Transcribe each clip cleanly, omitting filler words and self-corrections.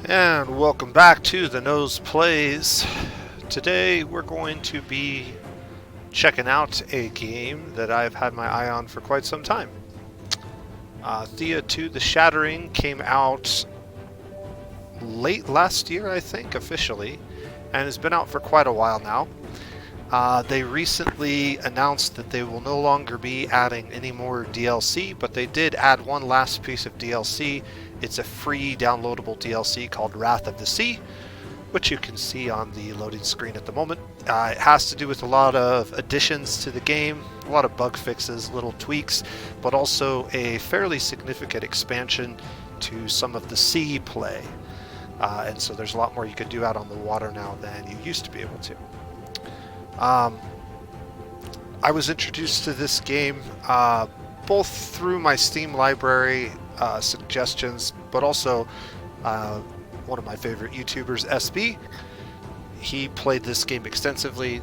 And welcome back to the Nose Plays. Today we're going to be checking out a game that I've had my eye on for quite some time. Thea 2 The Shattering came out late last year, I think, officially, and has been out for quite a while now. They recently announced that they will no longer be adding any more DLC, but they did add one last piece of DLC. It's a free downloadable DLC called Wrath of the Sea, which you can see on the loading screen at the moment. It has to do with a lot of additions to the game, a lot of bug fixes, little tweaks, but also a fairly significant expansion to some of the sea play. And so there's a lot more you can do out on the water now than you used to be able to. I was introduced to this game both through my Steam library suggestions, but also one of my favorite YouTubers, SB. He played this game extensively.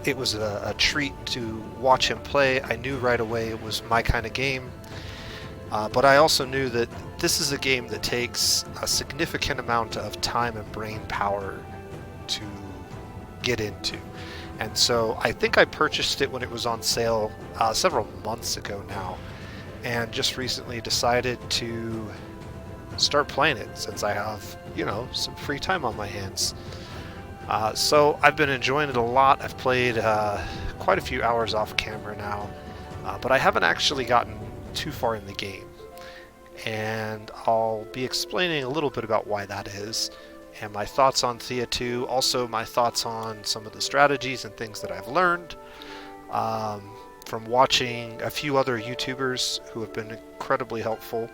It was a treat to watch him play. I knew right away it was my kind of game, but I also knew that this is a game that takes a significant amount of time and brain power to get into. And so I think I purchased it when it was on sale several months ago now, and just recently decided to start playing it since I have, some free time on my hands. So I've been enjoying it a lot. I've played quite a few hours off camera now, but I haven't actually gotten too far in the game. And I'll be explaining a little bit about why that is, and my thoughts on Thea 2, also my thoughts on some of the strategies and things that I've learned from watching a few other YouTubers who have been incredibly helpful,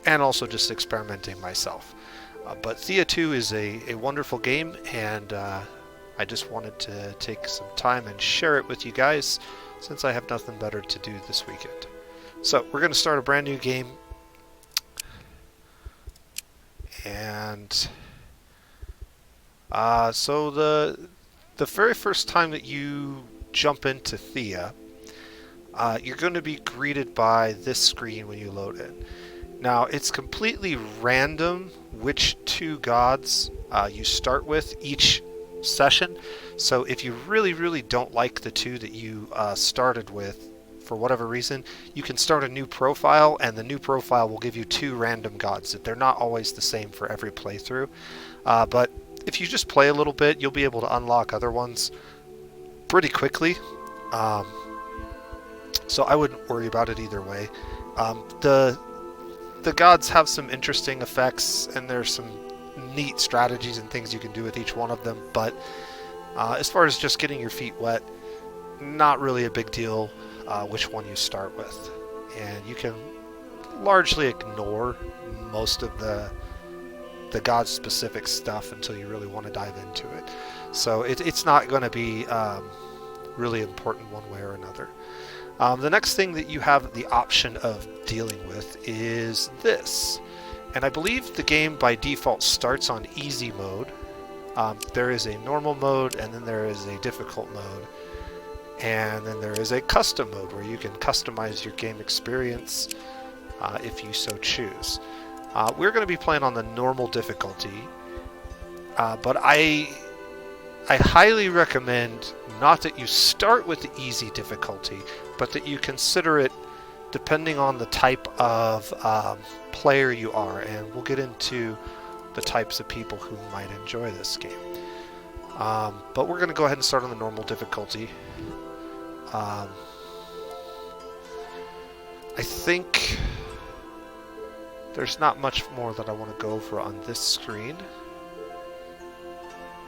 and also just experimenting myself. But Thea 2 is a wonderful game, and I just wanted to take some time and share it with you guys since I have nothing better to do this weekend. So we're going to start a brand new game. And so the very first time that you jump into Thea, you're going to be greeted by this screen when you load in. Now, it's completely random which two gods you start with each session. So if you really, really don't like the two that you started with, for whatever reason, you can start a new profile, and the new profile will give you two random gods. They're not always the same for every playthrough, but if you just play a little bit, you'll be able to unlock other ones pretty quickly. So I wouldn't worry about it either way. The gods have some interesting effects, and there's some neat strategies and things you can do with each one of them, but as far as just getting your feet wet, not really a big deal which one you start with, and you can largely ignore most of the god specific stuff until you really want to dive into it. So it's not going to be really important one way or another. The next thing that you have the option of dealing with is this, and I believe the game by default starts on easy mode. There is a normal mode, and then there is a difficult mode. And then there is a custom mode where you can customize your game experience if you so choose. We're going to be playing on the normal difficulty, but I highly recommend not that you start with the easy difficulty, but that you consider it depending on the type of player you are, and we'll get into the types of people who might enjoy this game. But we're going to go ahead and start on the normal difficulty. I think there's not much more that I want to go over on this screen,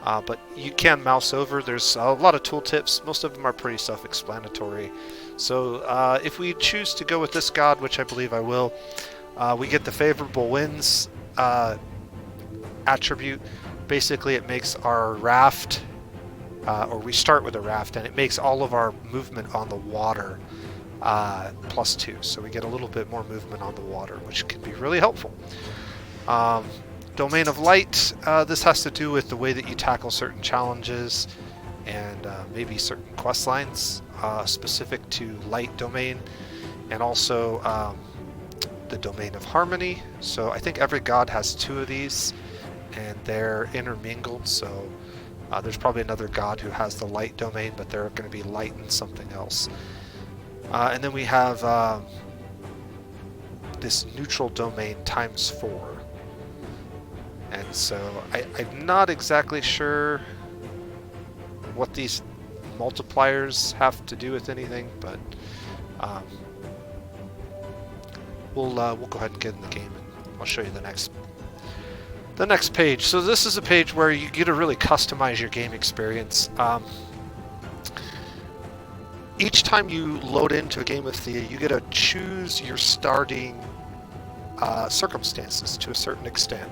but you can mouse over. There's a lot of tooltips. Most of them are pretty self-explanatory. So if we choose to go with this god, which I believe I will, we get the favorable winds attribute. Basically, it makes our raft, or we start with a raft, and it makes all of our movement on the water +2. So we get a little bit more movement on the water, which can be really helpful. Domain of Light, this has to do with the way that you tackle certain challenges and maybe certain quest lines specific to Light Domain, and also the domain of harmony. So I think every god has 2 of these, and they're intermingled. So there's probably another god who has the light domain, but they're going to be light and something else. And then we have this neutral domain times 4. And so I'm not exactly sure what these multipliers have to do with anything, but we'll go ahead and get in the game, and I'll show you the next page. So this is a page where you get to really customize your game experience. Each time you load into a game with Thea, you get to choose your starting circumstances to a certain extent.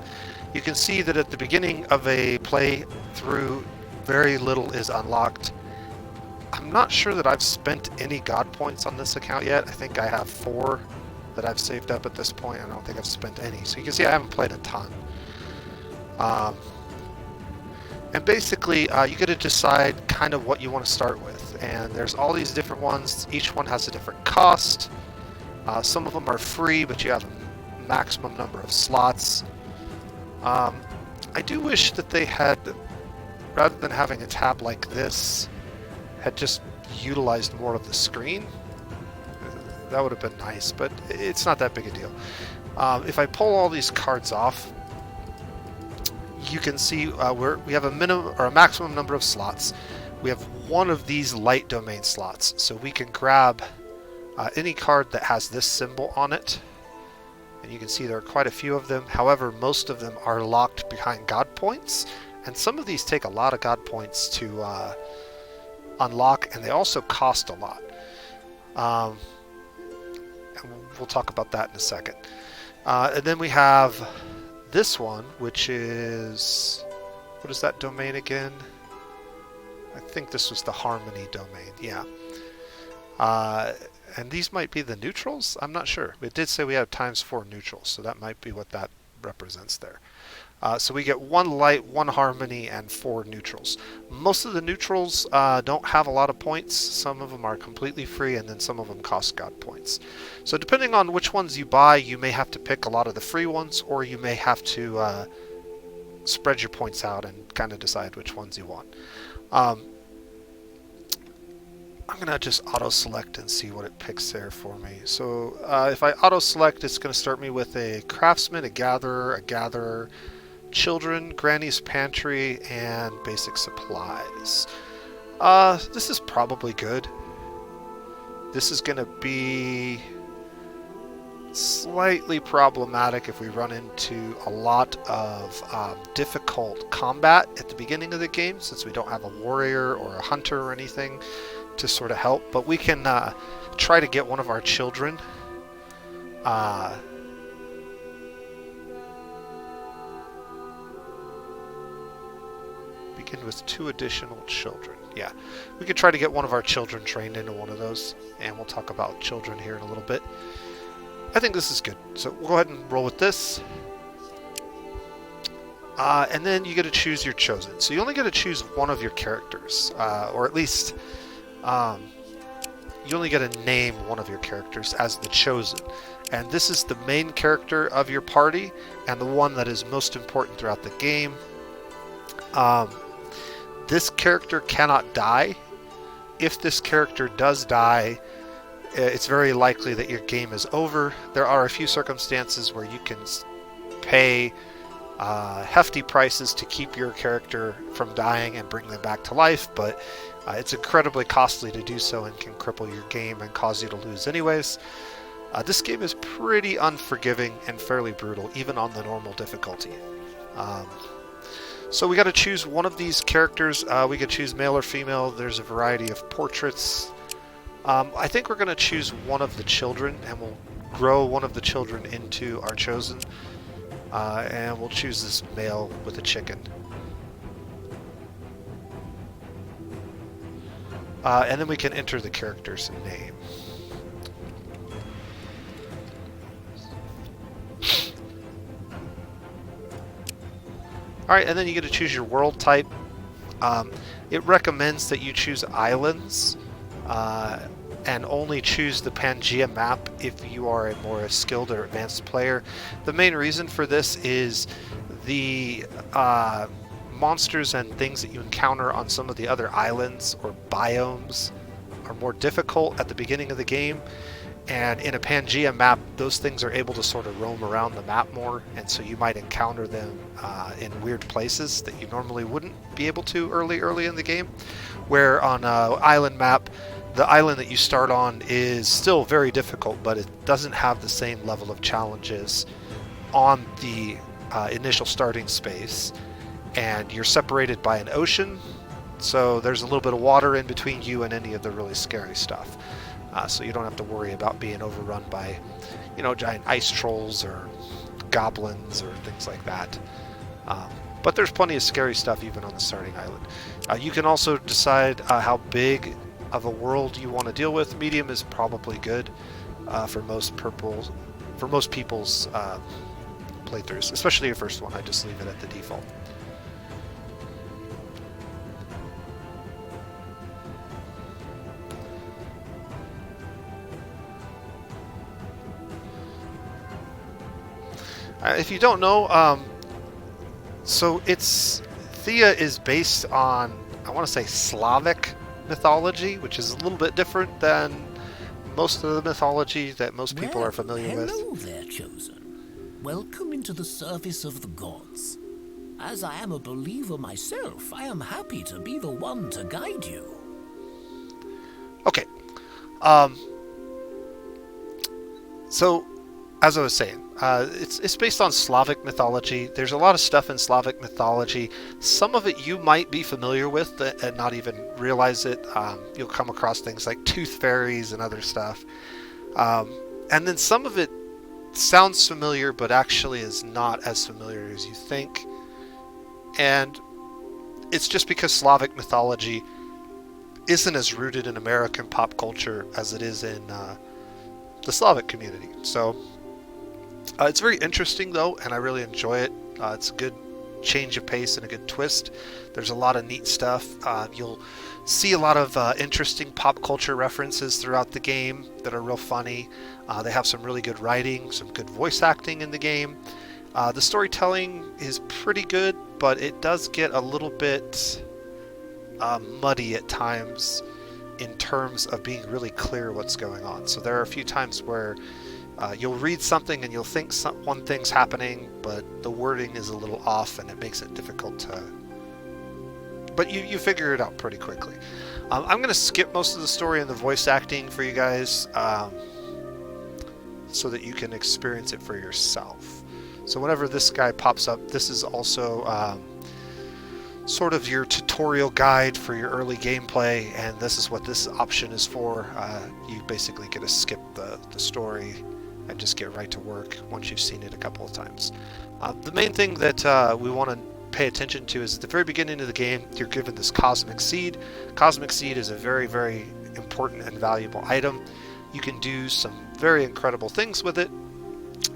You can see that at the beginning of a playthrough, very little is unlocked. I'm not sure that I've spent any god points on this account yet. I think I have 4 that I've saved up at this point. I don't think I've spent any. So you can see I haven't played a ton. And basically, you get to decide kind of what you want to start with. And there's all these different ones. Each one has a different cost. Some of them are free, but you have a maximum number of slots. I do wish that they had, rather than having a tab like this, had just utilized more of the screen. That would have been nice, but it's not that big a deal. If I pull all these cards off, you can see we have a minimum or a maximum number of slots. We have 1 of these light domain slots, so we can grab any card that has this symbol on it. And you can see there are quite a few of them. However, most of them are locked behind god points, and some of these take a lot of god points to unlock, and they also cost a lot. And we'll talk about that in a second. And then we have this one, which is, what is that domain again? I think this was the harmony domain. Yeah. And these might be the neutrals? I'm not sure. It did say we have times 4 neutrals, so that might be what that represents there. So we get 1 light, 1 harmony, and 4 neutrals. Most of the neutrals don't have a lot of points. Some of them are completely free, and then some of them cost god points. So depending on which ones you buy, you may have to pick a lot of the free ones, or you may have to spread your points out and kind of decide which ones you want. I'm going to just auto-select and see what it picks there for me. So if I auto-select, it's going to start me with a craftsman, a gatherer, children, granny's pantry, and basic supplies. This is probably good. This is going to be slightly problematic if we run into a lot of difficult combat at the beginning of the game, since we don't have a warrior or a hunter or anything to sort of help. But we can try to get one of our children begin with 2 additional children. Yeah, we could try to get one of our children trained into one of those, and we'll talk about children here in a little bit. I think this is good, so we'll go ahead and roll with this. And then you get to choose your chosen. So you only get to choose one of your characters, or at least you only get to name one of your characters as the chosen. And this is the main character of your party, and the one that is most important throughout the game. This character cannot die. If this character does die, it's very likely that your game is over. There are a few circumstances where you can pay hefty prices to keep your character from dying and bring them back to life, but it's incredibly costly to do so and can cripple your game and cause you to lose anyways. This game is pretty unforgiving and fairly brutal, even on the normal difficulty. So we got to choose one of these characters. We could choose male or female. There's a variety of portraits. I think we're going to choose one of the children, and we'll grow one of the children into our chosen. And we'll choose this male with a chicken. And then we can enter the character's name. Alright, and then you get to choose your world type. It recommends that you choose islands. and only choose the Pangea map if you are a more skilled or advanced player. The main reason for this is the monsters and things that you encounter on some of the other islands or biomes are more difficult at the beginning of the game, and in a Pangea map those things are able to sort of roam around the map more, and so you might encounter them in weird places that you normally wouldn't be able to early in the game, where on an island map the island that you start on is still very difficult, but it doesn't have the same level of challenges on the initial starting space, and you're separated by an ocean, so there's a little bit of water in between you and any of the really scary stuff. So you don't have to worry about being overrun by, giant ice trolls or goblins or things like that. But there's plenty of scary stuff even on the starting island. You can also decide how big of a world you want to deal with. Medium is probably good for most people's playthroughs, especially your first one. I just leave it at the default. If you don't know, so Thea is based on, I want to say, Slavic mythology, which is a little bit different than most of the mythology that most people are familiar with. Hello there, Chosen. Welcome into the service of the gods. As I am a believer myself, I am happy to be the one to guide you. Okay. So, as I was saying, it's based on Slavic mythology. There's a lot of stuff in Slavic mythology. Some of it you might be familiar with and not even realize it. You'll come across things like tooth fairies and other stuff. And then some of it sounds familiar, but actually is not as familiar as you think. And it's just because Slavic mythology isn't as rooted in American pop culture as it is in the Slavic community. So it's very interesting, though, and I really enjoy it. It's a good change of pace and a good twist. There's a lot of neat stuff. You'll see a lot of interesting pop culture references throughout the game that are real funny. They have some really good writing, some good voice acting in the game. The storytelling is pretty good, but it does get a little bit muddy at times in terms of being really clear what's going on. So there are a few times where you'll read something and you'll think one thing's happening, but the wording is a little off and it makes it difficult to... But you figure it out pretty quickly. I'm going to skip most of the story and the voice acting for you guys so that you can experience it for yourself. So whenever this guy pops up, this is also sort of your tutorial guide for your early gameplay, and this is what this option is for. You basically get to skip the story and just get right to work once you've seen it a couple of times. The main thing that we want to pay attention to is at the very beginning of the game, you're given this cosmic seed. Cosmic seed is a very, very important and valuable item. You can do some very incredible things with it,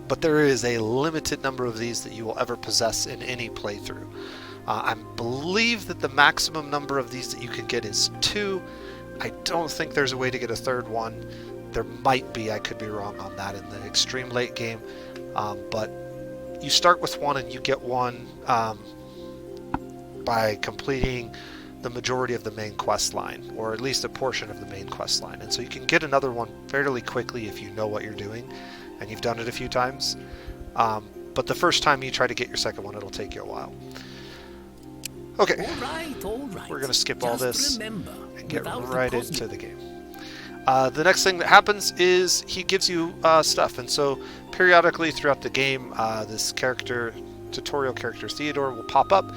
but there is a limited number of these that you will ever possess in any playthrough. I believe that the maximum number of these that you can get is 2. I don't think there's a way to get a third one. There might be, I could be wrong on that in the extreme late game, but you start with 1 and you get 1 by completing the majority of the main quest line, or at least a portion of the main quest line. And so you can get another one fairly quickly if you know what you're doing and you've done it a few times. But the first time you try to get your second one, it'll take you a while. Okay, all right. We're going to skip all this and get right into the game. The next thing that happens is he gives you stuff, and so periodically throughout the game, this tutorial character Theodore will pop up,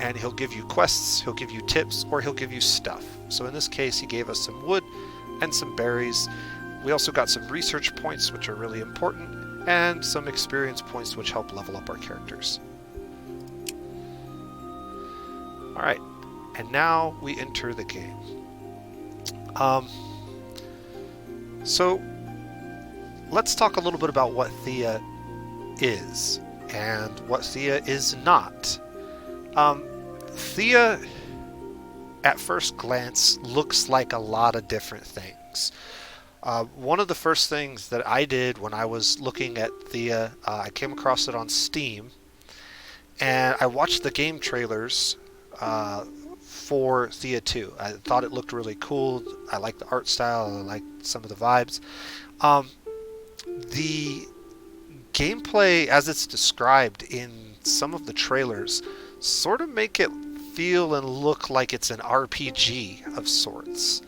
and he'll give you quests, he'll give you tips, or he'll give you stuff. So in this case, he gave us some wood and some berries. We also got some research points, which are really important, and some experience points, which help level up our characters. Alright, and now we enter the game. So let's talk a little bit about what Thea is and what Thea is not. Thea, at first glance looks like a lot of different things. One of the first things that I did when I was looking at Thea, I came across it on Steam, and I watched the game trailers for Thea 2. I thought it looked really cool. I liked the art style. I liked some of the vibes. The gameplay, as it's described in some of the trailers, sort of make it feel and look like it's an RPG of sorts.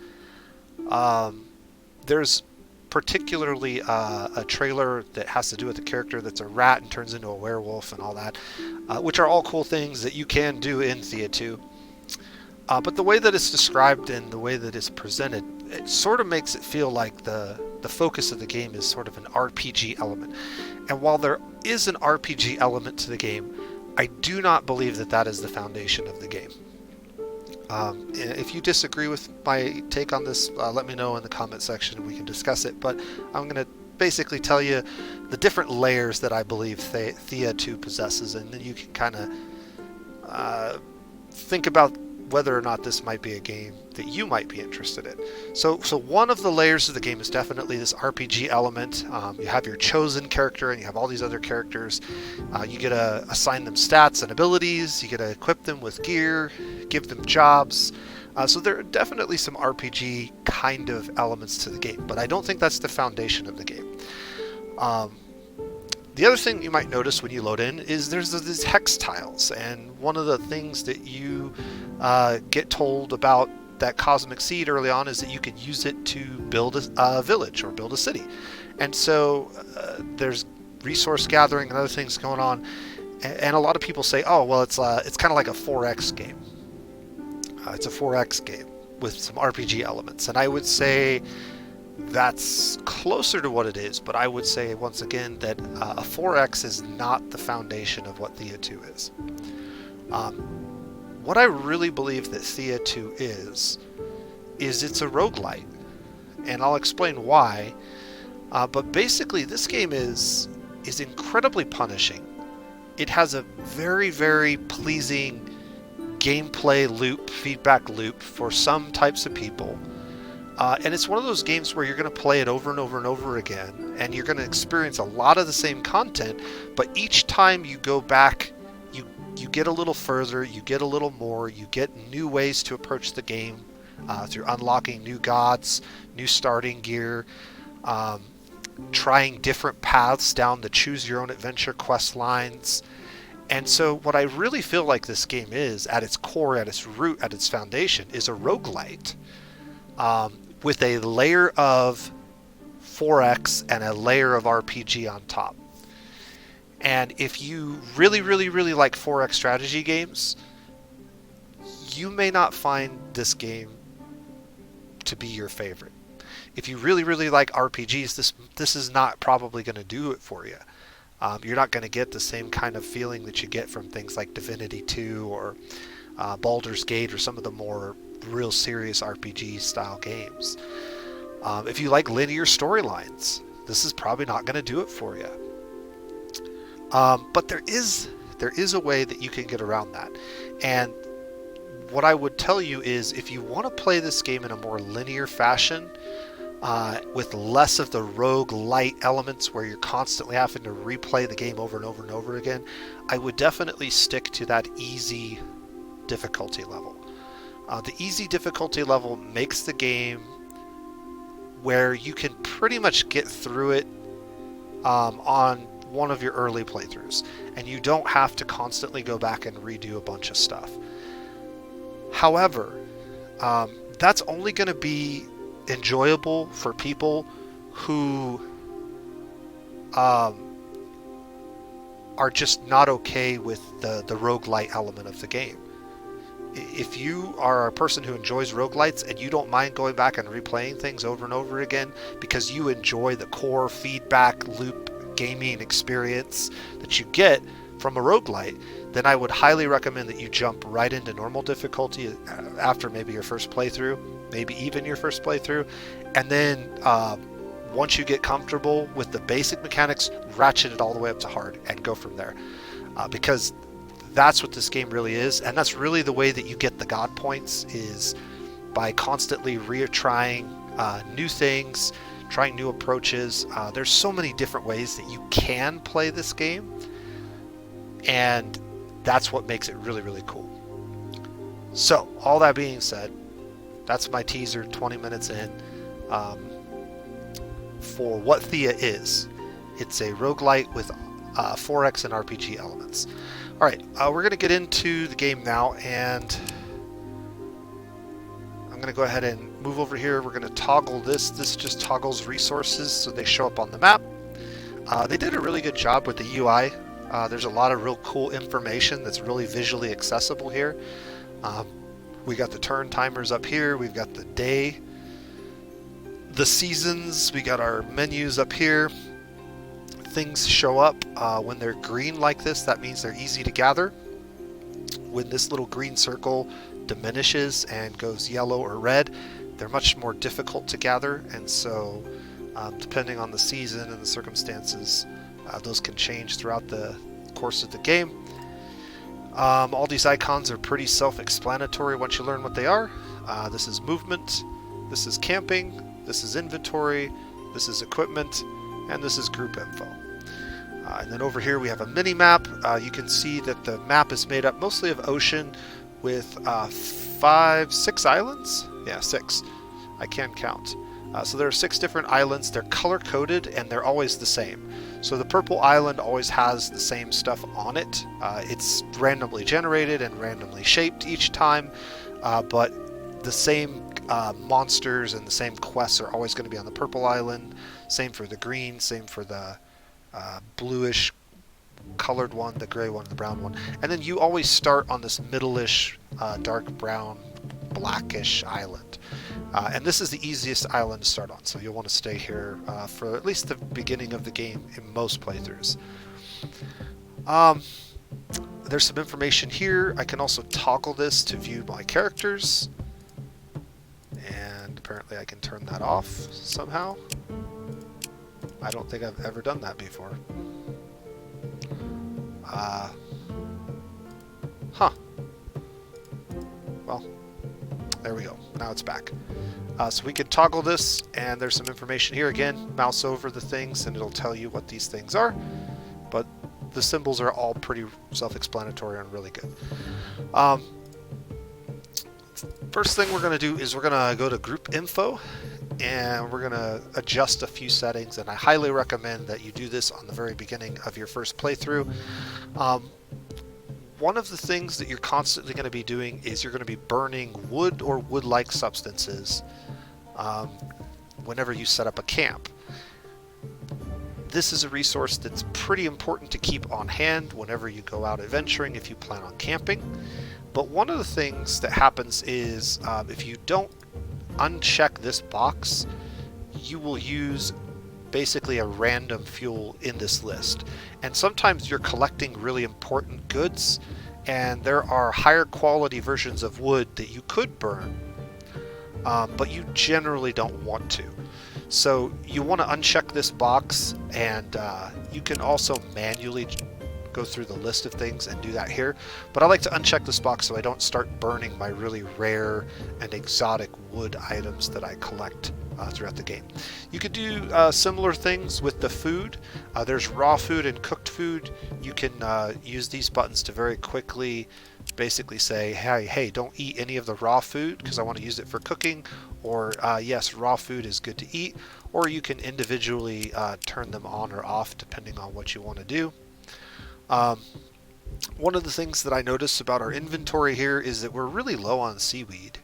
There's particularly a trailer that has to do with the character that's a rat and turns into a werewolf and all that, which are all cool things that you can do in Thea 2. But the way that it's described and the way that it's presented, it sort of makes it feel like the focus of the game is sort of an RPG element. And while there is an RPG element to the game, I do not believe that that is the foundation of the game. If you disagree with my take on this, let me know in the comment section and we can discuss it. But I'm going to basically tell you the different layers that I believe Thea 2 possesses, and then you can kind of think about whether or not this might be a game that you might be interested in. So one of the layers of the game is definitely this RPG element. You have your chosen character and you have all these other characters. You get to assign them stats and abilities. You get to equip them with gear, give them jobs. So there are definitely some RPG kind of elements to the game, but I don't think that's the foundation of the game. The other thing you might notice when you load in is there's these hex tiles, and one of the things that you get told about that cosmic seed early on is that you can use it to build a village or build a city. And so there's resource gathering and other things going on, and a lot of people say, oh, well, it's kind of like a 4X game. It's a 4X game with some RPG elements, and I would say that's closer to what it is, but I would say once again that a 4X is not the foundation of what Thea 2 is. What I really believe that Thea 2 is it's a roguelite, and I'll explain why. But basically, this game is incredibly punishing. It has a very, very pleasing gameplay loop, feedback loop for some types of people. And it's one of those games where you're going to play it over and over and over again, and you're going to experience a lot of the same content, but each time you go back, you get a little further, you get a little more, you get new ways to approach the game through unlocking new gods, new starting gear, trying different paths down the choose your own adventure quest lines. And so what I really feel like this game is, at its core, at its root, at its foundation, is a roguelite. With a layer of 4X and a layer of RPG on top. And if you really, really, really like 4X strategy games, you may not find this game to be your favorite. If you really, really like RPGs, this is not probably going to do it for you. You're not going to get the same kind of feeling that you get from things like Divinity 2 or Baldur's Gate or some of the more real serious RPG style games. If you like linear storylines, this is probably not going to do it for you. But there is a way that you can get around that. And what I would tell you is, if you want to play this game in a more linear fashion, with less of the roguelite elements where you're constantly having to replay the game over and over and over again, I would definitely stick to that easy difficulty level. The easy difficulty level makes the game where you can pretty much get through it on one of your early playthroughs, and you don't have to constantly go back and redo a bunch of stuff. However, that's only going to be enjoyable for people who are just not okay with the roguelite element of the game. If you are a person who enjoys roguelites and you don't mind going back and replaying things over and over again because you enjoy the core feedback loop gaming experience that you get from a roguelite, then I would highly recommend that you jump right into normal difficulty after maybe your first playthrough, maybe even your first playthrough, and then once you get comfortable with the basic mechanics, ratchet it all the way up to hard and go from there. Because that's what this game really is, and that's really the way that you get the God points, is by constantly retrying new things, trying new approaches. There's so many different ways that you can play this game, and that's what makes it really, really cool. So, all that being said, that's my teaser 20 minutes in for what Thea is. It's a roguelite with 4X and RPG elements. Alright, we're going to get into the game now, and I'm going to go ahead and move over here. We're going to toggle this. This just toggles resources so they show up on the map. They did a really good job with the UI. There's a lot of real cool information that's really visually accessible here. We got the turn timers up here. We've got the day, the seasons. We got our menus up here. Things show up when they're green like this. That means they're easy to gather. When this little green circle diminishes and goes yellow or red, they're much more difficult to gather. And so, depending on the season and the circumstances, those can change throughout the course of the game. All these icons are pretty self-explanatory once you learn what they are. This is movement, this is camping, this is inventory, this is equipment, and this is group info. And then over here we have a mini map. You can see that the map is made up mostly of ocean with 6 islands? Yeah, 6. I can count. So there are 6 different islands. They're color-coded and they're always the same. So the purple island always has the same stuff on it. It's randomly generated and randomly shaped each time, but the same monsters and the same quests are always going to be on the purple island. Same for the green, same for the bluish colored one, the gray one, the brown one. And then you always start on this middle-ish dark brown, blackish island. And this is the easiest island to start on, so you'll want to stay here for at least the beginning of the game in most playthroughs. There's some information here. I can also toggle this to view my characters, and apparently I can turn that off somehow. I don't think I've ever done that before. Well, there we go. Now it's back. So we can toggle this, and there's some information here. Again, mouse over the things and it'll tell you what these things are. But the symbols are all pretty self-explanatory and really good. First thing we're going to do is we're going to go to group info, and we're going to adjust a few settings, and I highly recommend that you do this on the very beginning of your first playthrough. One of the things that you're constantly going to be doing is you're going to be burning wood or wood-like substances whenever you set up a camp. This is a resource that's pretty important to keep on hand whenever you go out adventuring if you plan on camping. But one of the things that happens is if you don't uncheck this box, you will use basically a random fuel in this list. And sometimes you're collecting really important goods, and there are higher quality versions of wood that you could burn, but you generally don't want to. So you want to uncheck this box, and you can also manually go through the list of things and do that here. But I like to uncheck this box so I don't start burning my really rare and exotic wood items that I collect throughout the game. You could do similar things with the food. There's raw food and cooked food. You can use these buttons to very quickly basically say, hey, don't eat any of the raw food because I want to use it for cooking, or yes, raw food is good to eat, or you can individually turn them on or off depending on what you want to do. One of the things that I noticed about our inventory here is that we're really low on seaweed.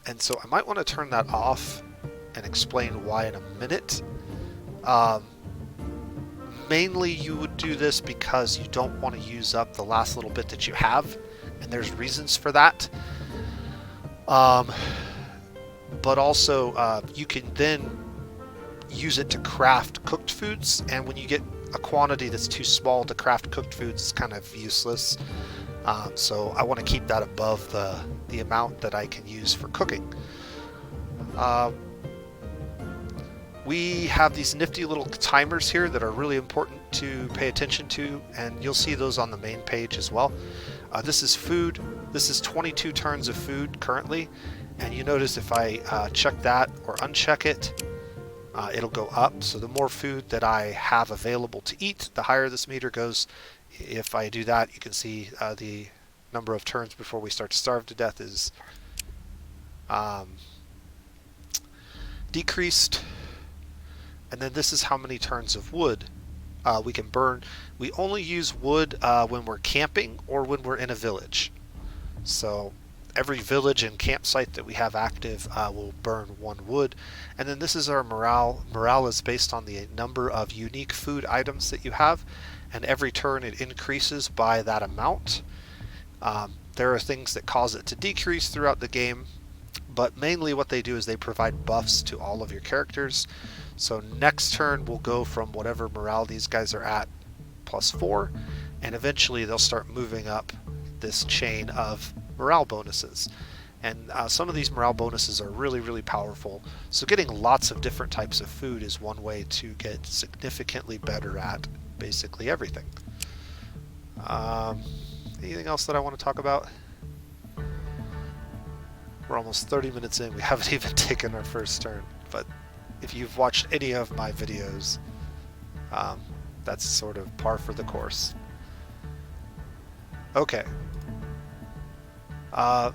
And so I might want to turn that off and explain why in a minute. Mainly you would do this because you don't want to use up the last little bit that you have, and there's reasons for that. But also you can then use it to craft cooked foods, and when you get a quantity that's too small to craft cooked foods, it's kind of useless. So I want to keep that above the amount that I can use for cooking. We have these nifty little timers here that are really important to pay attention to, and you'll see those on the main page as well. This is food. This is 22 turns of food currently, and you notice if I check that or uncheck it, it'll go up. So the more food that I have available to eat, the higher this meter goes. If I do that, you can see the number of turns before we start to starve to death is decreased. And then this is how many turns of wood we can burn. We only use wood when we're camping or when we're in a village. So every village and campsite that we have active will burn 1 wood. And then this is our morale. Morale is based on the number of unique food items that you have, and every turn it increases by that amount. There are things that cause it to decrease throughout the game, but mainly what they do is they provide buffs to all of your characters. So next turn we'll go from whatever morale these guys are at +4, and eventually they'll start moving up this chain of morale bonuses. And some of these morale bonuses are really, really powerful. So getting lots of different types of food is one way to get significantly better at basically everything. Anything else that I want to talk about? We're almost 30 minutes in. We haven't even taken our first turn. But if you've watched any of my videos, that's sort of par for the course. Okay.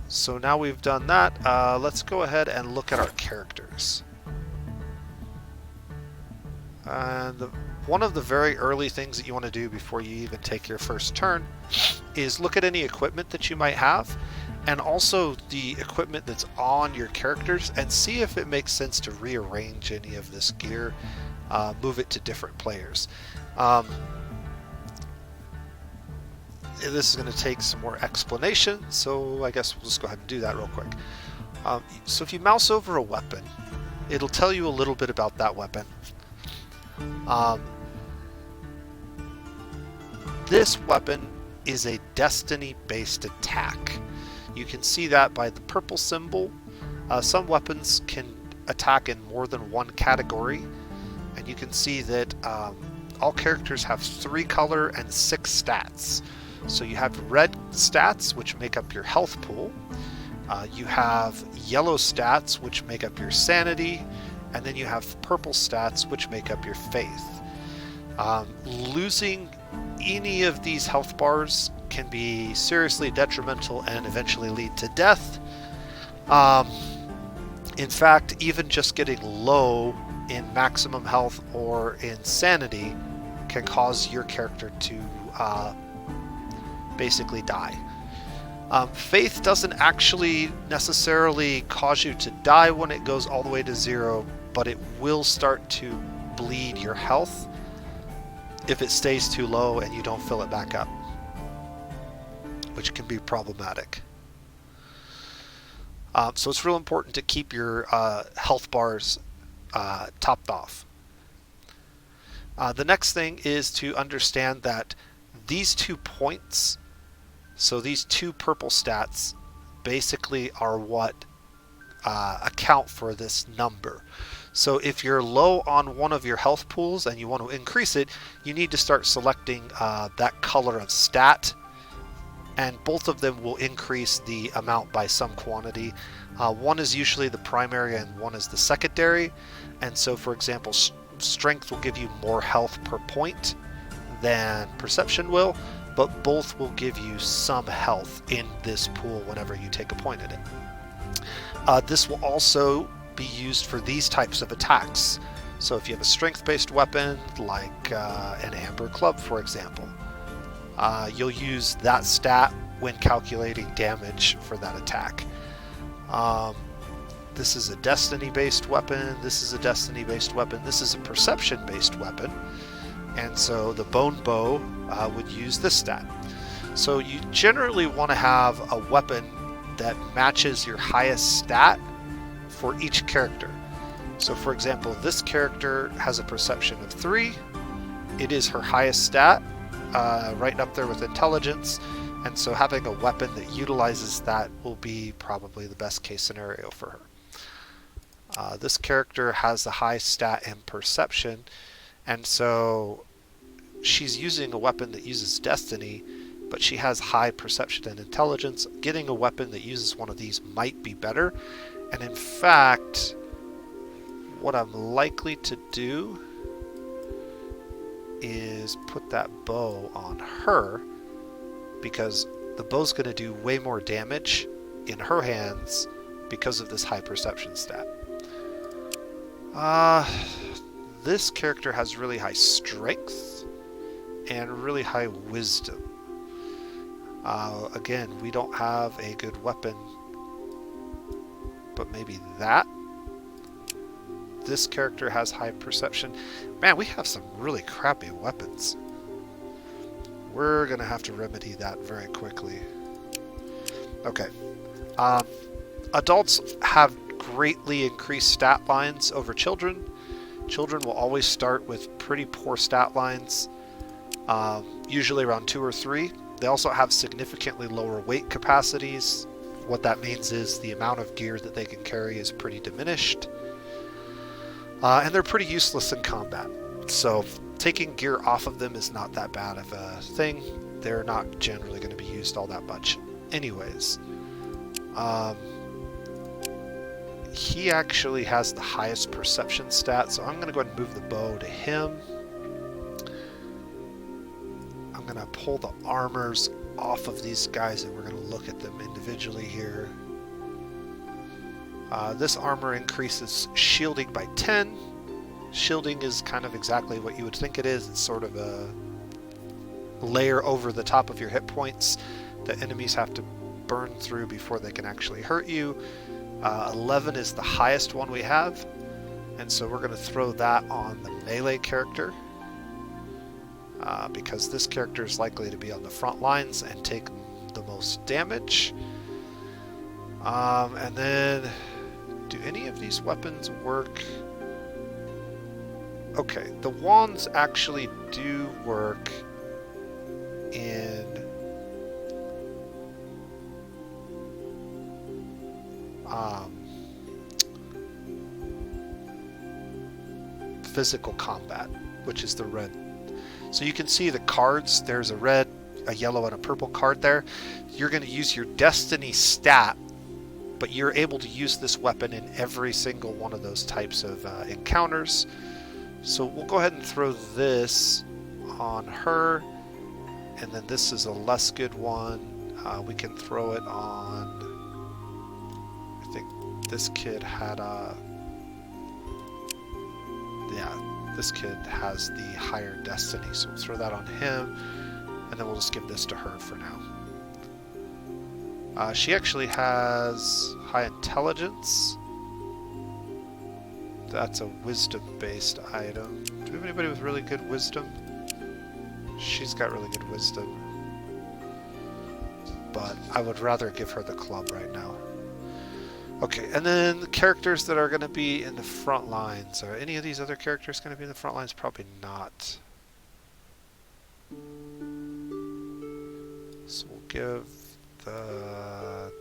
So now we've done that, let's go ahead and look at our characters. And one of the very early things that you want to do before you even take your first turn is look at any equipment that you might have, and also the equipment that's on your characters, and see if it makes sense to rearrange any of this gear, move it to different players. This is going to take some more explanation, so I guess we'll just go ahead and do that real quick. So if you mouse over a weapon, it'll tell you a little bit about that weapon. This weapon is a destiny-based attack. You can see that by the purple symbol. Some weapons can attack in more than one category, and you can see that all characters have 3 color and 6 stats. So you have red stats, which make up your health pool. You have yellow stats, which make up your sanity. And then you have purple stats, which make up your faith. Losing any of these health bars can be seriously detrimental and eventually lead to death. In fact, even just getting low in maximum health or in sanity can cause your character to basically die. Faith doesn't actually necessarily cause you to die when it goes all the way to 0, but it will start to bleed your health if it stays too low and you don't fill it back up, which can be problematic. So it's real important to keep your health bars topped off. The next thing is to understand that these 2 points, so these 2 purple stats, basically are what account for this number. So if you're low on one of your health pools and you want to increase it, you need to start selecting that color of stat, and both of them will increase the amount by some quantity. One is usually the primary and one is the secondary. And so, for example, strength will give you more health per point than perception will, but both will give you some health in this pool whenever you take a point in it. This will also be used for these types of attacks. So if you have a strength-based weapon, like an amber club, for example, you'll use that stat when calculating damage for that attack. This is a destiny-based weapon, this is a destiny-based weapon, this is a perception-based weapon, and so the bone bow would use this stat. So you generally want to have a weapon that matches your highest stat for each character. So for example, this character has a perception of 3. It is her highest stat, right up there with intelligence, and so having a weapon that utilizes that will be probably the best case scenario for her. This character has a high stat in perception, and so she's using a weapon that uses destiny, but she has high perception and intelligence. Getting a weapon that uses one of these might be better, and in fact, what I'm likely to do is put that bow on her, because the bow's going to do way more damage in her hands because of this high perception stat. This character has really high strength and really high wisdom. Again, we don't have a good weapon, but maybe that. This character has high perception. Man, we have some really crappy weapons. We're going to have to remedy that very quickly. Okay. Adults have greatly increased stat lines over children. Children will always start with pretty poor stat lines, usually around 2 or 3. They also have significantly lower weight capacities. What that means is the amount of gear that they can carry is pretty diminished. And they're pretty useless in combat. So taking gear off of them is not that bad of a thing. They're not generally going to be used all that much anyways. He actually has the highest perception stat, so I'm going to go ahead and move the bow to him. I'm going to pull the armors off of these guys, and we're going to look at them individually here. This armor increases shielding by 10. Shielding is kind of exactly what you would think it is. It's sort of a layer over the top of your hit points that enemies have to burn through before they can actually hurt you. 11 is the highest one we have, and so we're going to throw that on the melee character, because this character is likely to be on the front lines and take the most damage. And then, do any of these weapons work? Okay, the wands actually do work in physical combat, which is the red. So you can see the cards. There's a red, a yellow, and a purple card there. You're going to use your destiny stat, but you're able to use this weapon in every single one of those types of encounters. So we'll go ahead and throw this on her, and then this is a less good one. We can throw it on, I think this kid had a, yeah, this kid has the higher destiny, so we'll throw that on him, and then we'll just give this to her for now. She actually has high intelligence. That's a wisdom-based item. Do we have anybody with really good wisdom? She's got really good wisdom. But I would rather give her the club right now. Okay, and then the characters that are going to be in the front lines. Are any of these other characters going to be in the front lines? Probably not. So we'll give the...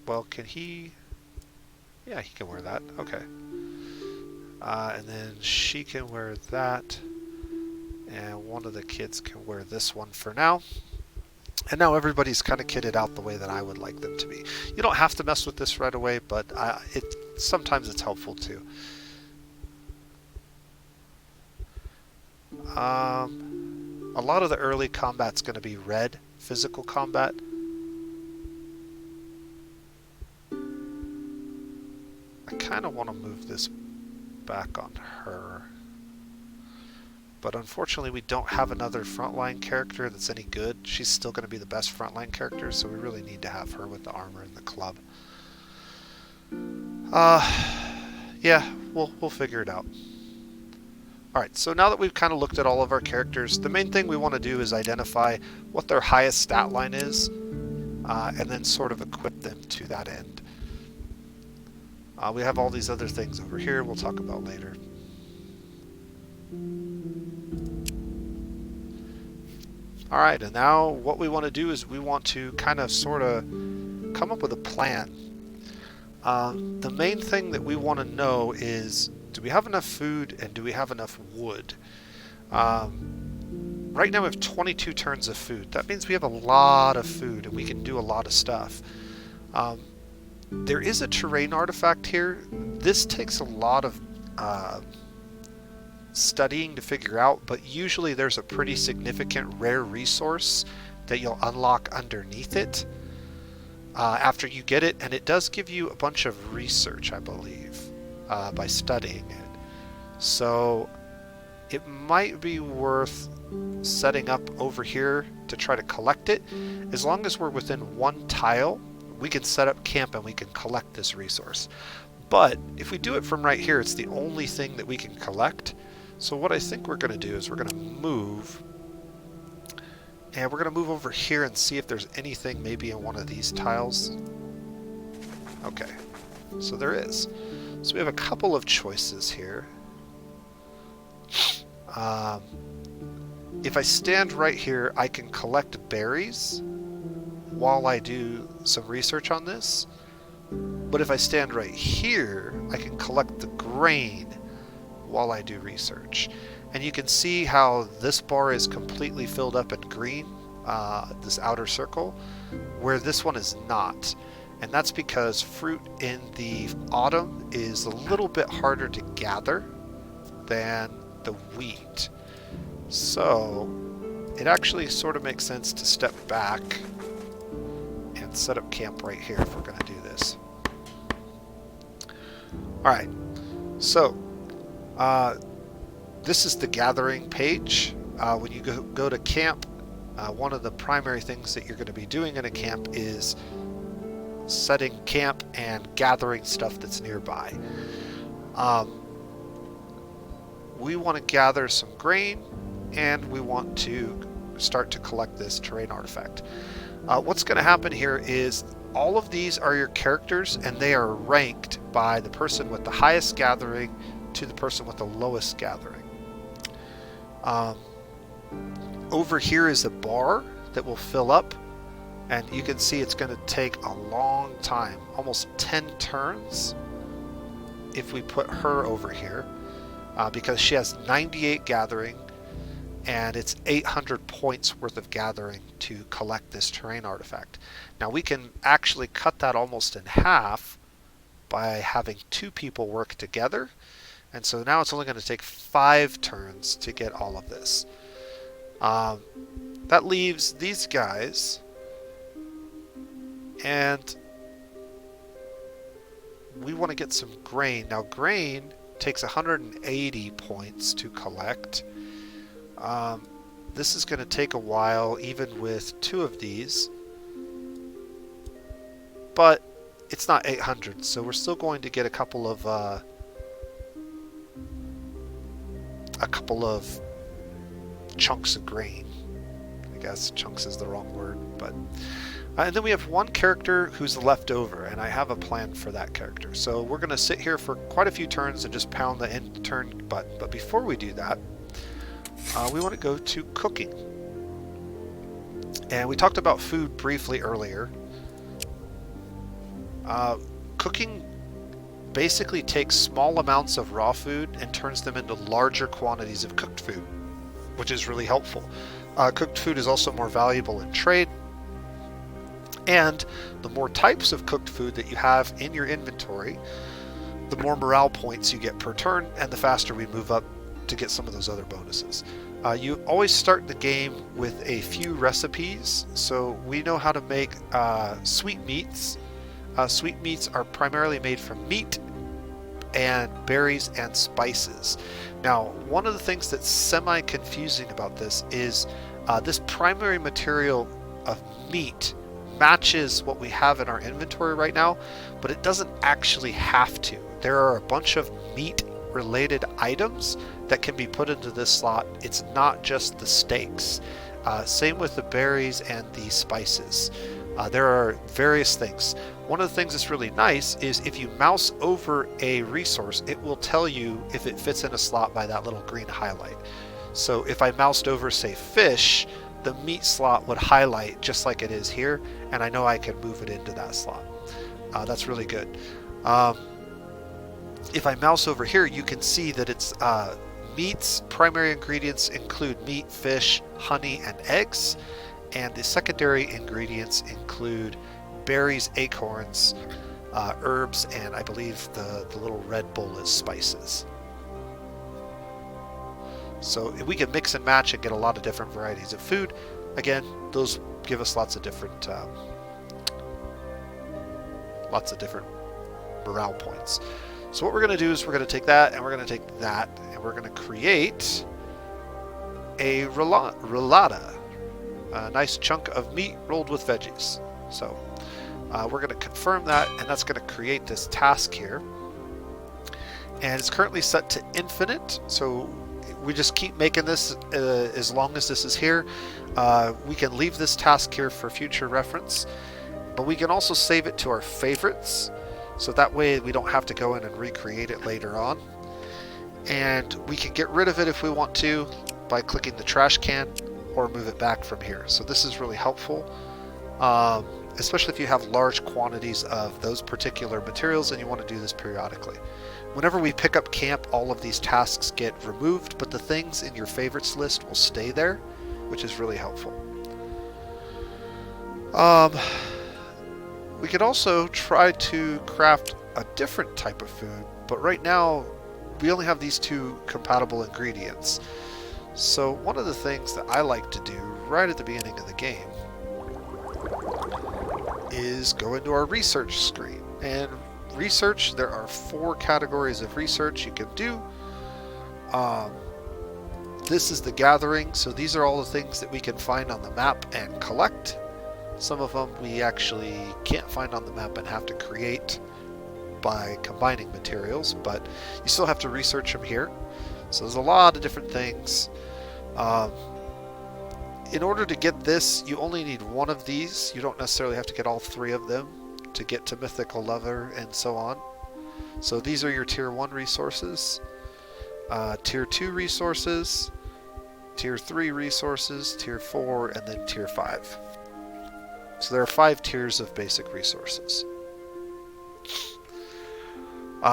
Well, can he... Yeah, he can wear that. Okay. And then she can wear that. And one of the kids can wear this one for now. And now everybody's kind of kitted out the way that I would like them to be. You don't have to mess with this right away, but sometimes it's helpful too. A lot of the early combat's going to be red, physical combat. I kind of want to move this back on her. But unfortunately we don't have another frontline character that's any good. She's still going to be the best frontline character, so we really need to have her with the armor and the club. Yeah, we'll figure it out. Alright, so now that we've kind of looked at all of our characters, the main thing we want to do is identify what their highest stat line is, and then sort of equip them to that end. We have all these other things over here we'll talk about later. Alright, and now what we want to do is we want to kind of sort of come up with a plan. The main thing that we want to know is, do we have enough food and do we have enough wood? Right now we have 22 turns of food. That means we have a lot of food and we can do a lot of stuff. There is a terrain artifact here. This takes a lot of studying to figure out, but usually there's a pretty significant rare resource that you'll unlock underneath it after you get it, and it does give you a bunch of research, I believe, by studying it. So it might be worth setting up over here to try to collect it. As long as we're within one tile, we can set up camp and we can collect this resource. But if we do it from right here, it's the only thing that we can collect. So what I think we're going to do is we're going to move, and we're going to move over here and see if there's anything maybe in one of these tiles. Okay, so there is. So we have a couple of choices here. If I stand right here, I can collect berries while I do some research on this. But if I stand right here, I can collect the grain while I do research. And you can see how this bar is completely filled up in green, this outer circle, where this one is not. And that's because fruit in the autumn is a little bit harder to gather than the wheat. So it actually sort of makes sense to step back and set up camp right here if we're going to do this. Alright, so this is the gathering page. When you go to camp, one of the primary things that you're going to be doing in a camp is setting camp and gathering stuff that's nearby. We want to gather some grain, and we want to start to collect this terrain artifact. What's going to happen here is all of these are your characters, and they are ranked by the person with the highest gathering to the person with the lowest gathering. Over here is a bar that will fill up, and you can see it's going to take a long time, almost 10 turns if we put her over here, because she has 98 gathering, and it's 800 points worth of gathering to collect this terrain artifact. Now we can actually cut that almost in half by having 2 people work together, and so now it's only going to take 5 turns to get all of this. That leaves these guys, and we want to get some grain. Now grain takes 180 points to collect. This is going to take a while even with 2 of these, but it's not 800, so we're still going to get a couple of chunks of grain. I guess chunks is the wrong word, but and then we have one character who's left over, and I have a plan for that character. So we're going to sit here for quite a few turns and just pound the end turn button. But before we do that, we want to go to cooking. And we talked about food briefly earlier. Cooking basically takes small amounts of raw food and turns them into larger quantities of cooked food, which is really helpful. Cooked food is also more valuable in trade, and the more types of cooked food that you have in your inventory, the more morale points you get per turn, and the faster we move up to get some of those other bonuses. You always start the game with a few recipes, so we know how to make sweetmeats. Sweetmeats are primarily made from meat and berries and spices. Now, one of the things that's semi-confusing about this is this primary material of meat matches what we have in our inventory right now, but it doesn't actually have to. There are a bunch of meat-related items that can be put into this slot. It's not just the steaks. Same with the berries and the spices. There are various things. One of the things that's really nice is if you mouse over a resource, it will tell you if it fits in a slot by that little green highlight. So if I moused over, say, fish, the meat slot would highlight just like it is here, and I know I can move it into that slot. That's really good. If I mouse over here, you can see that it's meats. Primary ingredients include meat, fish, honey, and eggs. And the secondary ingredients include berries, acorns, herbs, and I believe the little red bowl is spices. So we can mix and match and get a lot of different varieties of food. Again, those give us lots of different morale points. So what we're going to do is we're going to take that and we're going to take that and we're going to create a rollada, a nice chunk of meat rolled with veggies. So we're going to confirm that, and that's going to create this task here. And it's currently set to infinite, so we just keep making this as long as this is here. We can leave this task here for future reference, but we can also save it to our favorites, so that way we don't have to go in and recreate it later on. And we can get rid of it if we want to by clicking the trash can or move it back from here. So this is really helpful, especially if you have large quantities of those particular materials and you want to do this periodically. Whenever we pick up camp, all of these tasks get removed, but the things in your favorites list will stay there, which is really helpful. We could also try to craft a different type of food, but right now we only have these two compatible ingredients. So one of the things that I like to do right at the beginning of the game is go into our research screen. And research, there are 4 categories of research you can do. This is the gathering, so these are all the things that we can find on the map and collect. Some of them we actually can't find on the map and have to create by combining materials, but you still have to research them here. So there's a lot of different things. In order to get this, you only need one of these. You don't necessarily have to get all 3 of them to get to mythical level and so on. So these are your tier 1 resources, tier 2 resources, tier 3 resources, tier 4, and then tier 5. So there are 5 tiers of basic resources.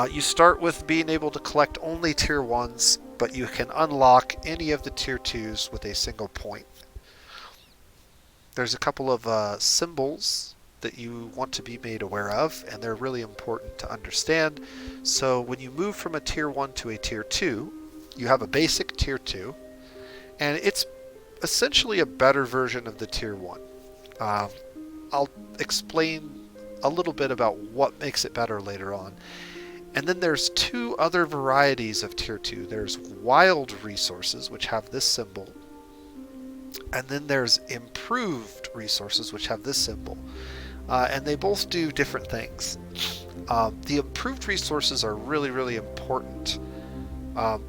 You start with being able to collect only tier 1s, but you can unlock any of the tier 2s with a single point. There's a couple of symbols that you want to be made aware of, and they're really important to understand. So when you move from a tier 1 to a tier 2, you have a basic tier 2, and it's essentially a better version of the tier 1. I'll explain a little bit about what makes it better later on. And then there's 2 other varieties of tier 2. There's wild resources, which have this symbol, and then there's improved resources, which have this symbol. And they both do different things. The improved resources are really, really important,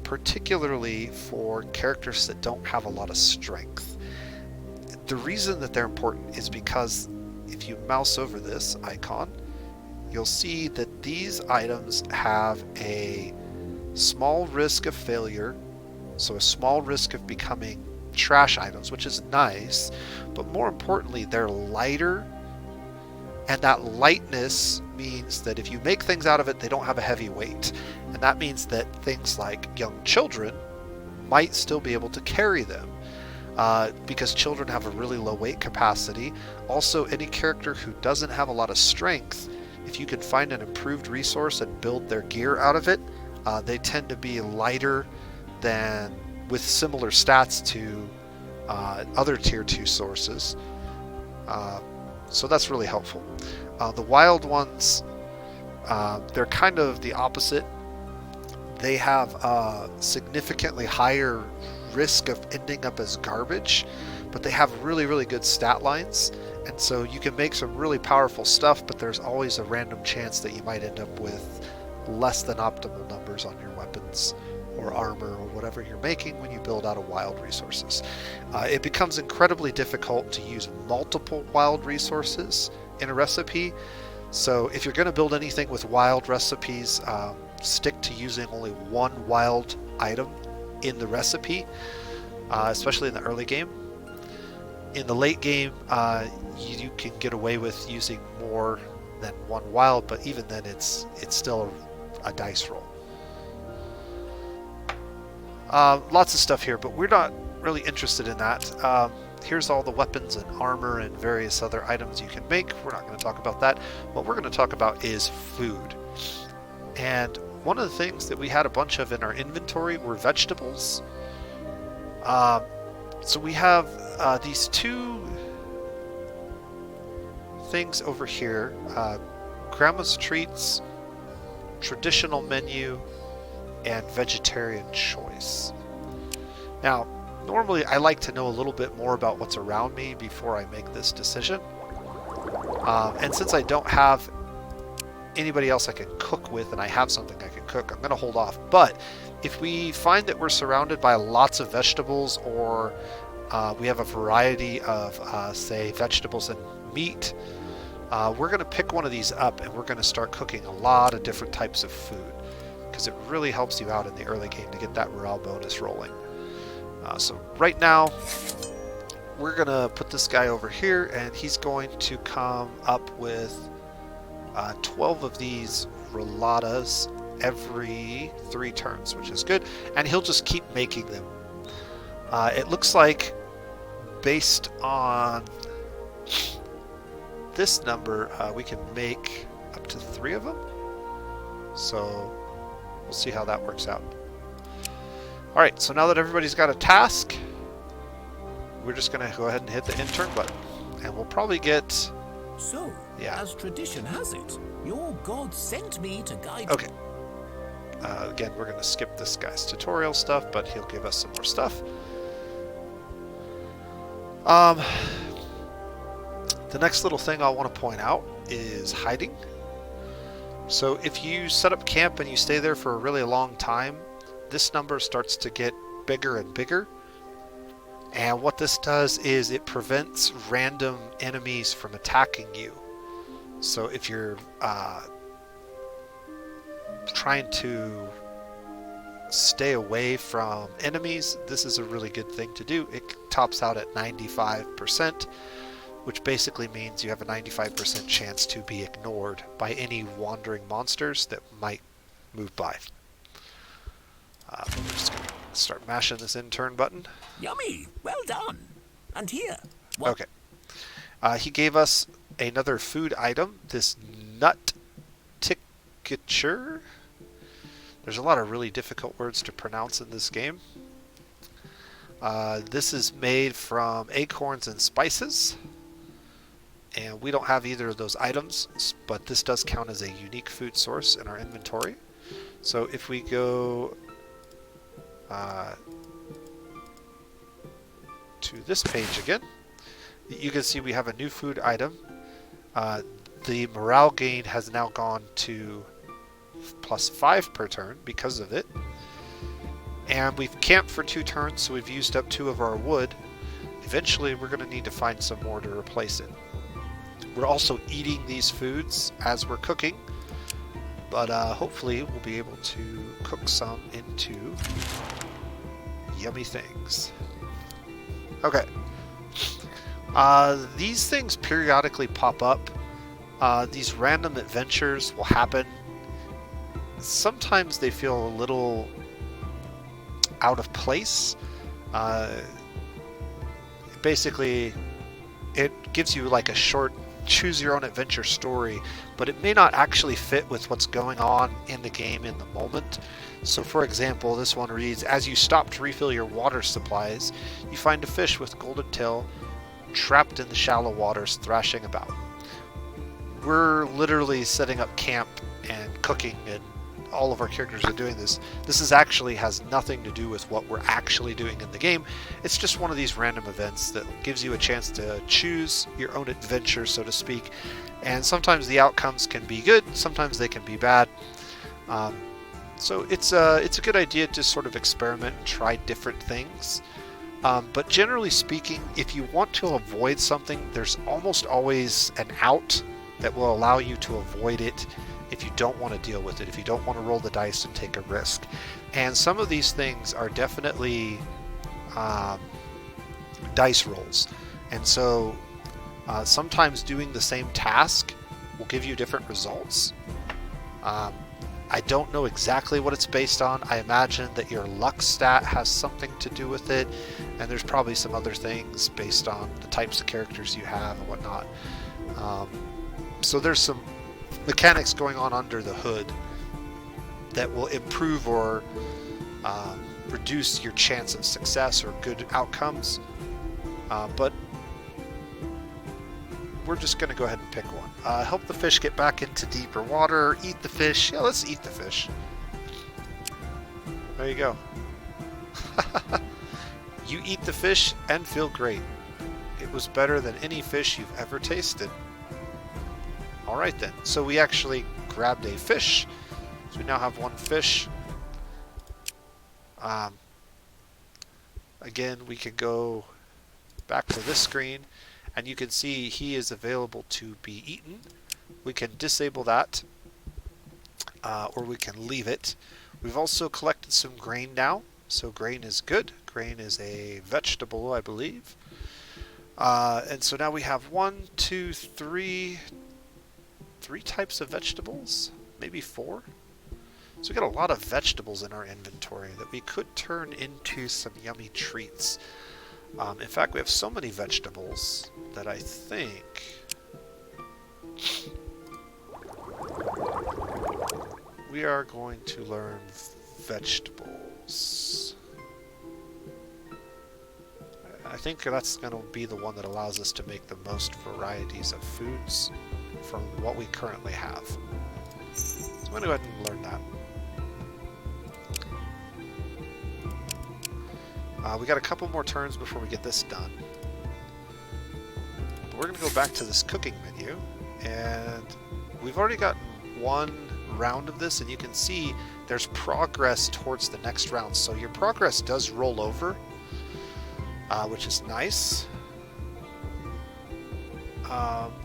particularly for characters that don't have a lot of strength. The reason that they're important is because if you mouse over this icon, you'll see that these items have a small risk of failure, so a small risk of becoming trash items, which is nice, but more importantly, they're lighter, and that lightness means that if you make things out of it, they don't have a heavy weight, and that means that things like young children might still be able to carry them, because children have a really low weight capacity. Also, any character who doesn't have a lot of strength, if you can find an improved resource and build their gear out of it, they tend to be lighter than with similar stats to other tier 2 sources. So that's really helpful. The wild ones, they're kind of the opposite. They have a significantly higher risk of ending up as garbage, but they have really, really good stat lines. And so you can make some really powerful stuff, but there's always a random chance that you might end up with less than optimal numbers on your weapons or armor or whatever you're making when you build out of wild resources. It becomes incredibly difficult to use multiple wild resources in a recipe. So if you're going to build anything with wild recipes, stick to using only one wild item in the recipe, especially in the early game. In the late game, you can get away with using more than one wild, but even then it's still a dice roll. Lots of stuff here, but we're not really interested in that. Here's all the weapons and armor and various other items you can make. We're not going to talk about that. What we're going to talk about is food. And one of the things that we had a bunch of in our inventory were vegetables. So we have these two things over here. Grandma's Treats, Traditional Menu, and Vegetarian Choice. Now, normally I like to know a little bit more about what's around me before I make this decision. And since I don't have anybody else I can cook with, and I have something I can cook, I'm going to hold off. But if we find that we're surrounded by lots of vegetables, or we have a variety of, say, vegetables and meat, we're going to pick one of these up and we're going to start cooking a lot of different types of food, because it really helps you out in the early game to get that morale bonus rolling. So right now, we're going to put this guy over here, and he's going to come up with 12 of these rolladas every 3 turns, which is good, and he'll just keep making them. It looks like, based on this number, we can make up to 3 of them, so we'll see how that works out. Alright, so now that everybody's got a task, we're just going to go ahead and hit the intern button, and we'll probably get... So, as tradition has it, your god sent me to guide... Okay. Again, we're going to skip this guy's tutorial stuff, but he'll give us some more stuff. The next little thing I want to point out is hiding. So if you set up camp and you stay there for a really long time, this number starts to get bigger and bigger. And what this does is it prevents random enemies from attacking you. So if you're trying to stay away from enemies, this is a really good thing to do. It tops out at 95%, which basically means you have a 95% chance to be ignored by any wandering monsters that might move by. We're just going to start mashing this intern button. Yummy! Well done! And here... Okay. He gave us another food item, this nut tincture. There's a lot of really difficult words to pronounce in this game. This is made from acorns and spices. And we don't have either of those items, but this does count as a unique food source in our inventory. So if we go to this page again, you can see we have a new food item. The morale gain has now gone to +5 per turn because of it. And we've camped for 2 turns, so we've used up 2 of our wood. Eventually we're going to need to find some more to replace it. We're also eating these foods as we're cooking, but hopefully we'll be able to cook some into yummy things. Okay. These things periodically pop up. These random adventures will happen. Sometimes they feel a little out of place. Basically, it gives you like a short choose your own adventure story, but it may not actually fit with what's going on in the game in the moment. So for example, this one reads, as you stop to refill your water supplies, you find a fish with golden tail trapped in the shallow waters thrashing about. We're literally setting up camp and cooking, and all of our characters are doing this. This actually has nothing to do with what we're actually doing in the game. It's just one of these random events that gives you a chance to choose your own adventure, so to speak. And sometimes the outcomes can be good, sometimes they can be bad. So it's a good idea to sort of experiment and try different things. But generally speaking, if you want to avoid something, there's almost always an out that will allow you to avoid it if you don't want to deal with it, if you don't want to roll the dice and take a risk. And some of these things are definitely dice rolls. And so sometimes doing the same task will give you different results. I don't know exactly what it's based on. I imagine that your luck stat has something to do with it, and there's probably some other things based on the types of characters you have and whatnot. So there's some mechanics going on under the hood that will improve or reduce your chance of success or good outcomes. But we're just going to go ahead and pick one. Help the fish get back into deeper water. Eat the fish. Yeah, let's eat the fish. There you go. You eat the fish and feel great. It was better than any fish you've ever tasted. Alright then. So we actually grabbed a fish. So we now have one fish. Again, we can go back to this screen, and you can see he is available to be eaten. We can disable that, or we can leave it. We've also collected some grain now, so grain is good. Grain is a vegetable, I believe. And so now we have three types of vegetables, maybe 4. So we got a lot of vegetables in our inventory that we could turn into some yummy treats. In fact, we have so many vegetables that I think we are going to learn vegetables. I think that's going to be the one that allows us to make the most varieties of foods from what we currently have. So I'm going to go ahead and learn that. We got a couple more turns before we get this done. But we're going to go back to this cooking menu, and we've already gotten one round of this, and you can see there's progress towards the next round. So your progress does roll over, which is nice.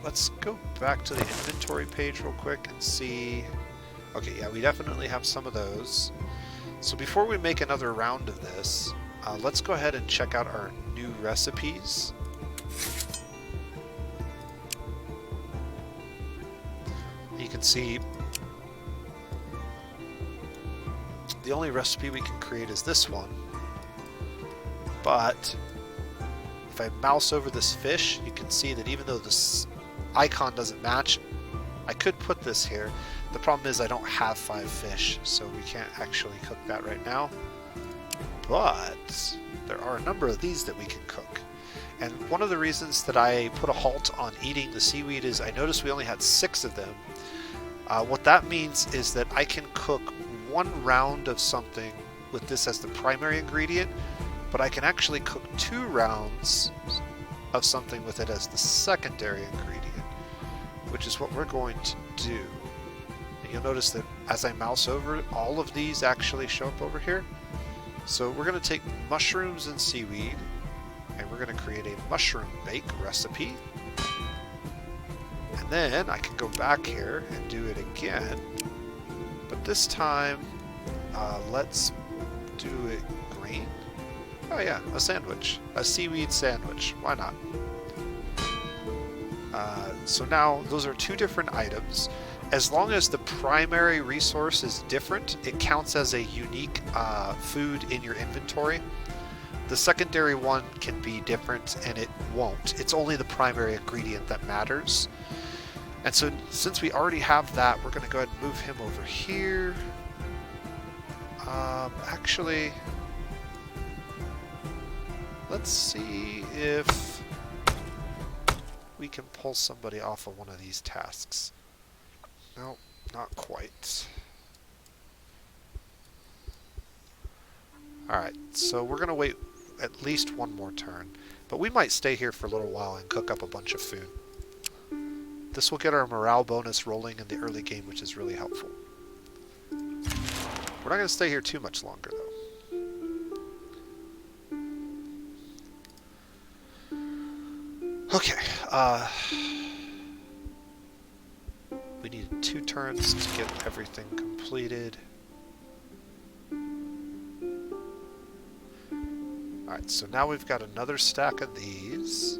Let's go back to the inventory page real quick and see. Okay, yeah, we definitely have some of those. So before we make another round of this, let's go ahead and check out our new recipes. You can see the only recipe we can create is this one. But if I mouse over this fish, you can see that even though this icon doesn't match, I could put this here. The problem is I don't have 5 fish, so we can't actually cook that right now. But there are a number of these that we can cook. And one of the reasons that I put a halt on eating the seaweed is I noticed we only had 6 of them. What that means is that I can cook 1 round of something with this as the primary ingredient, but I can actually cook 2 rounds of something with it as the secondary ingredient, which is what we're going to do. And you'll notice that as I mouse over it, all of these actually show up over here. So we're going to take mushrooms and seaweed, and we're going to create a mushroom bake recipe. And then I can go back here and do it again. But this time, let's do it green. Oh yeah, a sandwich. A seaweed sandwich. Why not? So now those are 2 different items. As long as the primary resource is different, it counts as a unique food in your inventory. The secondary one can be different, and it won't. It's only the primary ingredient that matters. And so since we already have that, we're going to go ahead and move him over here. Actually, let's see if we can pull somebody off of one of these tasks. No, not quite. Alright, so we're going to wait at least 1 more turn. But we might stay here for a little while and cook up a bunch of food. This will get our morale bonus rolling in the early game, which is really helpful. We're not going to stay here too much longer, though. Okay, we need 2 turns to get everything completed. Alright, so now we've got another stack of these.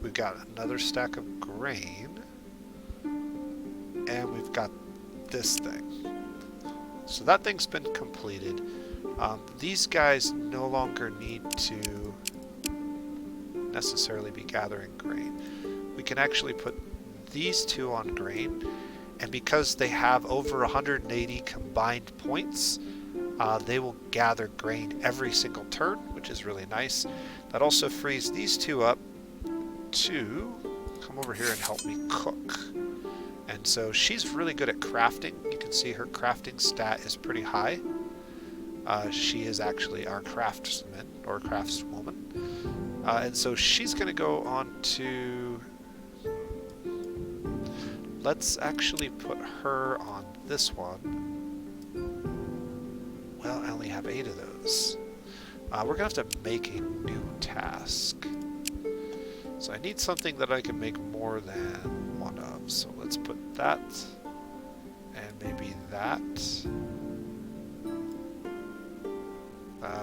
We've got another stack of grain. this thing. So that thing's been completed. These guys no longer need to necessarily be gathering grain. We can actually put these two on grain, and because they have over 180 combined points, they will gather grain every single turn, which is really nice. That also frees these two up to come over here and help me cook. And so she's really good at crafting. You can see her crafting stat is pretty high. She is actually our craftsman or craftswoman. And so she's going to go on to... Let's actually put her on this one. Well, I only have 8 of those. We're going to have to make a new task. So I need something that I can make more than one of. So let's put that. And maybe that.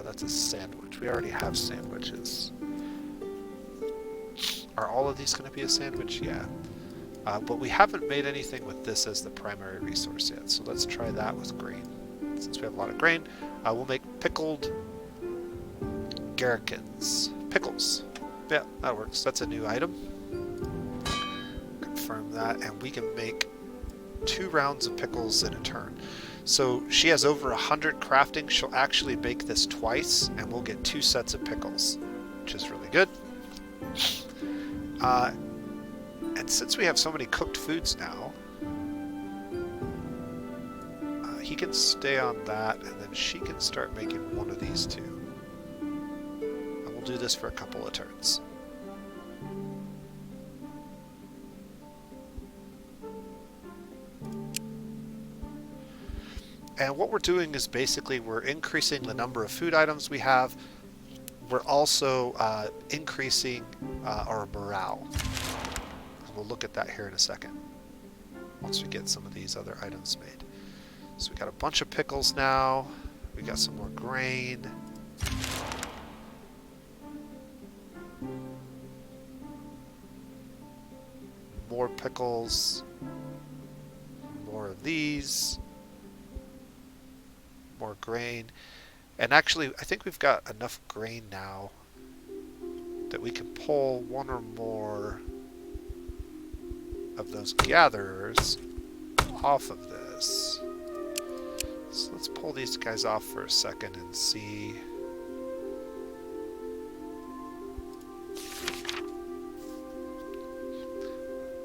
That's a sandwich. We already have sandwiches. Are all of these going to be a sandwich? Yeah. But we haven't made anything with this as the primary resource yet. So let's try that with grain. Since we have a lot of grain, we'll make pickled gherkins. Pickles. Yeah, that works. That's a new item. Confirm that, and we can make 2 rounds of pickles in a turn. So she has over 100 crafting. She'll actually bake this twice, and we'll get 2 sets of pickles, which is really good. And since we have so many cooked foods now, he can stay on that, and then she can start making one of these 2. And we'll do this for a couple of turns. And what we're doing is basically we're increasing the number of food items we have. We're also increasing our morale. We'll look at that here in a second, once we get some of these other items made. So we got a bunch of pickles now. We got some more grain. More pickles. More of these. More grain. And actually, I think we've got enough grain now that we can pull 1 or more of those gatherers off of this. So let's pull these guys off for a second and see.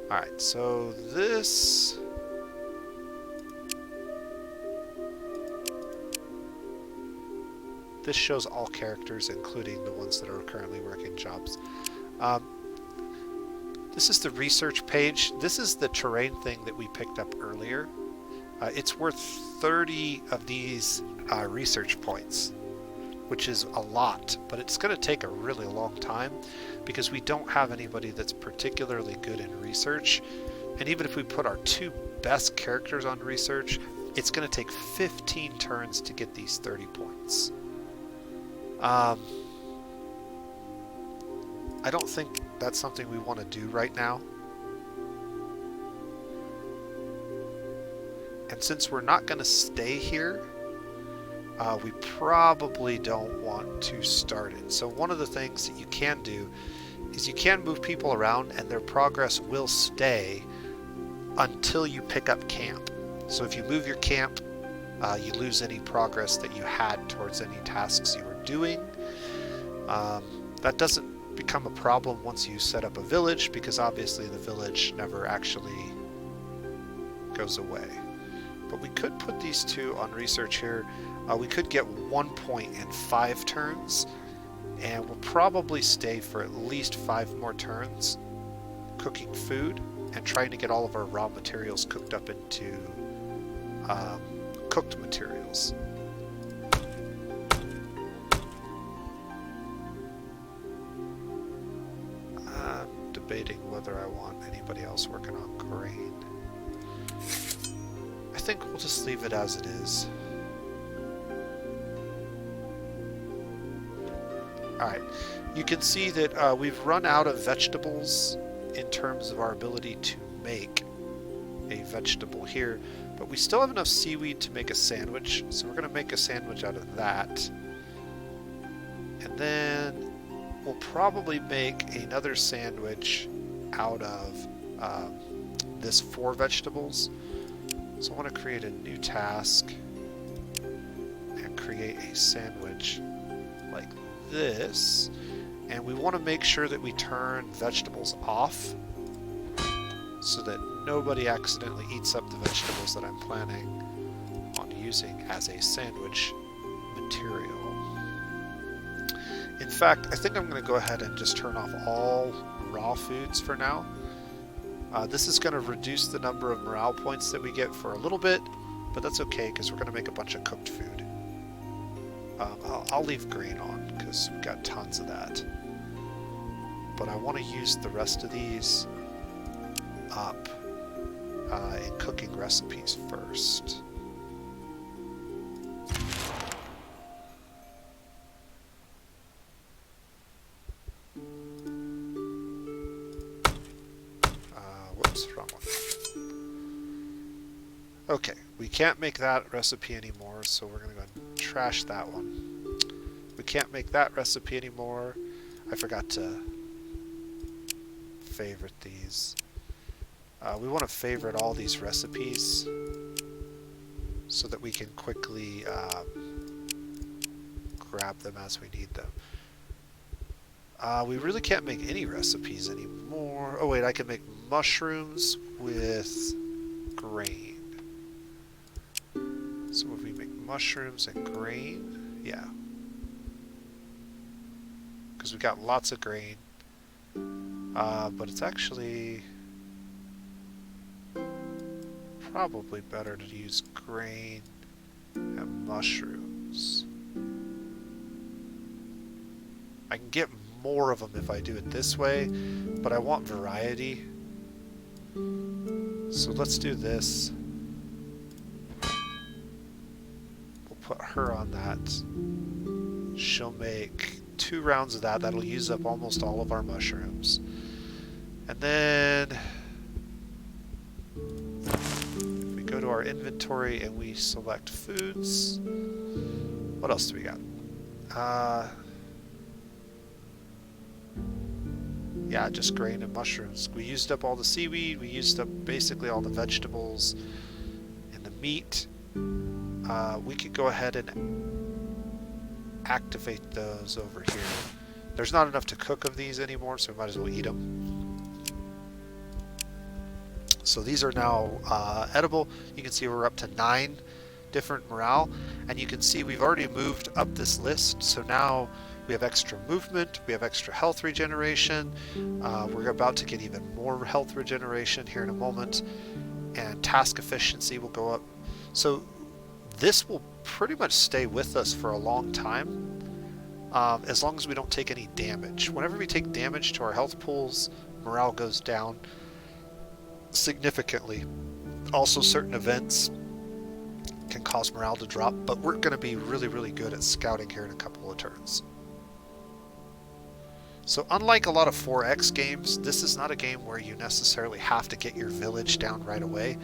Alright, so this... This shows all characters, including the ones that are currently working jobs. This is the research page. This is the terrain thing that we picked up earlier. It's worth 30 of these research points, which is a lot, but it's going to take a really long time because we don't have anybody that's particularly good in research. And even if we put our 2 best characters on research, it's going to take 15 turns to get these 30 points. I don't think that's something we want to do right now. And since we're not going to stay here, we probably don't want to start it. So one of the things that you can do is you can move people around and their progress will stay until you pick up camp. So if you move your camp, you lose any progress that you had towards any tasks you were doing. That doesn't become a problem once you set up a village, because obviously the village never actually goes away. But we could put these 2 on research here. We could get 1 point in 5 turns, and we'll probably stay for at least 5 more turns cooking food and trying to get all of our raw materials cooked up into cooked materials. Debating whether I want anybody else working on grain. I think we'll just leave it as it is. Alright, you can see that we've run out of vegetables in terms of our ability to make a vegetable here, But we still have enough seaweed to make a sandwich, so we're going to make a sandwich out of that. And then we'll probably make another sandwich out of this 4 vegetables. So I want to create a new task and create a sandwich like this. And we want to make sure that we turn vegetables off so that nobody accidentally eats up the vegetables that I'm planning on using as a sandwich material. In fact, I think I'm going to go ahead and just turn off all raw foods for now. This is going to reduce the number of morale points that we get for a little bit, but that's okay because we're going to make a bunch of cooked food. I'll leave grain on because we've got tons of that. But I want to use the rest of these up in cooking recipes first. Whoops, wrong one. Okay, we can't make that recipe anymore, so we're going to go ahead and trash that one. We can't make that recipe anymore. I forgot to favorite these. We want to favorite all these recipes so that we can quickly grab them as we need them. We really can't make any recipes anymore. Oh wait, I can make mushrooms with grain. So if we make mushrooms and grain, yeah. Because we've got lots of grain. But it's actually probably better to use grain and mushrooms. I can get more of them if I do it this way, but I want variety. So let's do this. We'll put her on that. She'll make 2 rounds of that. That'll use up almost all of our mushrooms. And then if we go to our inventory and we select foods, what else do we got? Yeah, just grain and mushrooms. We used up all the seaweed, we used up basically all the vegetables and the meat. We could go ahead and activate those over here. There's not enough to cook of these anymore, so we might as well eat them. So these are now edible. You can see we're up to 9 different morale, and you can see we've already moved up this list. So now we have extra movement, we have extra health regeneration, we're about to get even more health regeneration here in a moment, and task efficiency will go up. So this will pretty much stay with us for a long time, as long as we don't take any damage. Whenever we take damage to our health pools, morale goes down significantly. Also, certain events can cause morale to drop, but we're going to be really, really good at scouting here in a couple of turns. So unlike a lot of 4X games, this is not a game where you necessarily have to get your village down right away.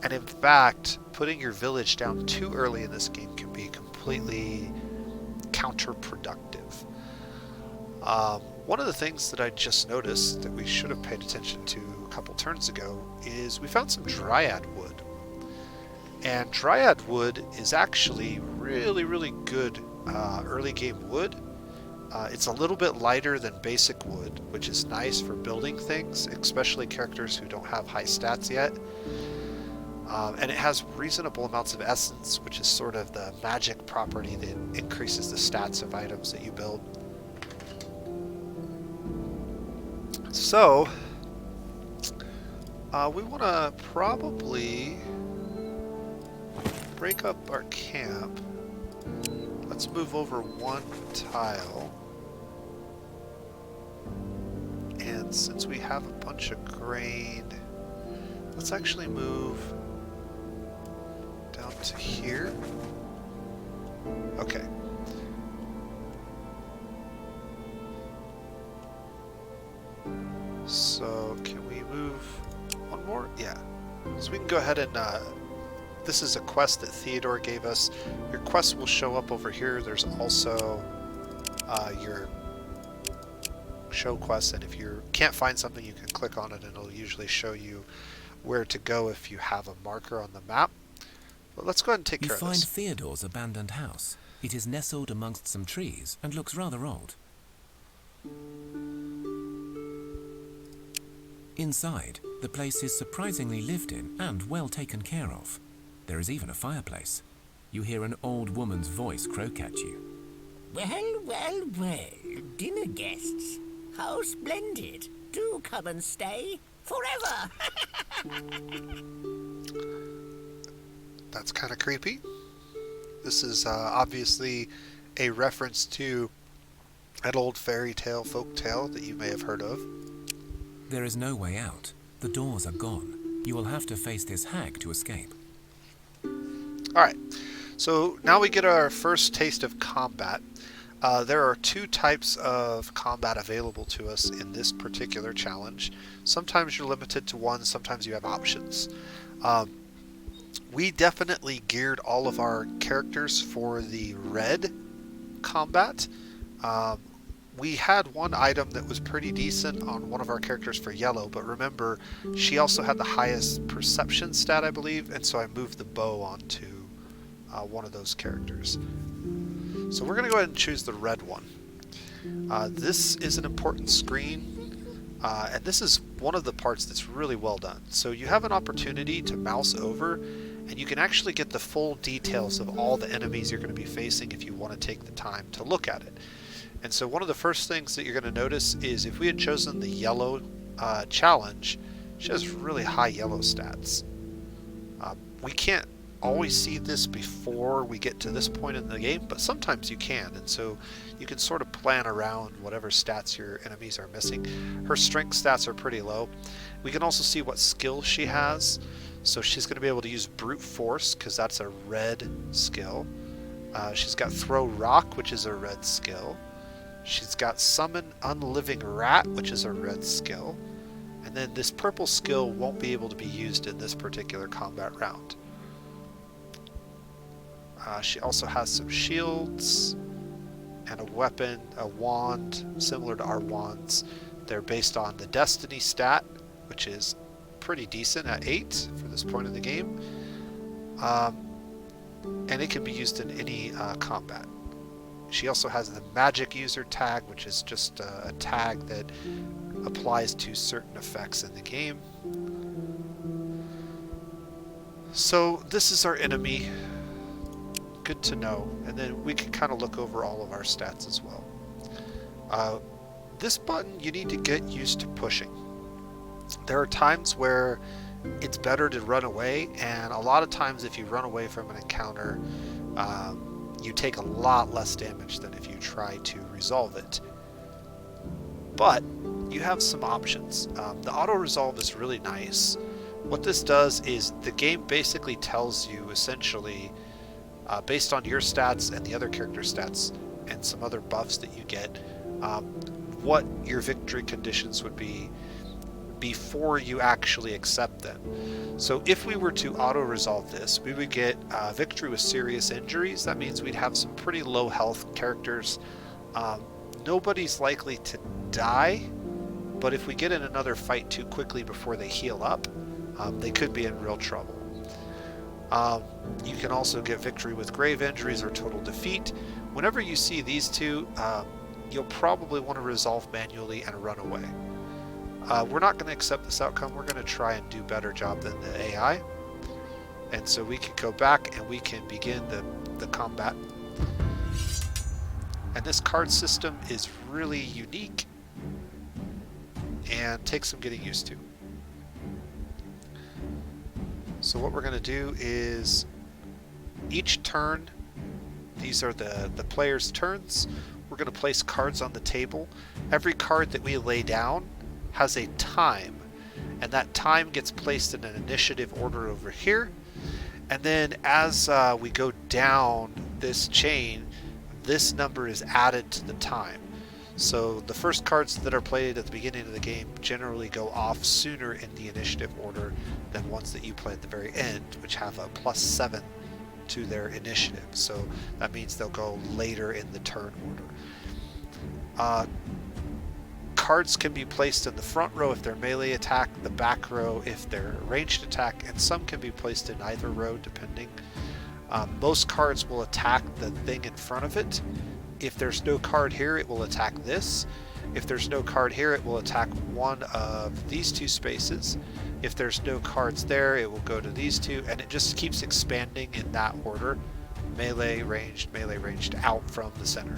And in fact, putting your village down too early in this game can be completely counterproductive. One of the things that I just noticed that we should have paid attention to a couple turns ago is we found some dryad wood. And dryad wood is actually really, really good early game wood. It's a little bit lighter than basic wood, which is nice for building things, especially characters who don't have high stats yet. And it has reasonable amounts of essence, which is sort of the magic property that increases the stats of items that you build. So, we want to probably break up our camp. Let's move over 1 tile. And since we have a bunch of grain, let's actually move down to here. Okay. So can we move one more? Yeah. So we can go ahead and this is a quest that Theodore gave us. Your quest will show up over here. There's also your show quests, and if you can't find something, you can click on it and it'll usually show you where to go if you have a marker on the map. But let's go ahead and take care of You this. find Theodore's abandoned house. It is nestled amongst some trees and looks rather old. Inside, the place is surprisingly lived in and well taken care of. There is even a fireplace. You hear an old woman's voice croak at you. Well, well, well, dinner guests. How splendid. Do come and stay forever. That's kind of creepy. This is obviously a reference to an old fairy tale, folk tale that you may have heard of. There is no way out. The doors are gone. You will have to face this hag to escape. Alright, so now we get our first taste of combat. There are two types of combat available to us in this particular challenge. Sometimes you're limited to one, sometimes you have options. We definitely geared all of our characters for the red combat. We had one item that was pretty decent on one of our characters for yellow, but remember, she also had the highest perception stat, I believe, and so I moved the bow onto one of those characters. So we're going to go ahead and choose the red one. This is an important screen, and this is one of the parts that's really well done. So you have an opportunity to mouse over, and you can actually get the full details of all the enemies you're going to be facing if you want to take the time to look at it. And so one of the first things that you're going to notice is if we had chosen the yellow challenge, she has really high yellow stats. We can't always see this before we get to this point in the game, but sometimes you can, and so you can sort of plan around whatever stats your enemies are missing. Her strength stats are pretty low. We can also see what skills she has, so she's going to be able to use brute force because that's a red skill. She's got throw rock, which is a red skill. She's got summon unliving rat, which is a red skill, and then this purple skill won't be able to be used in this particular combat round. She also has some shields and a weapon, a wand, similar to our wands. They're based on the Destiny stat, which is pretty decent at 8 for this point in the game. And it can be used in any combat. She also has the magic user tag, which is just a tag that applies to certain effects in the game. So this is our enemy. Good to know, and then we can kind of look over all of our stats as well. This button you need to get used to pushing. There are times where it's better to run away, and a lot of times if you run away from an encounter, you take a lot less damage than if you try to resolve it. But you have some options. The auto resolve is really nice. What this does is the game basically tells you essentially based on your stats and the other character stats and some other buffs that you get, what your victory conditions would be before you actually accept them. So if we were to auto-resolve this, we would get victory with serious injuries. That means we'd have some pretty low health characters. Nobody's likely to die, but if we get in another fight too quickly before they heal up, they could be in real trouble. You can also get victory with grave injuries or total defeat. Whenever you see these two, you'll probably want to resolve manually and run away. We're not going to accept this outcome. We're going to try and do a better job than the AI. And so we can go back and we can begin the combat. And this card system is really unique and takes some getting used to. So what we're going to do is each turn, these are the player's turns, we're going to place cards on the table. Every card that we lay down has a time, and that time gets placed in an initiative order over here. And then as we go down this chain, this number is added to the time. So the first cards that are played at the beginning of the game generally go off sooner in the initiative order than ones that you play at the very end, which have a +7 to their initiative. So that means they'll go later in the turn order. Cards can be placed in the front row if they're melee attack, the back row if they're ranged attack, and some can be placed in either row depending. Most cards will attack the thing in front of it. If there's no card here, it will attack this. If there's no card here, it will attack one of these two spaces. If there's no cards there, it will go to these two, and it just keeps expanding in that order. Melee, ranged, out from the center.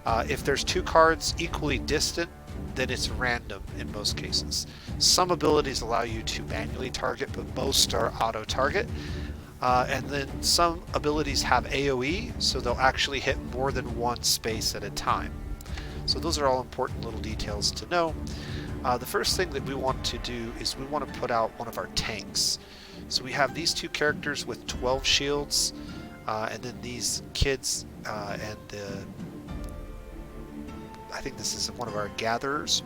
If there's two cards equally distant, then it's random in most cases. Some abilities allow you to manually target, but most are auto-target. And then some abilities have AoE, so they'll actually hit more than one space at a time. So those are all important little details to know. The first thing that we want to do is we want to put out one of our tanks. So we have these two characters with 12 shields, and then these kids, and I think this is one of our gatherers.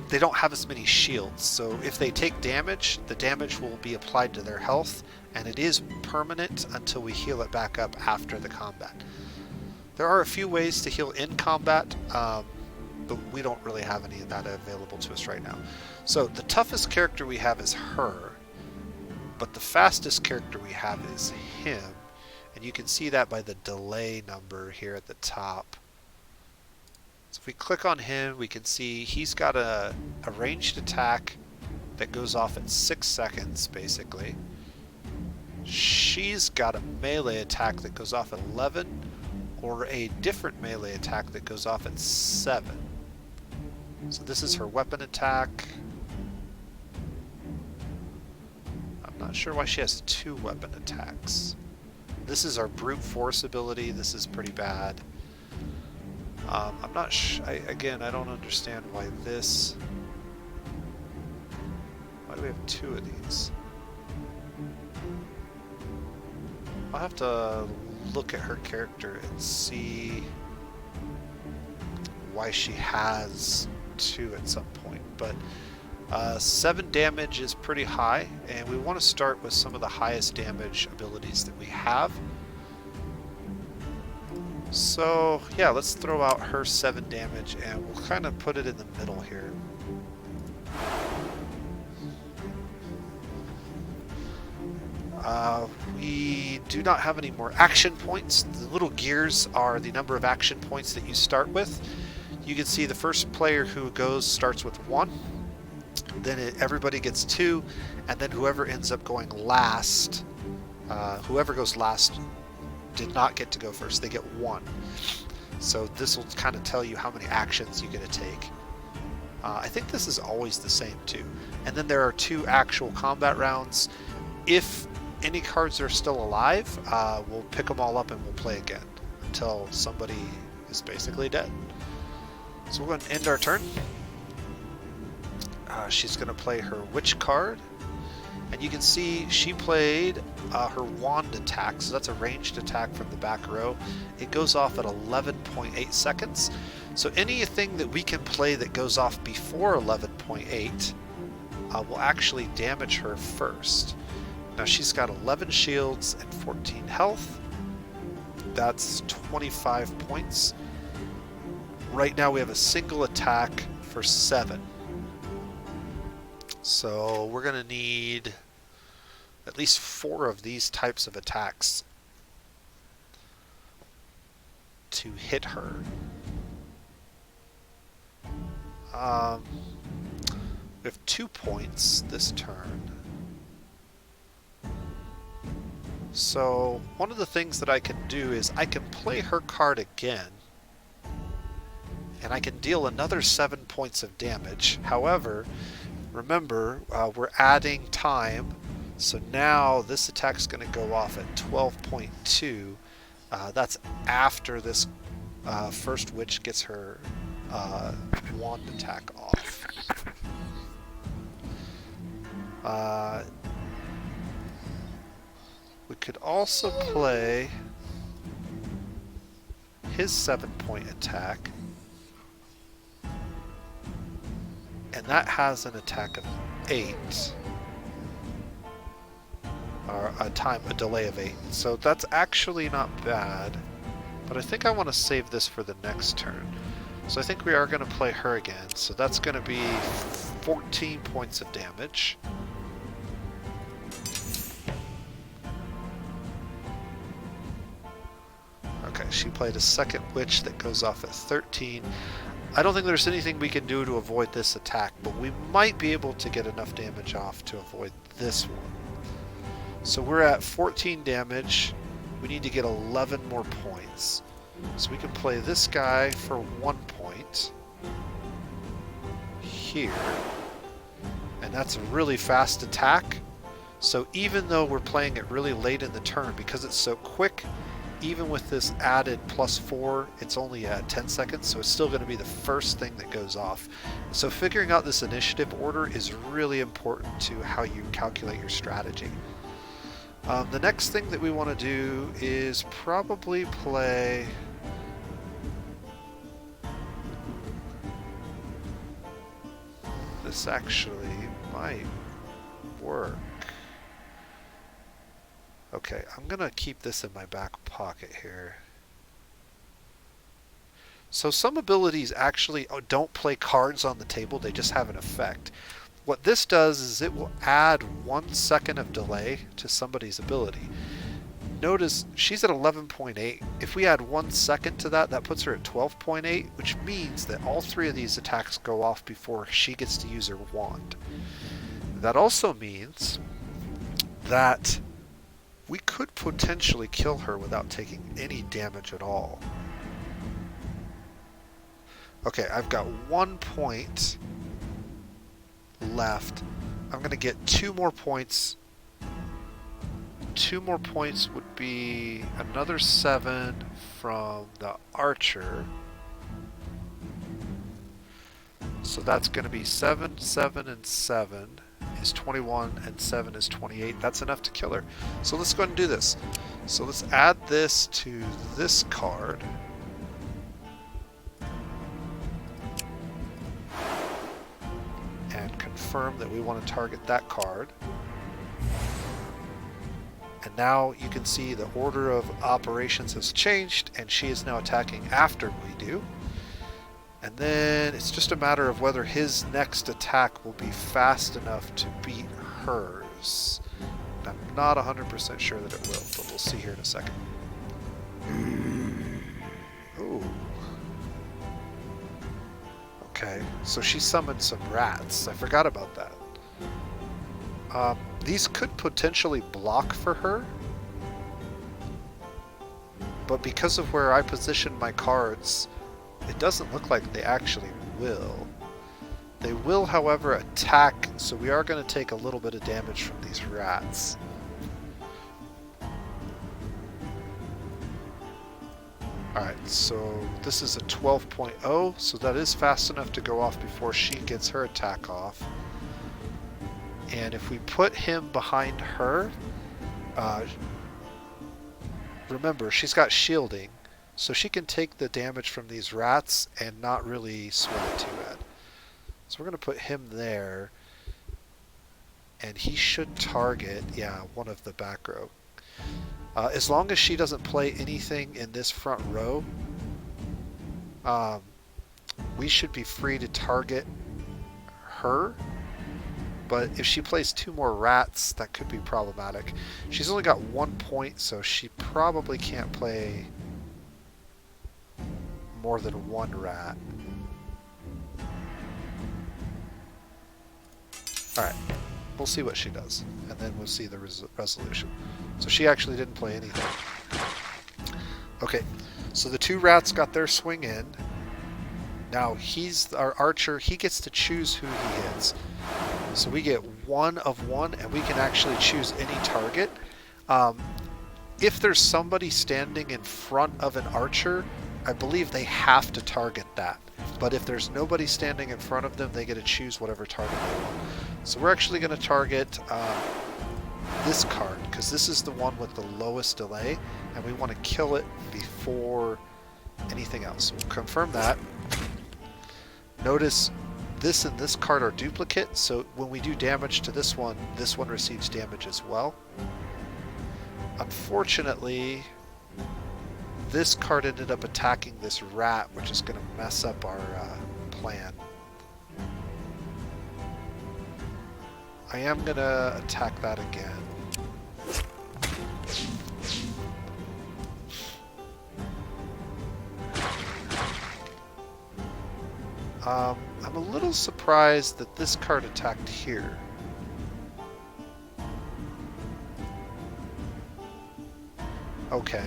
They don't have as many shields, so if they take damage, the damage will be applied to their health, and it is permanent until we heal it back up after the combat. There are a few ways to heal in combat, but we don't really have any of that available to us right now. So the toughest character we have is her, but the fastest character we have is him, and you can see that by the delay number here at the top. So if we click on him, we can see he's got a ranged attack that goes off at 6 seconds, basically. She's got a melee attack that goes off at 11, or a different melee attack that goes off at 7. So this is her weapon attack. I'm not sure why she has 2 weapon attacks. This is our brute force ability. This is pretty bad. I'm not again, I don't understand why this... Why do we have 2 of these? I'll have to look at her character and see why she has 2 at some point. But 7 damage is pretty high, and we want to start with some of the highest damage abilities that we have. So yeah, let's throw out her 7 damage, and we'll kind of put it in the middle here. We do not have any more action points. The little gears are the number of action points that you start with. You can see the first player who goes starts with 1, then everybody gets 2, and then whoever ends up going last, whoever goes last did not get to go first. They get 1. So this will kind of tell you how many actions you get to take. I think this is always the same too. And then there are 2 actual combat rounds. If any cards are still alive, we'll pick them all up and we'll play again until somebody is basically dead. So we're going to end our turn. She's going to play her witch card. And you can see she played her wand attack, so that's a ranged attack from the back row. It goes off at 11.8 seconds. So anything that we can play that goes off before 11.8 will actually damage her first. Now she's got 11 shields and 14 health. That's 25 points. Right now we have a single attack for 7. So we're going to need at least 4 of these types of attacks to hit her. We have 2 points this turn. So one of the things that I can do is I can play her card again, and I can deal another 7 points of damage. However, remember, we're adding time, so now this attack's going to go off at 12.2. That's after this first witch gets her wand attack off. We could also play his 7-point attack. And that has an attack of 8. Or a delay of 8. So that's actually not bad. But I think I want to save this for the next turn. So I think we are going to play her again. So that's going to be 14 points of damage. Okay, she played a second witch that goes off at 13. I don't think there's anything we can do to avoid this attack, but we might be able to get enough damage off to avoid this one. So we're at 14 damage. We need to get 11 more points. So we can play this guy for 1 point. Here. And that's a really fast attack. So even though we're playing it really late in the turn, because it's so quick, even with this added +4, it's only at 10 seconds, so it's still going to be the first thing that goes off. So figuring out this initiative order is really important to how you calculate your strategy. The next thing that we want to do is probably play... This actually might work. Okay, I'm gonna keep this in my back pocket here. So some abilities actually don't play cards on the table, they just have an effect. What this does is it will add 1 second of delay to somebody's ability. Notice she's at 11.8. If we add 1 second to that, that puts her at 12.8, which means that all 3 of these attacks go off before she gets to use her wand. That also means that we could potentially kill her without taking any damage at all. Okay, I've got 1 point left. I'm going to get 2 more points. 2 more points would be another 7 from the archer. So that's going to be 7, 7, and 7 is 21, and 7 is 28. That's enough to kill her. So let's go ahead and do this. So let's add this to this card. And confirm that we want to target that card. And now you can see the order of operations has changed, and she is now attacking after we do. And then it's just a matter of whether his next attack will be fast enough to beat hers. I'm not 100% sure that it will, but we'll see here in a second. Ooh. Okay, so she summoned some rats. I forgot about that. These could potentially block for her, but because of where I position my cards, it doesn't look like they actually will. They will, however, attack, so we are going to take a little bit of damage from these rats. Alright, so this is a 12.0, so that is fast enough to go off before she gets her attack off. And if we put him behind her, remember, she's got shielding, so she can take the damage from these rats and not really sweat it too bad. So we're going to put him there, and he should target, yeah, one of the back row. As long as she doesn't play anything in this front row, we should be free to target her. But if she plays 2 more rats, that could be problematic. She's only got 1 point, so she probably can't play more than 1 rat. Alright, we'll see what she does, and then we'll see the resolution. So she actually didn't play anything. Okay, so the 2 rats got their swing in. Now he's our archer, he gets to choose who he hits. So we get 1 of 1, and we can actually choose any target. If there's somebody standing in front of an archer, I believe they have to target that. But if there's nobody standing in front of them, they get to choose whatever target they want. So we're actually going to target this card, because this is the one with the lowest delay, and we want to kill it before anything else. We'll confirm that. Notice this and this card are duplicate, so when we do damage to this one receives damage as well. Unfortunately, this card ended up attacking this rat, which is going to mess up our plan. I am going to attack that again. I'm a little surprised that this card attacked here. Okay.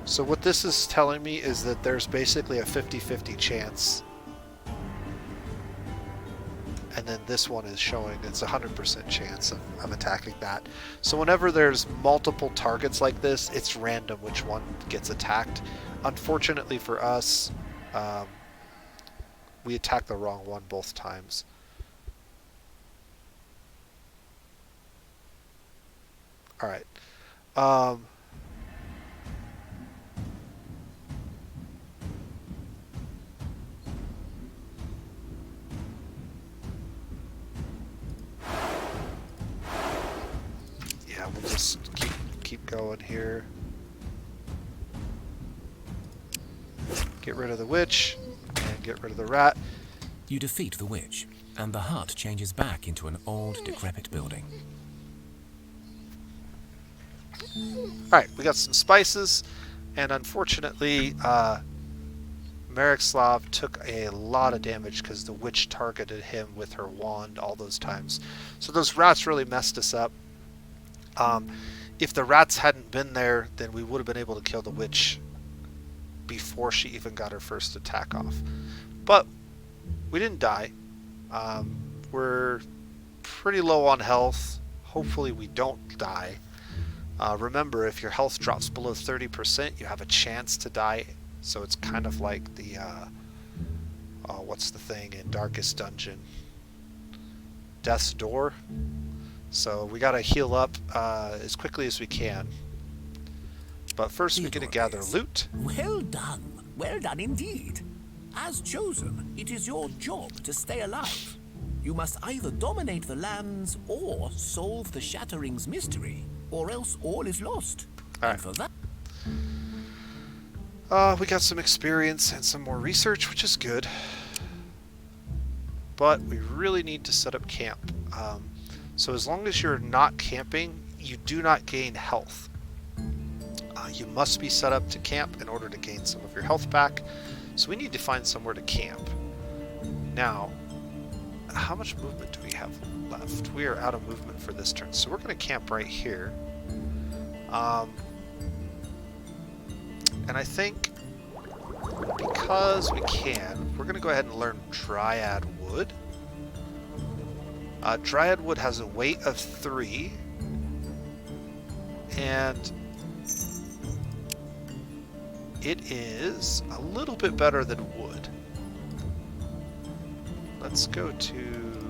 So what this is telling me is that there's basically a 50-50 chance. And then this one is showing it's a 100% chance of attacking that. So whenever there's multiple targets like this, it's random which one gets attacked. Unfortunately for us, we attacked the wrong one both times. Alright. Yeah, we'll just keep going here. Get rid of the witch. And get rid of the rat. You defeat the witch, and the hut changes back into an old, decrepit building. Alright, we got some spices, and unfortunately, Marislav took a lot of damage because the witch targeted him with her wand all those times. So those rats really messed us up. If the rats hadn't been there, then we would have been able to kill the witch before she even got her first attack off. But we didn't die. We're pretty low on health. Hopefully we don't die. Remember, if your health drops below 30%, you have a chance to die. So it's kind of like the, what's the thing in Darkest Dungeon? Death's Door. So we gotta heal up as quickly as we can. But first we're gonna gather loot. Well done. Well done indeed. As chosen, it is your job to stay alive. You must either dominate the lands or solve the Shattering's mystery, or else all is lost. Alright. And for that, we got some experience and some more research, which is good. But we really need to set up camp. So as long as you're not camping, you do not gain health. You must be set up to camp in order to gain some of your health back. So we need to find somewhere to camp. Now, how much movement do we have left? We are out of movement for this turn, so we're going to camp right here. And I think because we can, we're going to go ahead and learn Dryad Wood. Dryad Wood has a weight of 3, and it is a little bit better than wood. Let's go to...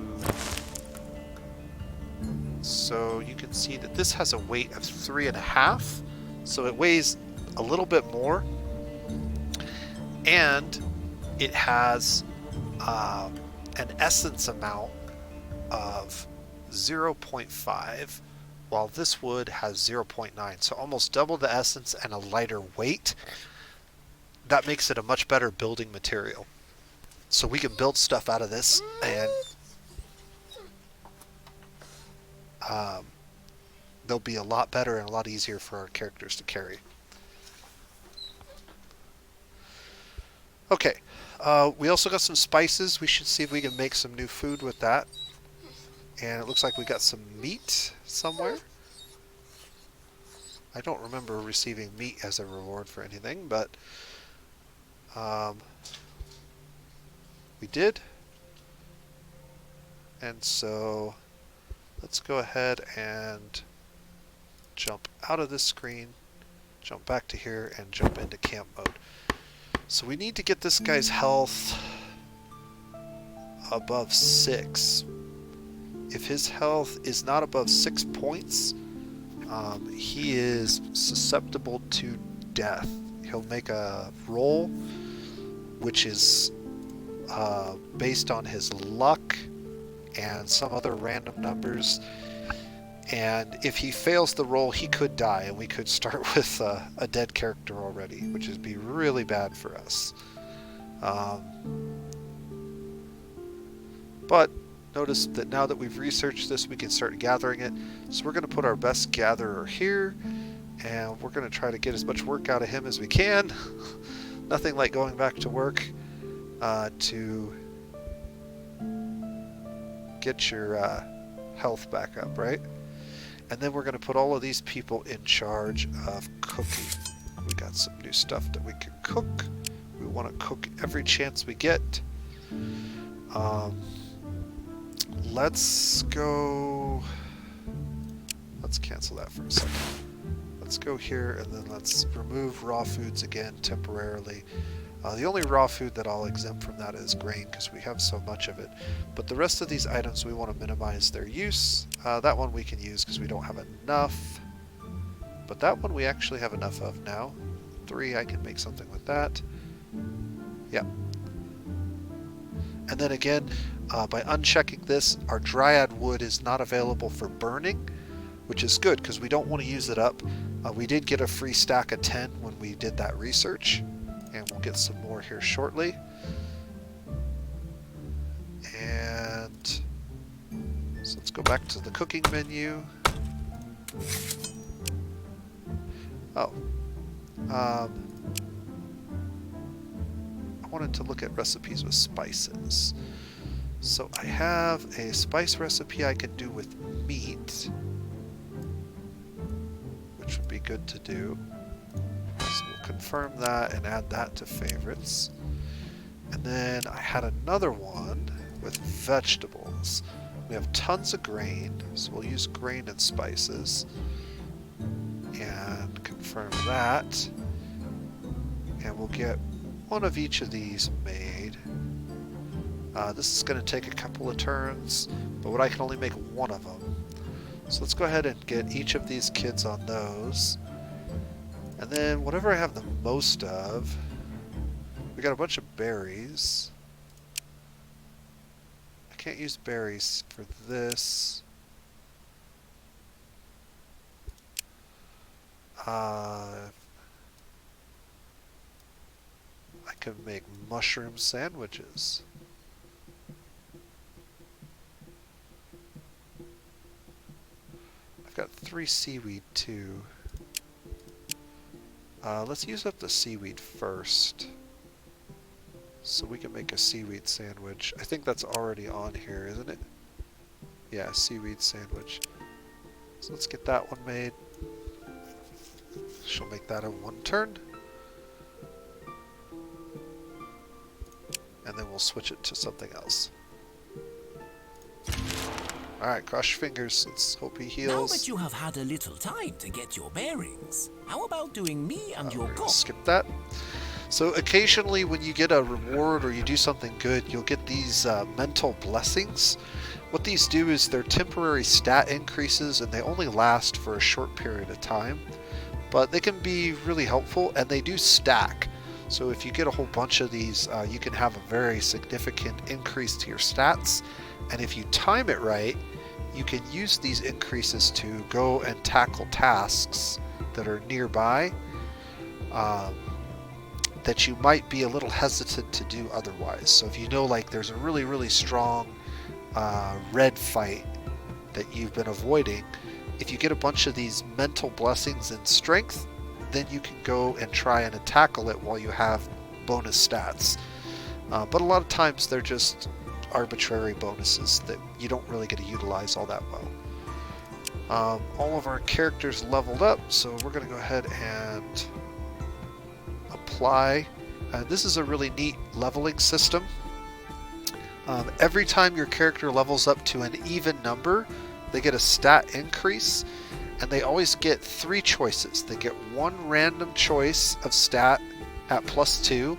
So you can see that this has a weight of 3.5, so it weighs a little bit more, and it has an essence amount of 0.5, while this wood has 0.9, so almost double the essence and a lighter weight. That makes it a much better building material. So we can build stuff out of this, and they'll be a lot better and a lot easier for our characters to carry. Okay, we also got some spices. We should see if we can make some new food with that. And it looks like we got some meat somewhere. I don't remember receiving meat as a reward for anything, but we did. And so let's go ahead and jump out of this screen, jump back to here, and jump into camp mode. So we need to get this guy's health above 6. If his health is not above 6 points, he is susceptible to death he'll make a roll, which is based on his luck and some other random numbers. And if he fails the roll, he could die, and we could start with a dead character already, which would be really bad for us. But notice that now that we've researched this, we can start gathering it. So we're going to put our best gatherer here, and we're going to try to get as much work out of him as we can. Nothing like going back to work to get your health back up, right? And then we're going to put all of these people in charge of cooking. We got some new stuff that we can cook. We want to cook every chance we get. Let's cancel that for a second. Let's go here, and then let's remove raw foods again temporarily. The only raw food that I'll exempt from that is grain, because we have so much of it. But the rest of these items, we want to minimize their use. That one we can use because we don't have enough. But that one we actually have enough of now. 3, I can make something with that. Yeah. And then again, by unchecking this, our dryad wood is not available for burning, which is good because we don't want to use it up. We did get a free stack of 10 when we did that research, and we'll get some more here shortly. And so let's go back to the cooking menu. Oh. I wanted to look at recipes with spices. So I have a spice recipe I can do with meat, which would be good to do. So we'll confirm that and add that to favorites. And then I had another one with vegetables. We have tons of grain, so we'll use grain and spices. And confirm that. And we'll get one of each of these made. This is going to take a couple of turns, but I can only make one of them. So let's go ahead and get each of these kids on those. And then whatever I have the most of, we got a bunch of berries. I can't use berries for this. I can make mushroom sandwiches. I've got 3 seaweed too. Let's use up the seaweed first, so we can make a seaweed sandwich. I think that's already on here, isn't it? Yeah, seaweed sandwich. So let's get that one made. She'll make that in 1 turn. And then we'll switch it to something else. Alright, cross your fingers. Let's hope he heals. Now that you have had a little time to get your bearings, how about doing me and your cook? Skip that. So occasionally when you get a reward or you do something good, you'll get these mental blessings. What these do is they're temporary stat increases, and they only last for a short period of time. But they can be really helpful, and they do stack. So if you get a whole bunch of these, you can have a very significant increase to your stats. And if you time it right, you can use these increases to go and tackle tasks that are nearby that you might be a little hesitant to do otherwise. So if you know, like, there's a really, really strong red fight that you've been avoiding, if you get a bunch of these mental blessings in strength, then you can go and try and tackle it while you have bonus stats. But a lot of times they're just arbitrary bonuses that you don't really get to utilize all that well. All of our characters leveled up, so we're going to go ahead and apply. This is a really neat leveling system. Every time your character levels up to an even number, they get a stat increase, and they always get 3 choices. They get 1 random choice of stat at +2,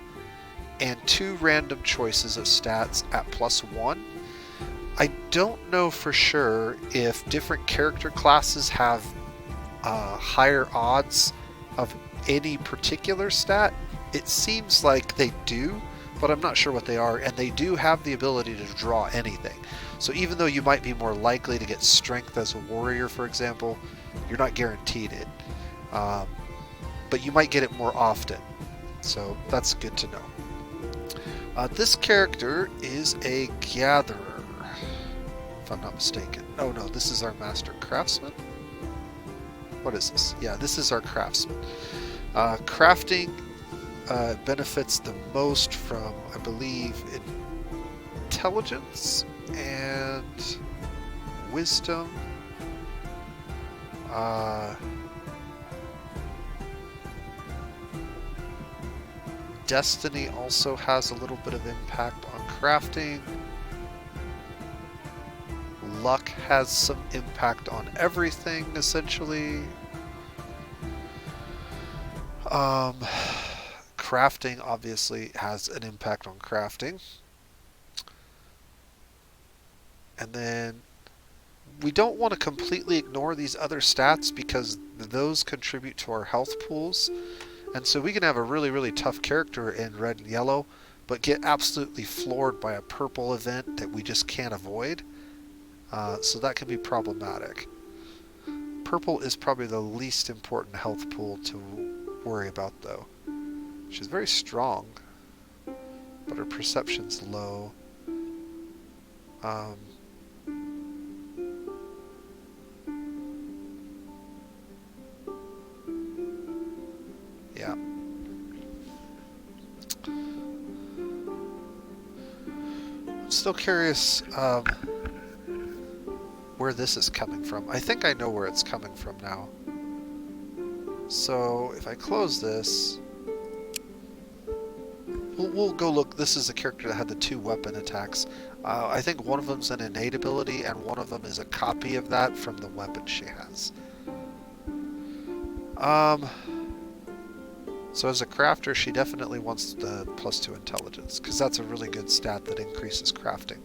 and 2 random choices of stats at +1. I don't know for sure if different character classes have higher odds of any particular stat. It seems like they do, but I'm not sure what they are, and they do have the ability to draw anything. So even though you might be more likely to get strength as a warrior, for example, you're not guaranteed it. But you might get it more often. So that's good to know. This character is a gatherer, if I'm not mistaken. Oh no, this is our master craftsman? What is this? Yeah, this is our craftsman. Crafting benefits the most from, I believe, intelligence and wisdom. Destiny also has a little bit of impact on crafting. Luck has some impact on everything, essentially. Crafting obviously has an impact on crafting. And then we don't want to completely ignore these other stats because those contribute to our health pools. And so we can have a really, really tough character in red and yellow, but get absolutely floored by a purple event that we just can't avoid. So that can be problematic. Purple is probably the least important health pool to worry about, though. She's very strong, but her perception's low. Yeah. I'm still curious where this is coming from. I think I know where it's coming from now. So if I close this, we'll go look. This is a character that had the 2 weapon attacks. I think one of them's an innate ability, and one of them is a copy of that from the weapon she has. So as a crafter, she definitely wants the +2 intelligence, because that's a really good stat that increases crafting.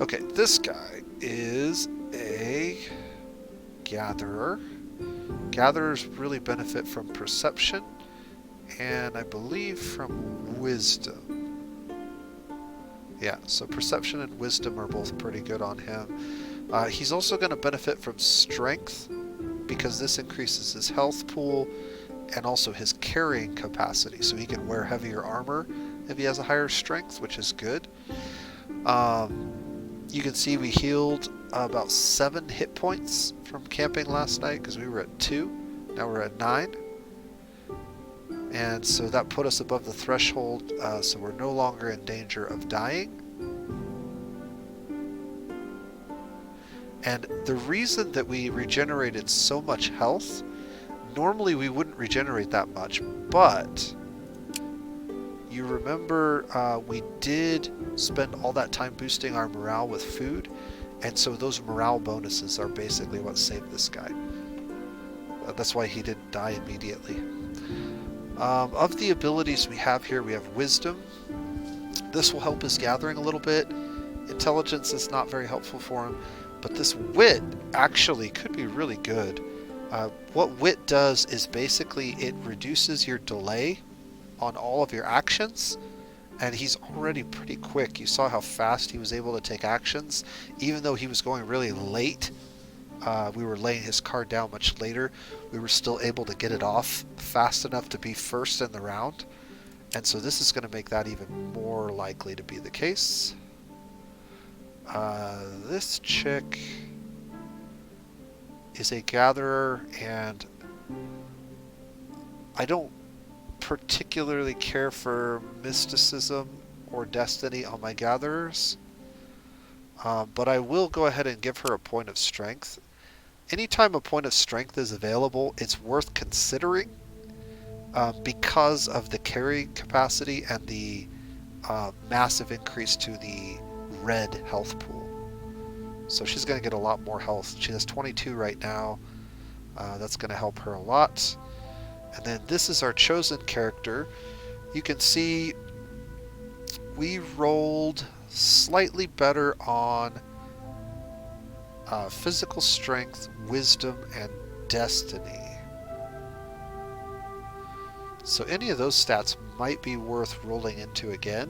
Okay, this guy is a gatherer. Gatherers really benefit from perception, and I believe from wisdom. Yeah, so perception and wisdom are both pretty good on him. He's also going to benefit from strength, because this increases his health pool and also his carrying capacity, so he can wear heavier armor if he has a higher strength, which is good. You can see we healed about 7 hit points from camping last night, because we were at 2. Now we're at 9. And so that put us above the threshold, so we're no longer in danger of dying. And the reason that we regenerated so much health, normally we wouldn't regenerate that much, but you remember we did spend all that time boosting our morale with food, and so those morale bonuses are basically what saved this guy. That's why he didn't die immediately. Of the abilities we have here, we have Wisdom. This will help his gathering a little bit. Intelligence is not very helpful for him, but this Wit actually could be really good. What Wit does is basically it reduces your delay on all of your actions, and he's already pretty quick. You saw how fast he was able to take actions, even though he was going really late. We were laying his card down much later. We were still able to get it off fast enough to be first in the round, and so this is going to make that even more likely to be the case. This chick is a gatherer, and I don't particularly care for mysticism or destiny on my gatherers, but I will go ahead and give her a point of strength. Anytime a point of strength is available, it's worth considering because of the carry capacity and the massive increase to the red health pool. So she's going to get a lot more health. She has 22 right now. That's going to help her a lot. And then this is our chosen character. You can see we rolled slightly better on physical strength, wisdom, and destiny. So any of those stats might be worth rolling into again.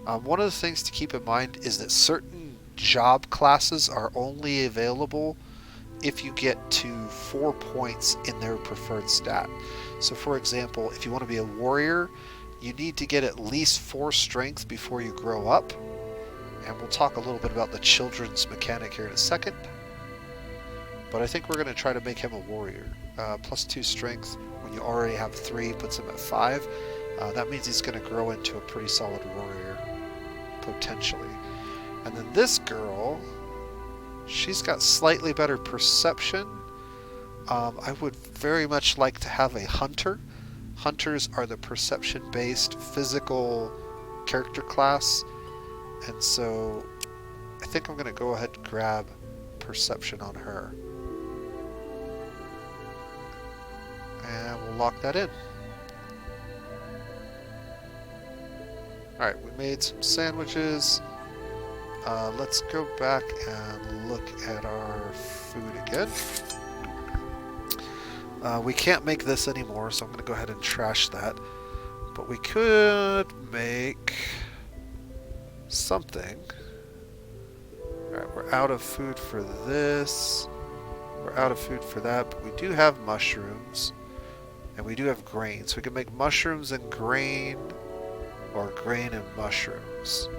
One of the things to keep in mind is that certain job classes are only available if you get to 4 points in their preferred stat. So for example, if you want to be a warrior, you need to get at least 4 strength before you grow up. And we'll talk a little bit about the children's mechanic here in a second. But I think we're going to try to make him a warrior. Plus 2 strength when you already have 3 puts him at 5. That means he's going to grow into a pretty solid warrior, potentially. And then this girl, she's got slightly better perception. I would very much like to have a hunter. Hunters are the perception-based physical character class. And so I think I'm going to go ahead and grab perception on her. And we'll lock that in. Alright, we made some sandwiches. Let's go back and look at our food again. We can't make this anymore, so I'm going to go ahead and trash that. But we could make something. Alright, we're out of food for this. We're out of food for that, but we do have mushrooms. And we do have grain. So we can make mushrooms and grain, or grain and mushrooms.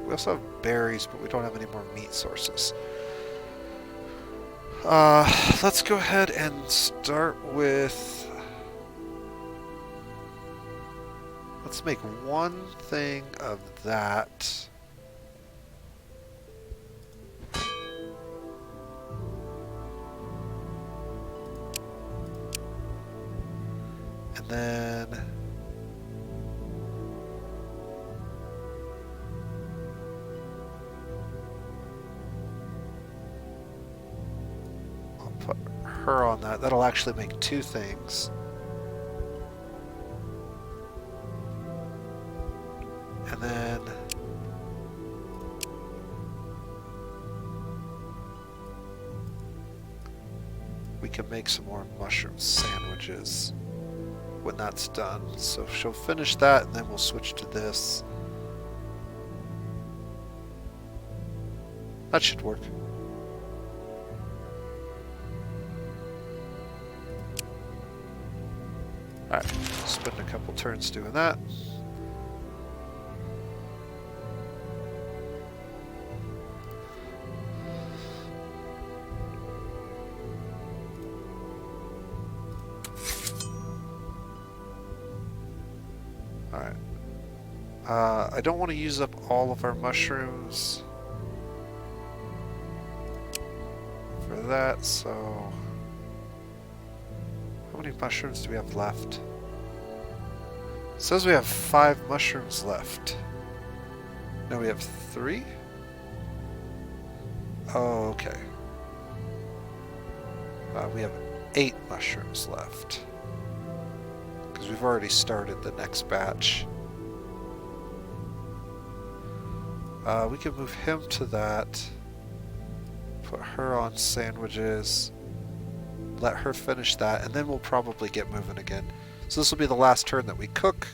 We also have berries, but we don't have any more meat sources. Let's go ahead and start with... Let's make one thing of that. And then... I'll put her on that. That'll actually make 2 things. And then... we can make some more mushroom sandwiches when that's done. So she'll finish that and then we'll switch to this. That should work. Alright, spend a couple turns doing that. Alright. I don't want to use up all of our mushrooms for that, so... How many mushrooms do we have left? It says we have 5 mushrooms left. No, we have 3? Oh, okay. We have 8 mushrooms left. Because we've already started the next batch. We can move him to that. Put her on sandwiches. Let her finish that, and then we'll probably get moving again. So this will be the last turn that we cook.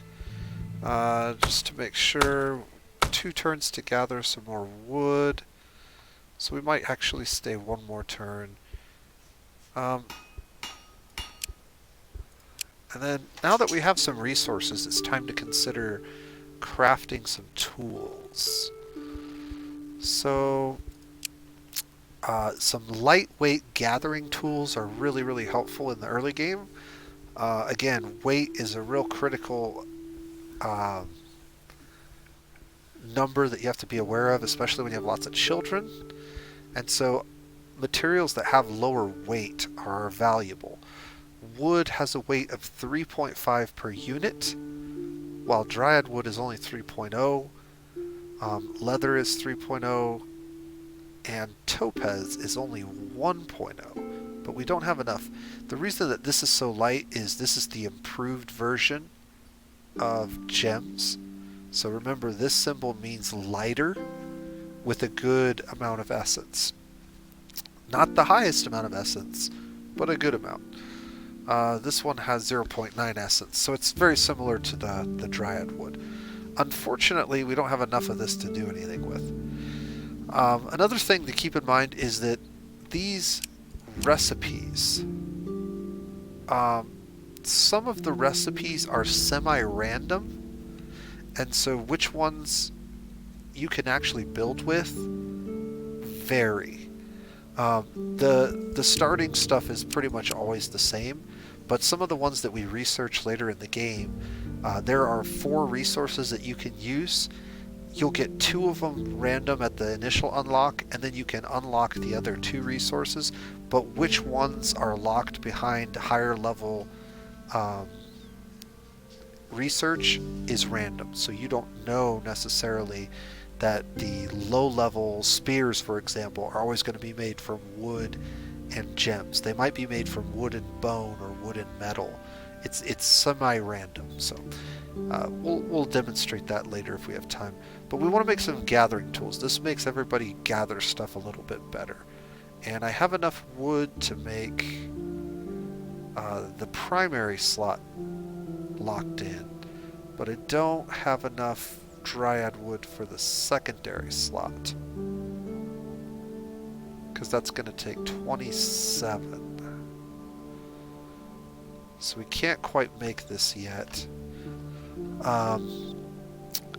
Just to make sure, 2 turns to gather some more wood. So we might actually stay 1 more turn. And then, now that we have some resources, it's time to consider crafting some tools. So, some lightweight gathering tools are really, really helpful in the early game. Again, weight is a real critical number that you have to be aware of, especially when you have lots of children. And so, materials that have lower weight are valuable. Wood has a weight of 3.5 per unit, while dryad wood is only 3.0. Leather is 3.0, and topaz is only 1.0, but we don't have enough. The reason that this is so light is this is the improved version of gems. So remember, this symbol means lighter with a good amount of essence. Not the highest amount of essence, but a good amount. This one has 0.9 essence, so it's very similar to the Dryad wood. Unfortunately, we don't have enough of this to do anything with. Another thing to keep in mind is that these recipes, some of the recipes are semi-random, and so which ones you can actually build with vary. The starting stuff is pretty much always the same, but some of the ones that we research later in the game, there are 4 resources that you can use. You'll get 2 of them random at the initial unlock, and then you can unlock the other 2 resources, but which ones are locked behind higher level research is random, so you don't know necessarily that the low-level spears, for example, are always going to be made from wood and gems. They might be made from wood and bone or wood and metal. It's semi-random, so we'll demonstrate that later if we have time. But we want to make some gathering tools. This makes everybody gather stuff a little bit better. And I have enough wood to make the primary slot locked in, but I don't have enough Dryad wood for the secondary slot, because that's going to take 27. So we can't quite make this yet.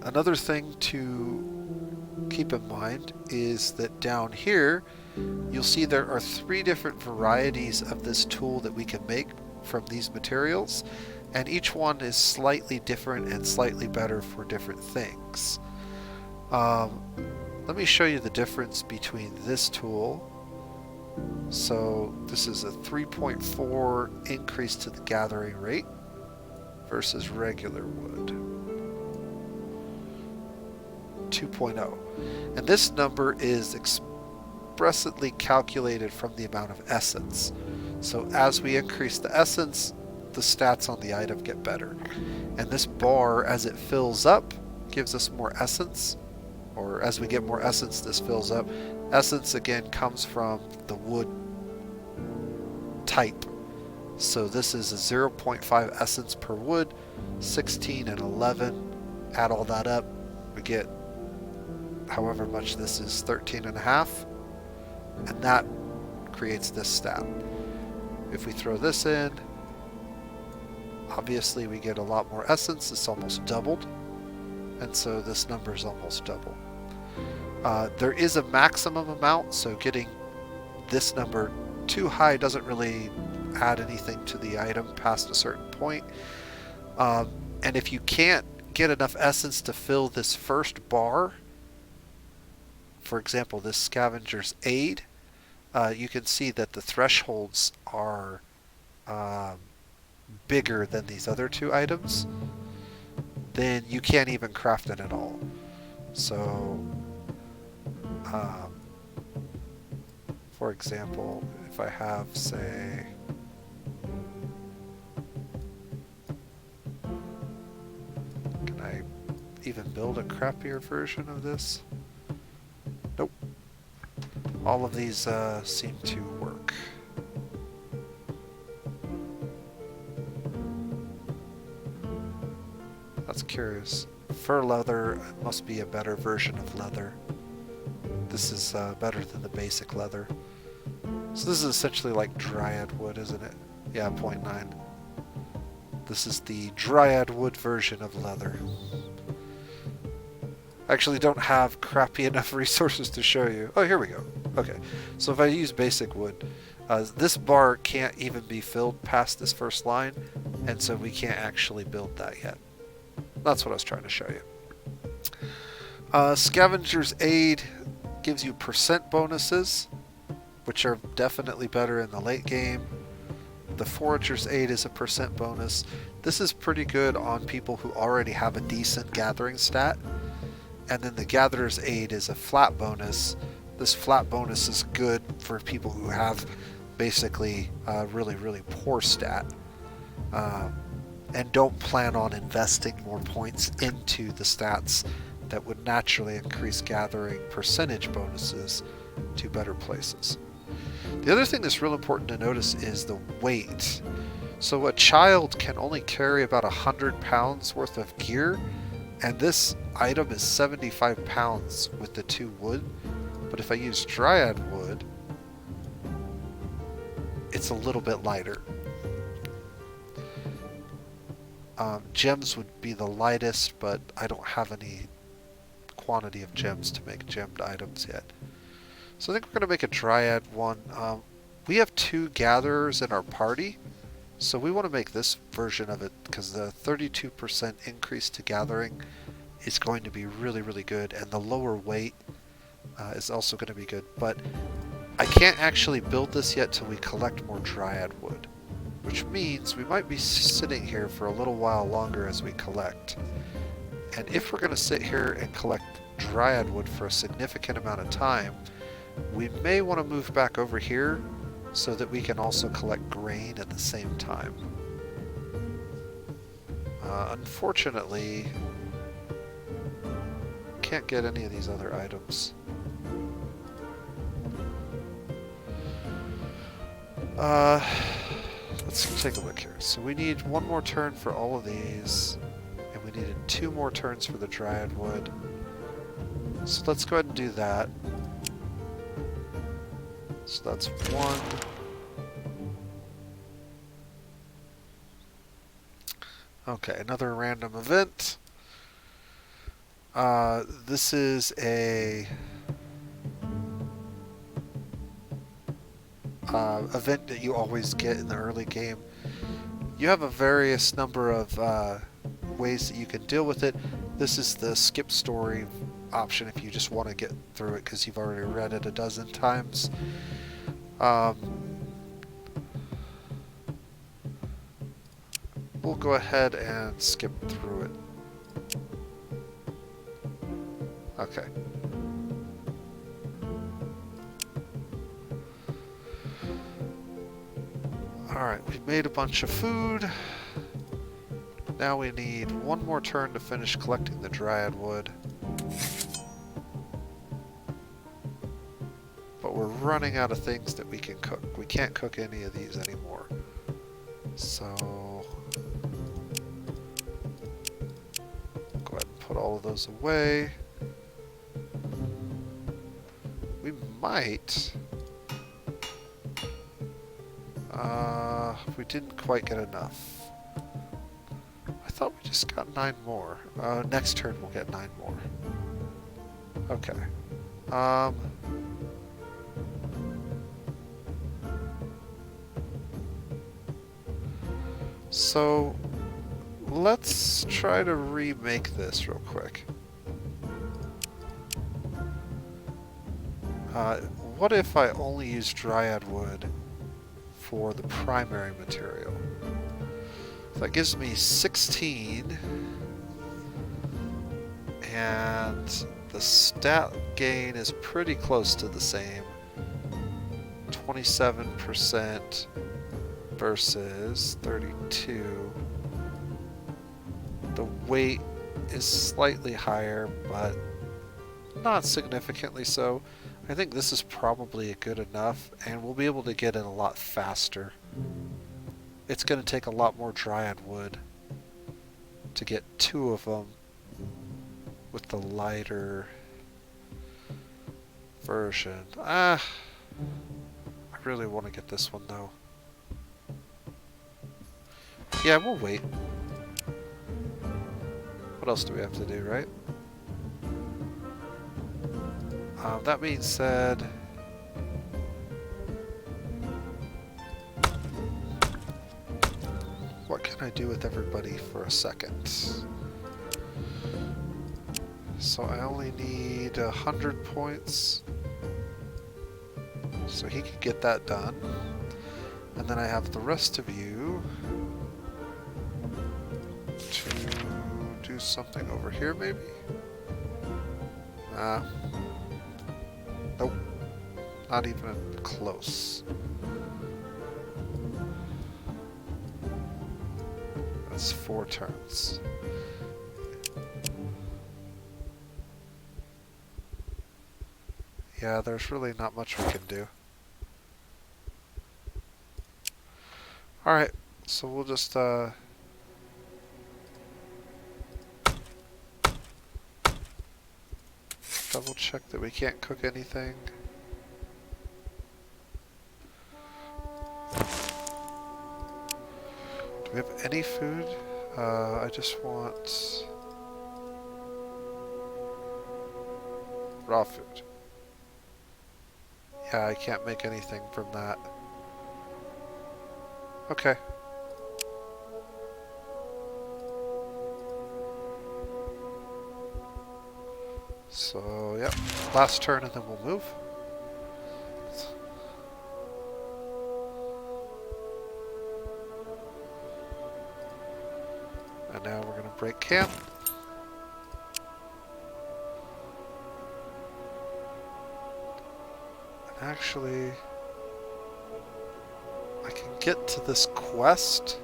Another thing to keep in mind is that down here you'll see there are 3 different varieties of this tool that we can make from these materials, and each one is slightly different and slightly better for different things. Let me show you the difference between this tool. So this is a 3.4 increase to the gathering rate versus regular wood 2.0, and this number is expressly calculated from the amount of essence. So as we increase the essence, the stats on the item get better, and this bar, as it fills up, gives us more essence, or as we get more essence, this fills up. Essence again comes from the wood type, so this is a 0.5 essence per wood, 16 and 11. Add all that up, we get however much this is, 13 and a half, and that creates this stat. If we throw this in, obviously we get a lot more essence. It's almost doubled, and so this number is almost double. There is a maximum amount, so getting this number too high doesn't really add anything to the item past a certain point. And if you can't get enough essence to fill this first bar, for example this Scavenger's Aid, you can see that the thresholds are bigger than these other 2 items, then you can't even craft it at all. So for example, if I have, say, can I even build a crappier version of this? Nope. All of these seem to work. That's curious. Fur leather must be a better version of leather. This is better than the basic leather. So this is essentially like Dryad wood, isn't it? Yeah, 0.9. This is the Dryad wood version of leather. I actually don't have crappy enough resources to show you. Oh, here we go. Okay, so if I use basic wood, this bar can't even be filled past this first line, and so we can't actually build that yet. That's what I was trying to show you. Scavenger's Aid gives you percent bonuses, which are definitely better in the late game. The Forager's Aid is a percent bonus. This is pretty good on people who already have a decent gathering stat. And then the Gatherer's Aid is a flat bonus. This flat bonus is good for people who have basically a really, really poor stat. And don't plan on investing more points into the stats that would naturally increase gathering percentage bonuses to better places. The other thing that's real important to notice is the weight. So a child can only carry about 100 pounds worth of gear, and this item is 75 pounds with the 2 wood. But if I use dryad wood, it's a little bit lighter. Gems would be the lightest, but I don't have any quantity of gems to make gemmed items yet. So I think we're going to make a dryad one. We have 2 gatherers in our party, so we want to make this version of it because the 32% increase to gathering is going to be really, really good, and the lower weight is also going to be good. But I can't actually build this yet till we collect more dryad wood, which means we might be sitting here for a little while longer as we collect. And if we're going to sit here and collect dryad wood for a significant amount of time, we may want to move back over here so that we can also collect grain at the same time. Unfortunately, can't get any of these other items. Let's take a look here. So we need 1 more turn for all of these, and we needed 2 more turns for the dryad wood. So let's go ahead and do that. So that's 1. Okay, another random event. This is a event that you always get in the early game. You have a various number of ways that you can deal with it. This is the skip story option if you just want to get through it because you've already read it a dozen times. We'll go ahead and skip through it. Okay. Alright, we've made a bunch of food. Now we need 1 more turn to finish collecting the dryad wood. But we're running out of things that we can cook. We can't cook any of these anymore. So go ahead and put all of those away. We might... we didn't quite get enough. I thought we just got 9 more. Next turn we'll get 9 more. Okay. So let's try to remake this real quick. What if I only use dryad wood for the primary material? That gives me 16, and the stat gain is pretty close to the same. 27% versus 32. The weight is slightly higher, but not significantly so. I think this is probably good enough, and we'll be able to get it a lot faster. It's going to take a lot more dryad wood to get 2 of them with the lighter version. I really want to get this one though. Yeah, we'll wait. What else do we have to do, right? That being said, what can I do with everybody for a second? So I only need 100 points. So he could get that done. And then I have the rest of you to do something over here, maybe? Nope. Not even close. That's 4 turns. Yeah, there's really not much we can do. Alright, so we'll just double check that we can't cook anything. Do we have any food? I just want raw food. Yeah, I can't make anything from that. Okay. So, yep. Last turn and then we'll move. And now we're going to break camp. And actually, I can get to this quest.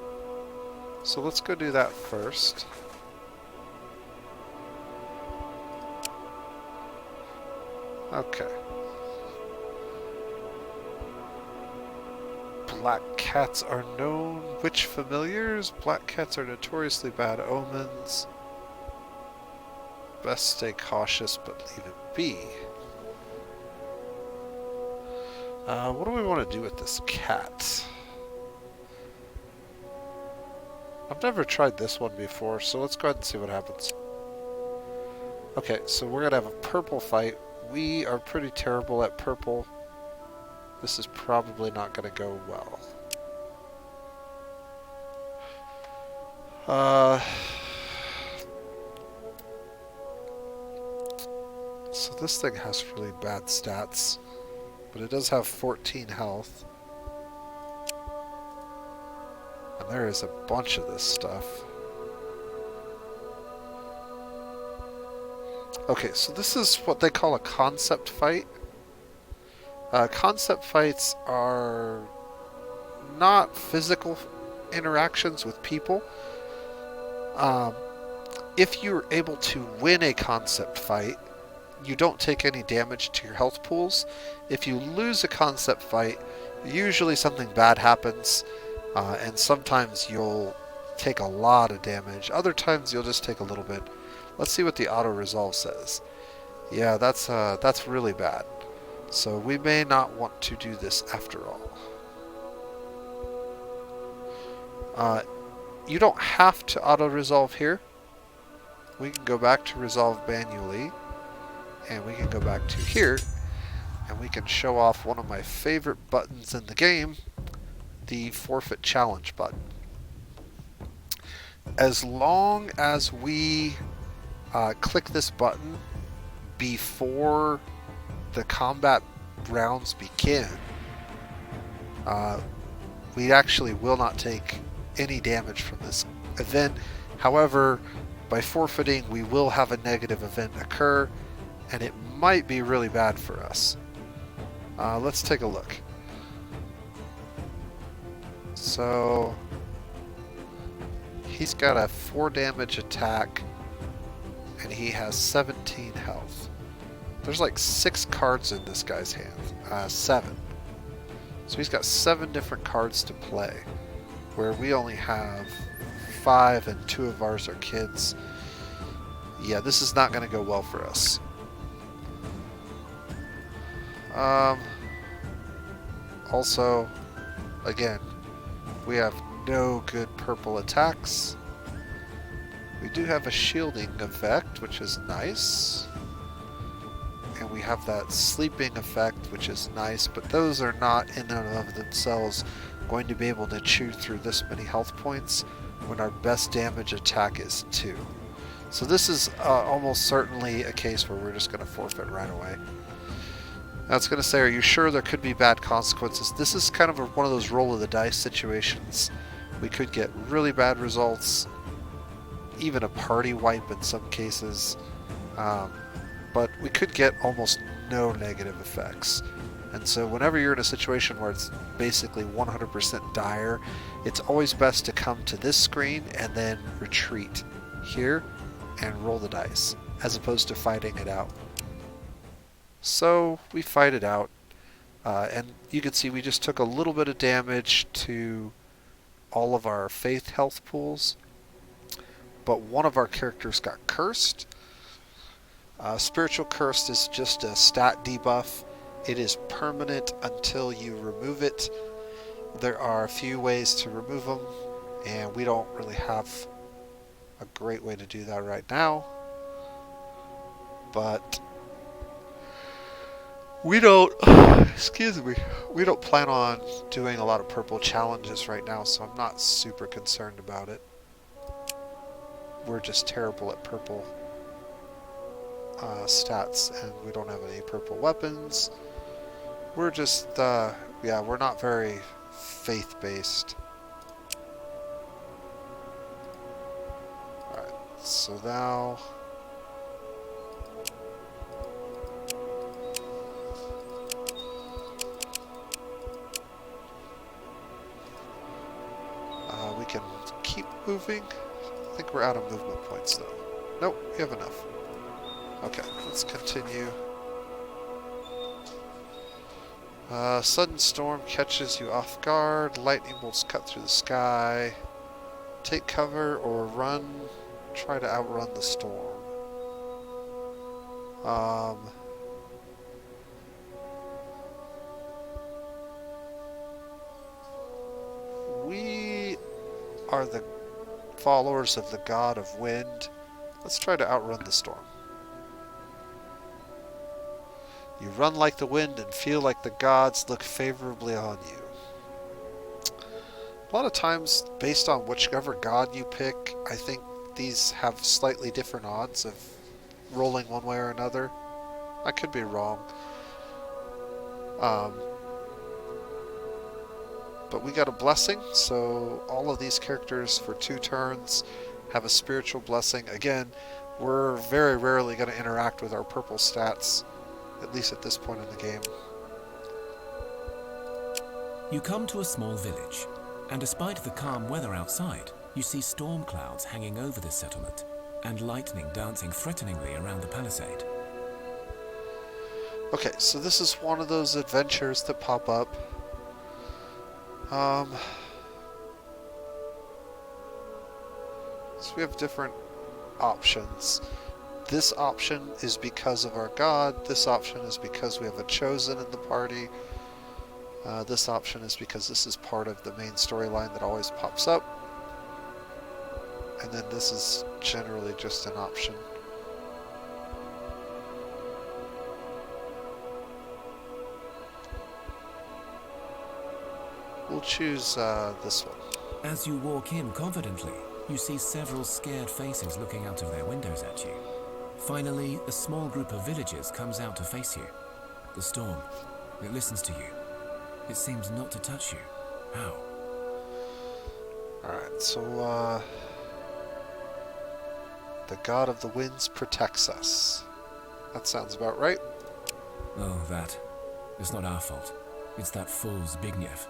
So let's go do that first. Okay. Black cats are known witch familiars. Black cats are notoriously bad omens. Best stay cautious, but leave it be. What do we want to do with this cat? I've never tried this one before, so let's go ahead and see what happens. Okay, so we're going to have a purple fight. We are pretty terrible at purple. This is probably not going to go well. So this thing has really bad stats, but it does have 14 health. And there is a bunch of this stuff. Okay, so this is what they call a concept fight. Concept fights are not physical interactions with people. If you're able to win a concept fight, you don't take any damage to your health pools. If you lose a concept fight, usually something bad happens, and sometimes you'll take a lot of damage. Other times you'll just take a little bit. Let's see what the auto resolve says. Yeah, that's really bad. So we may not want to do this after all. You don't have to auto resolve here. We can go back to resolve manually, and we can go back to here, and we can show off one of my favorite buttons in the game, the forfeit challenge button. As long as we click this button before the combat rounds begin, we actually will not take any damage from this event. However, by forfeiting, we will have a negative event occur, and it might be really bad for us. Let's take a look. So he's got a 4 damage attack, and he has 17 health. There's like 6 cards in this guy's hand. 7. So he's got 7 different cards to play, where we only have 5, and 2 of ours are kids. Yeah, this is not going to go well for us. Also, again, we have no good purple attacks. We do have a shielding effect, which is nice. And we have that sleeping effect, which is nice, but those are not in and of themselves going to be able to chew through this many health points when our best damage attack is 2. So this is almost certainly a case where we're just going to forfeit right away. Now it's going to say, are you sure there could be bad consequences? This is kind of one of those roll of the dice situations. We could get really bad results, even a party wipe in some cases, but we could get almost no negative effects. And so whenever you're in a situation where it's basically 100% dire, it's always best to come to this screen and then retreat here and roll the dice, as opposed to fighting it out. So we fight it out, and you can see we just took a little bit of damage to all of our faith health pools, but one of our characters got cursed. Spiritual Cursed is just a stat debuff. It is permanent until you remove it. There are a few ways to remove them, and we don't really have a great way to do that right now. But we don't, excuse me, we don't plan on doing a lot of purple challenges right now, so I'm not super concerned about it. We're just terrible at purple stats, and we don't have any purple weapons. We're just, yeah, we're not very faith-based. Alright, so now... we can keep moving. I think we're out of movement points, though. Nope, we have enough. Okay, let's continue. Sudden storm catches you off guard. Lightning bolts cut through the sky. Take cover or run. Try to outrun the storm. We are the followers of the god of wind. Let's try to outrun the storm. You run like the wind and feel like the gods look favorably on you. A lot of times, based on whichever god you pick, I think these have slightly different odds of rolling one way or another. I could be wrong. But we got a blessing, so all of these characters for 2 turns have a spiritual blessing. Again, we're very rarely going to interact with our purple stats, at least at this point in the game. You come to a small village, and despite the calm weather outside, you see storm clouds hanging over this settlement, and lightning dancing threateningly around the palisade. Okay, so this is one of those adventures that pop up. So we have different options. This option is because of our god. This option is because we have a chosen in the party. This option is because this is part of the main storyline that always pops up. And then this is generally just an option. We'll choose this one. As you walk in confidently, you see several scared faces looking out of their windows at you. Finally, a small group of villagers comes out to face you. The storm, it listens to you. It seems not to touch you. How? Alright, so the god of the winds protects us. That sounds about right. Oh, that. It's not our fault. It's that fool Zbigniew.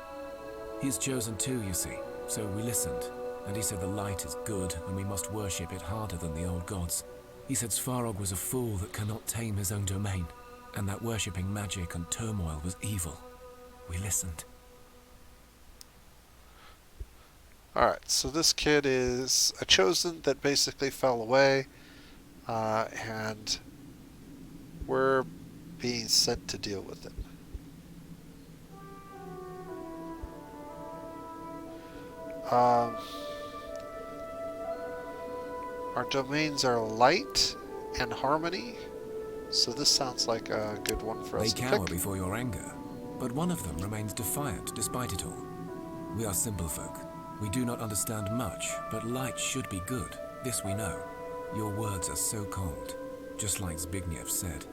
He's chosen too, you see, so we listened, and he said the light is good and we must worship it harder than the old gods. He said Svarog was a fool that cannot tame his own domain, and that worshipping magic and turmoil was evil. We listened. Alright, so this kid is a chosen that basically fell away, and we're being sent to deal with it. Our domains are light and harmony, so this sounds like a good one for us to pick. They cower before your anger, but one of them remains defiant despite it all. We are simple folk. We do not understand much, but light should be good. This we know. Your words are so cold, just like Zbigniew said.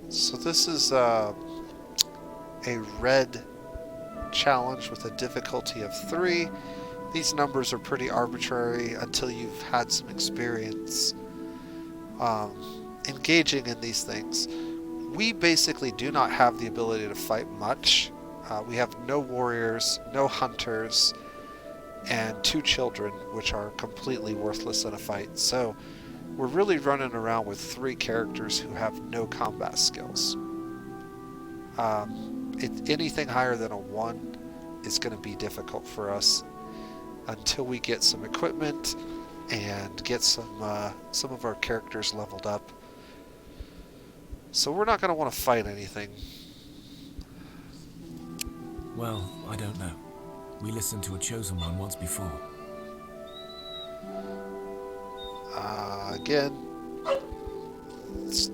So this is a red challenge with a difficulty of 3. These numbers are pretty arbitrary until you've had some experience engaging in these things. we basically do not have the ability to fight much. We have no warriors, no hunters, and 2 children, which are completely worthless in a fight. So we're really running around with 3 characters who have no combat skills. Anything higher than a 1 is going to be difficult for us until we get some equipment and get some of our characters leveled up. So we're not going to want to fight anything. Well, I don't know. We listened to a chosen one once before. Again,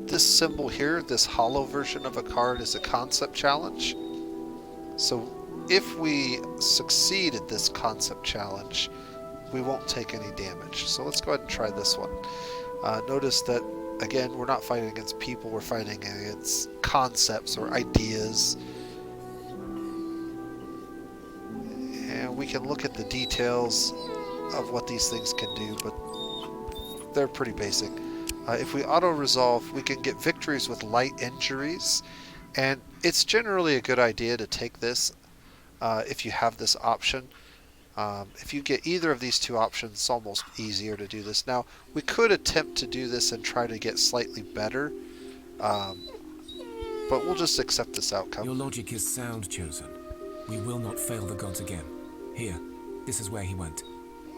this symbol here, this hollow version of a card, is a concept challenge. So if we succeed at this concept challenge, we won't take any damage. So let's go ahead and try this one. Notice that, again, we're not fighting against people, we're fighting against concepts or ideas. And we can look at the details of what these things can do, but they're pretty basic. If we auto-resolve, we can get victories with light injuries, and it's generally a good idea to take this if you have this option. If you get either of these 2 options, it's almost easier to do this. Now, we could attempt to do this and try to get slightly better, but we'll just accept this outcome. Your logic is sound, Chosen. We will not fail the gods again. Here, this is where he went.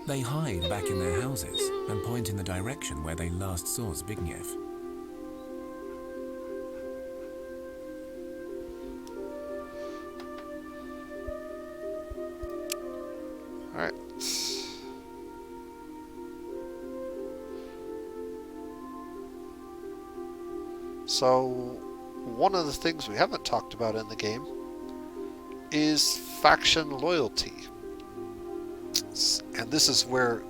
They hide back in their houses and point in the direction where they last saw Zbigniew. Alright. So, one of the things we haven't talked about in the game is faction loyalty. And this is where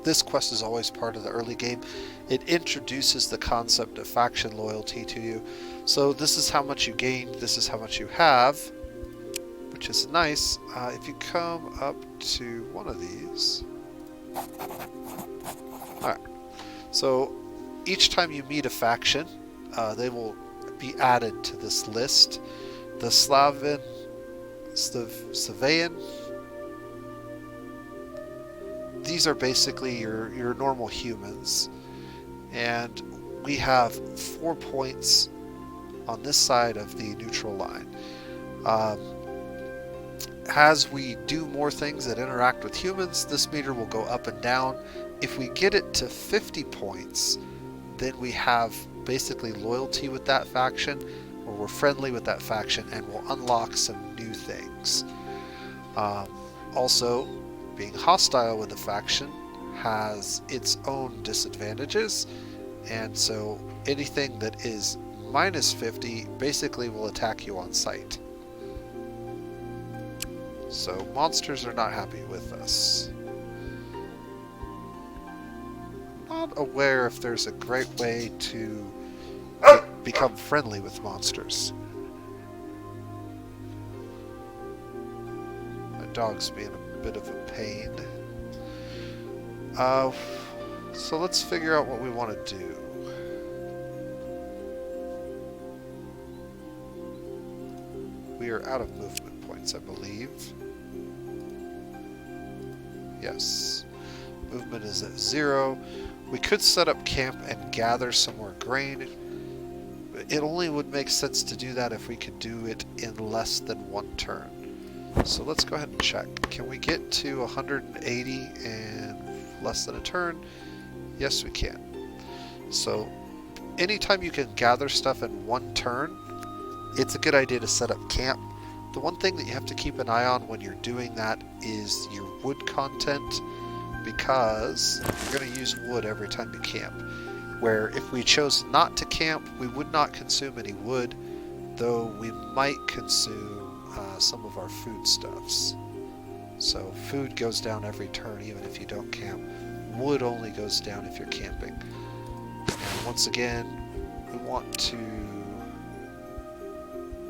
this quest is always part of the early game. It introduces the concept of faction loyalty to you. So this is how much you gain, this is how much you have, which is nice. If you come up to one of these. Alright, so each time you meet a faction, they will be added to this list. The Slavian, these are basically your normal humans, and we have 4 points on this side of the neutral line. As we do more things that interact with humans, this meter will go up and down. If we get it to 50 points, then we have basically loyalty with that faction, or we're friendly with that faction, and we'll unlock some new things. Also, being hostile with a faction has its own disadvantages, and so anything that is minus 50 basically will attack you on sight. So monsters are not happy with us. Not aware if there's a great way to become friendly with monsters. My dog's being a bit of a pain. So let's figure out what we want to do. We are out of movement points, I believe. Yes. Movement is at 0. We could set up camp and gather some more grain. It only would make sense to do that if we could do it in less than 1 turn. So let's go ahead and check. Can we get to 180 in less than a turn? Yes, we can. So anytime you can gather stuff in 1 turn, it's a good idea to set up camp. The one thing that you have to keep an eye on when you're doing that is your wood content, because you're going to use wood every time you camp. Where if we chose not to camp, we would not consume any wood, though we might consume some of our foodstuffs. So food goes down every turn even if you don't camp. Wood only goes down if you're camping. And once again, we want to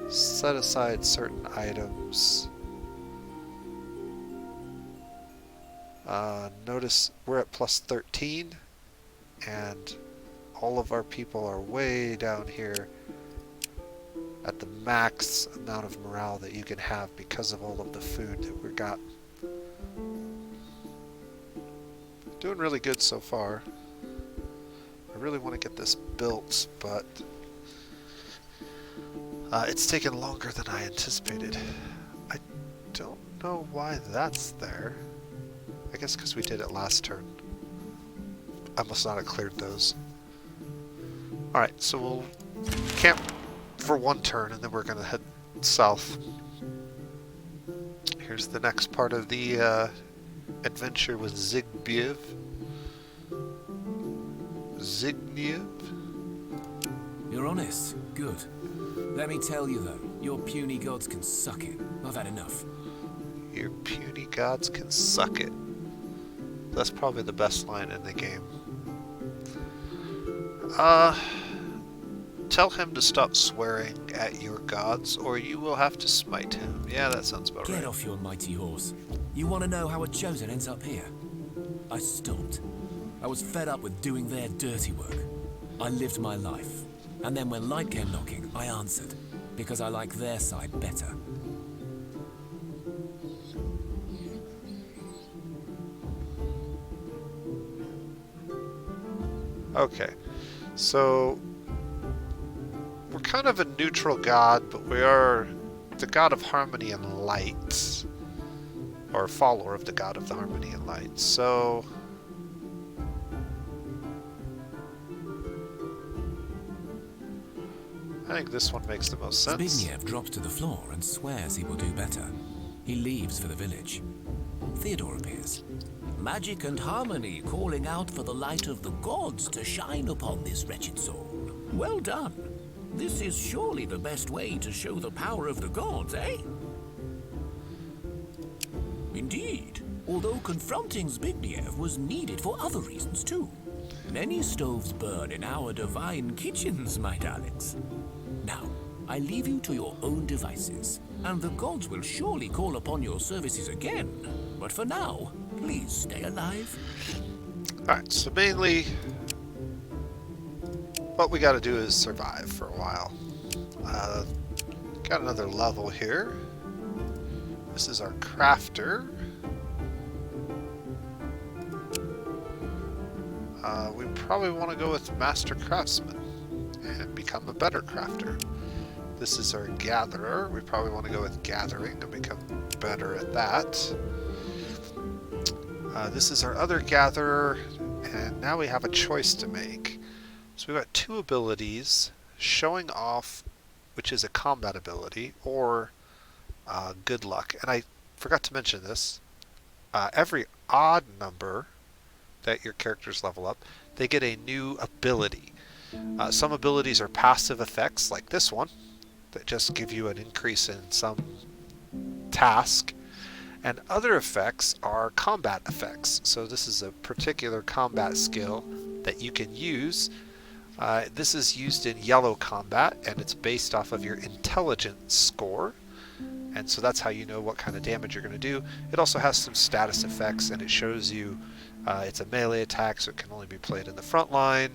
set aside certain items. Notice we're at plus 13, and all of our people are way down here. at the max amount of morale that you can have because of all of the food that we got. Doing really good so far. I really want to get this built, but it's taken longer than I anticipated. I don't know why that's there. I guess because we did it last turn. I must not have cleared those. Alright, so we'll camp for one turn and then we're going to head south. Here's the next part of the adventure with Zygniew. You're honest. Good. Let me tell you though, your puny gods can suck it. I've had enough. Your puny gods can suck it. That's probably the best line in the game. Tell him to stop swearing at your gods, or you will have to smite him. Yeah, that sounds about right. Get off your mighty horse. You want to know how a chosen ends up here? I stopped. I was fed up with doing their dirty work. I lived my life. And then when light came knocking, I answered. Because I like their side better. Okay, so we're kind of a neutral god, but we are the god of harmony and light, or follower of the god of the harmony and light. So I think this one makes the most sense. Zbigniew drops to the floor and swears he will do better. He leaves for the village. Theodore appears. Magic and harmony calling out for the light of the gods to shine upon this wretched soul. Well done. This is surely the best way to show the power of the gods, eh? Indeed, although confronting Zbigniew was needed for other reasons too. Many stoves burn in our divine kitchens, my darlings. Now, I leave you to your own devices, and the gods will surely call upon your services again. But for now, please stay alive. Alright, so mainly what we gotta do is survive for a while. Got another level here. This is our crafter. We probably want to go with Master Craftsman and become a better crafter. This is our Gatherer. We probably want to go with Gathering and become better at that. This is our other Gatherer, and now we have a choice to make. So we've got two abilities, Showing Off, which is a combat ability, or Good Luck. And I forgot to mention this. Every odd number that your characters level up, they get a new ability. Some abilities are passive effects, like this one, that just give you an increase in some task. And other effects are combat effects. So this is a particular combat skill that you can use. This is used in yellow combat, and it's based off of your intelligence score. And so that's how you know what kind of damage you're going to do. It also has some status effects, and it shows you it's a melee attack, so it can only be played in the front line.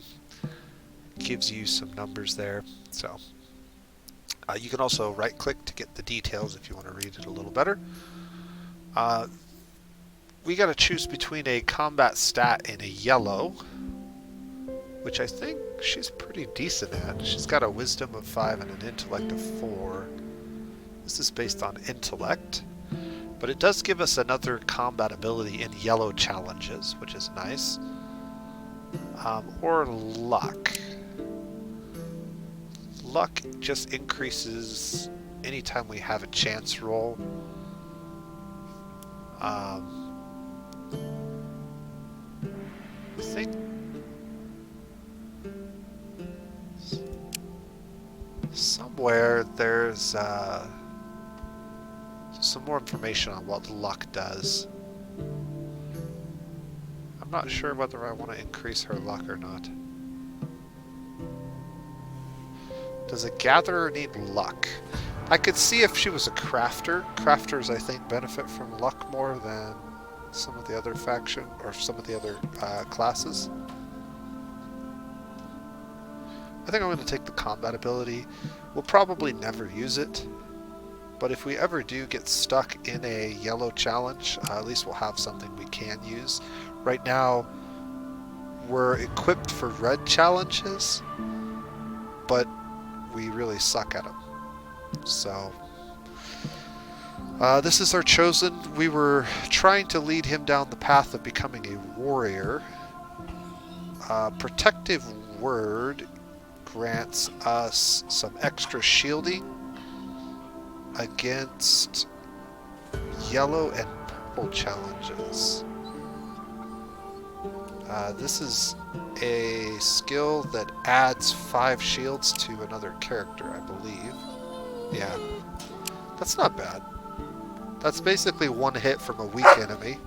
Gives you some numbers there. So you can also right click to get the details if you want to read it a little better. We got to choose between a combat stat and a yellow, which I think she's pretty decent at. She's got a wisdom of 5 and an intellect of 4. This is based on intellect, but it does give us another combat ability in yellow challenges, which is nice. Or luck. Luck just increases anytime we have a chance roll. I think somewhere there's some more information on what luck does. I'm not sure whether I want to increase her luck or not. Does a gatherer need luck? I could see if she was a crafter. Crafters, I think, benefit from luck more than some of the other faction or some of the other classes. I think I'm going to take the combat ability. We'll probably never use it, but if we ever do get stuck in a yellow challenge, at least we'll have something we can use. Right now, we're equipped for red challenges, but we really suck at them. So, this is our chosen. We were trying to lead him down the path of becoming a warrior. Protective Word grants us some extra shielding against yellow and purple challenges. This is a skill that adds 5 shields to another character, I believe. Yeah, that's not bad. That's basically one hit from a weak enemy.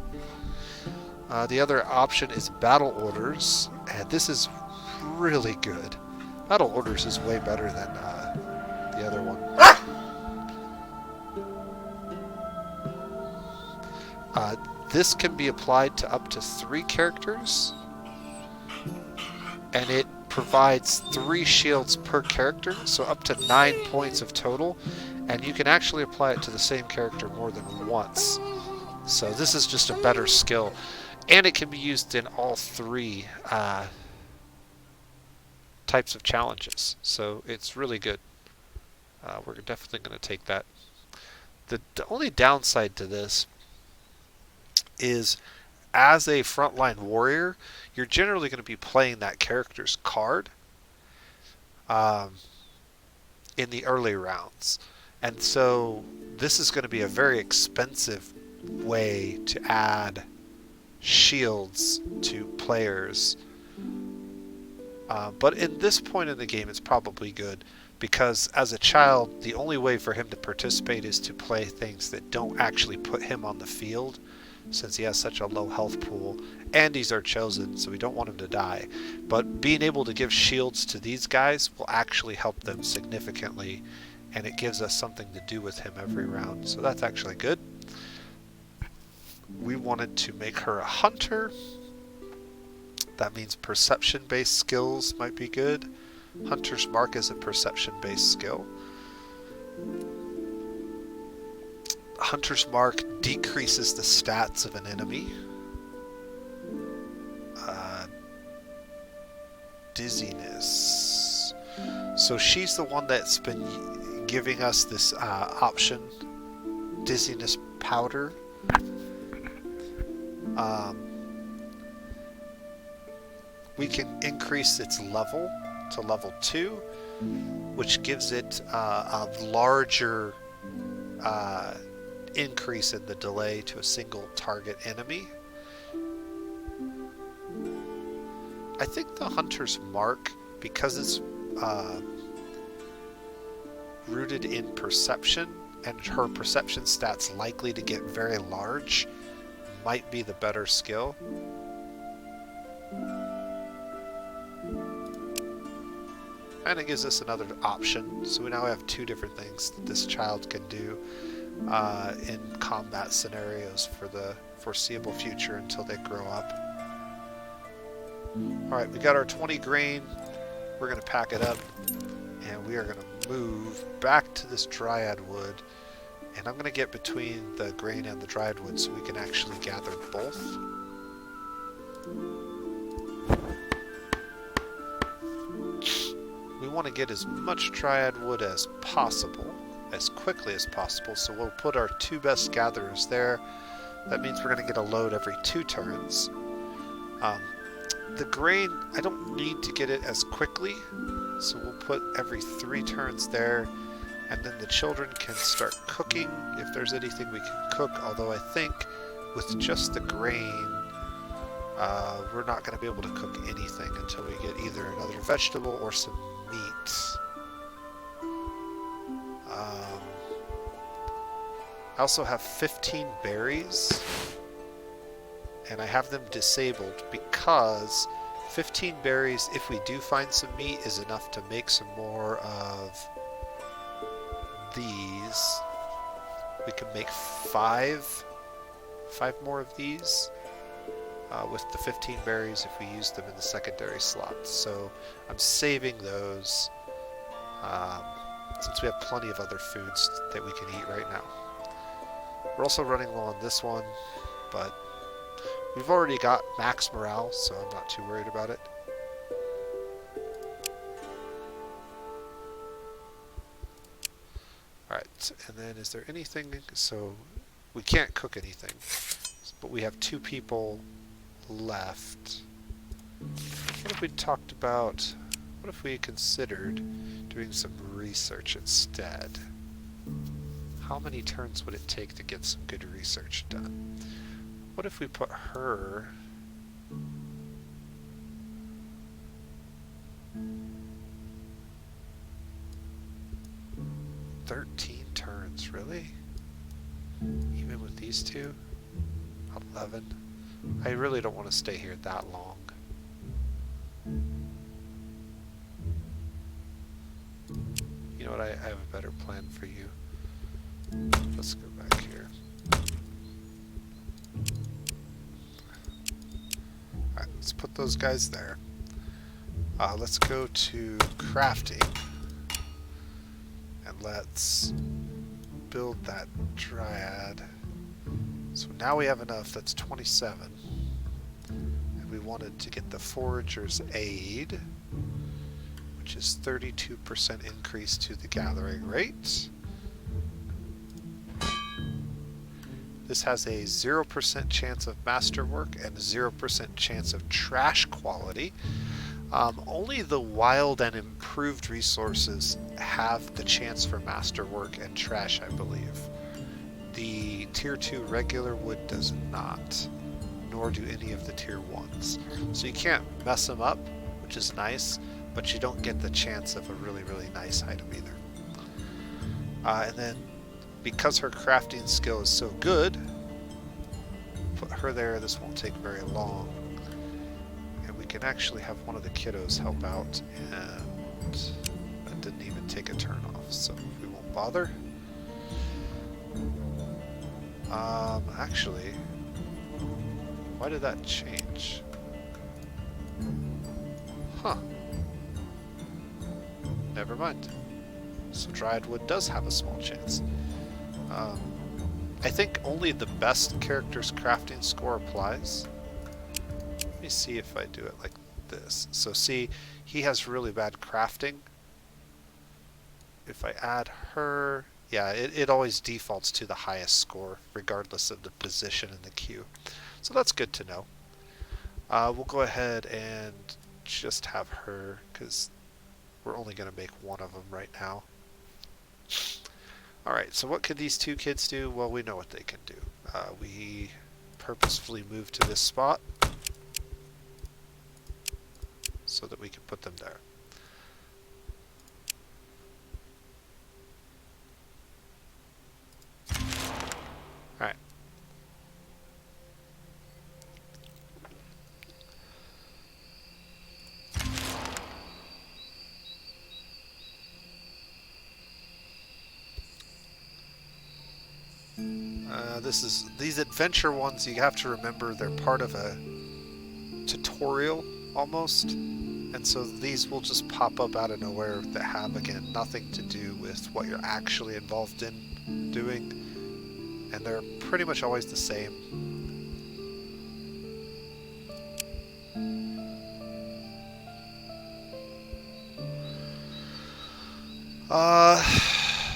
The other option is Battle Orders, and this is really good. Battle Orders is way better than the other one. This can be applied to up to 3 characters, and it provides 3 shields per character, so up to 9 points of total, and you can actually apply it to the same character more than once. So this is just a better skill, and it can be used in all 3 types of challenges, so it's really good. We're definitely going to take that. The only downside to this is, as a frontline warrior, you're generally going to be playing that character's card in the early rounds. And so this is going to be a very expensive way to add shields to players. But in this point in the game, it's probably good, because as a child, the only way for him to participate is to play things that don't actually put him on the field, since he has such a low health pool, and he's our chosen, so we don't want him to die. But being able to give shields to these guys will actually help them significantly, and it gives us something to do with him every round, so that's actually good. We wanted to make her a hunter. That means perception-based skills might be good. Hunter's Mark is a perception-based skill. Hunter's Mark decreases the stats of an enemy. Dizziness. So she's the one that's been giving us this option, dizziness powder. We can increase its level to level 2, which gives it a larger increase in the delay to a single target enemy. I think the Hunter's Mark, because it's rooted in perception, and her perception stats likely to get very large, might be the better skill. And it gives us another option, so we now have 2 different things that this child can do in combat scenarios for the foreseeable future until they grow up. Alright, we got our 20 grain. We're going to pack it up, and we are going to move back to this dryad wood, and I'm going to get between the grain and the dryad wood so we can actually gather both. We want to get as much dryad wood as possible, as quickly as possible, so we'll put our 2 best gatherers there. That means we're going to get a load every 2 turns. The grain, I don't need to get it as quickly, so we'll put every 3 turns there, and then the children can start cooking if there's anything we can cook, although I think with just the grain, we're not going to be able to cook anything until we get either another vegetable or some meat. I also have 15 berries, and I have them disabled because 15 berries, if we do find some meat, is enough to make some more of these. We can make 5 more of these. with the 15 berries if we use them in the secondary slots. So I'm saving those since we have plenty of other foods that we can eat right now. We're also running low on this one, but we've already got max morale, so I'm not too worried about it. Alright, and then is there anything... So, we can't cook anything, but we have 2 people left. What if we talked about... What if we considered doing some research instead? How many turns would it take to get some good research done? What if we put her... turns, really? Even with these two? 11. I really don't want to stay here that long. You know what, I have a better plan for you. Let's go back here. Alright, let's put those guys there. Let's go to crafting. And let's build that dryad. So now we have enough, that's 27. And we wanted to get the forager's aid, which is 32% increase to the gathering rate. This has a 0% chance of masterwork and a 0% chance of trash quality. Only the wild and improved resources have the chance for masterwork and trash, I believe. The tier 2 regular wood does not, nor do any of the tier 1s. So you can't mess them up, which is nice, but you don't get the chance of a really, really nice item either. And then, because her crafting skill is so good, put her there, this won't take very long. Can actually have one of the kiddos help out, and that didn't even take a turn off, so we won't bother. Actually, why did that change? Huh. Never mind. So Dryad Wood does have a small chance. I think only the best character's crafting score applies. Let me see if I do it like this. So see, he has really bad crafting. If I add her, yeah, it always defaults to the highest score, regardless of the position in the queue. So that's good to know. We'll go ahead and just have her, because we're only going to make one of them right now. Alright, so what could these 2 kids do? Well, we know what they can do. We purposefully moved to this spot so that we can put them there. Alright. These adventure ones, you have to remember they're part of a tutorial almost, and so these will just pop up out of nowhere that have, again, nothing to do with what you're actually involved in doing, and they're pretty much always the same.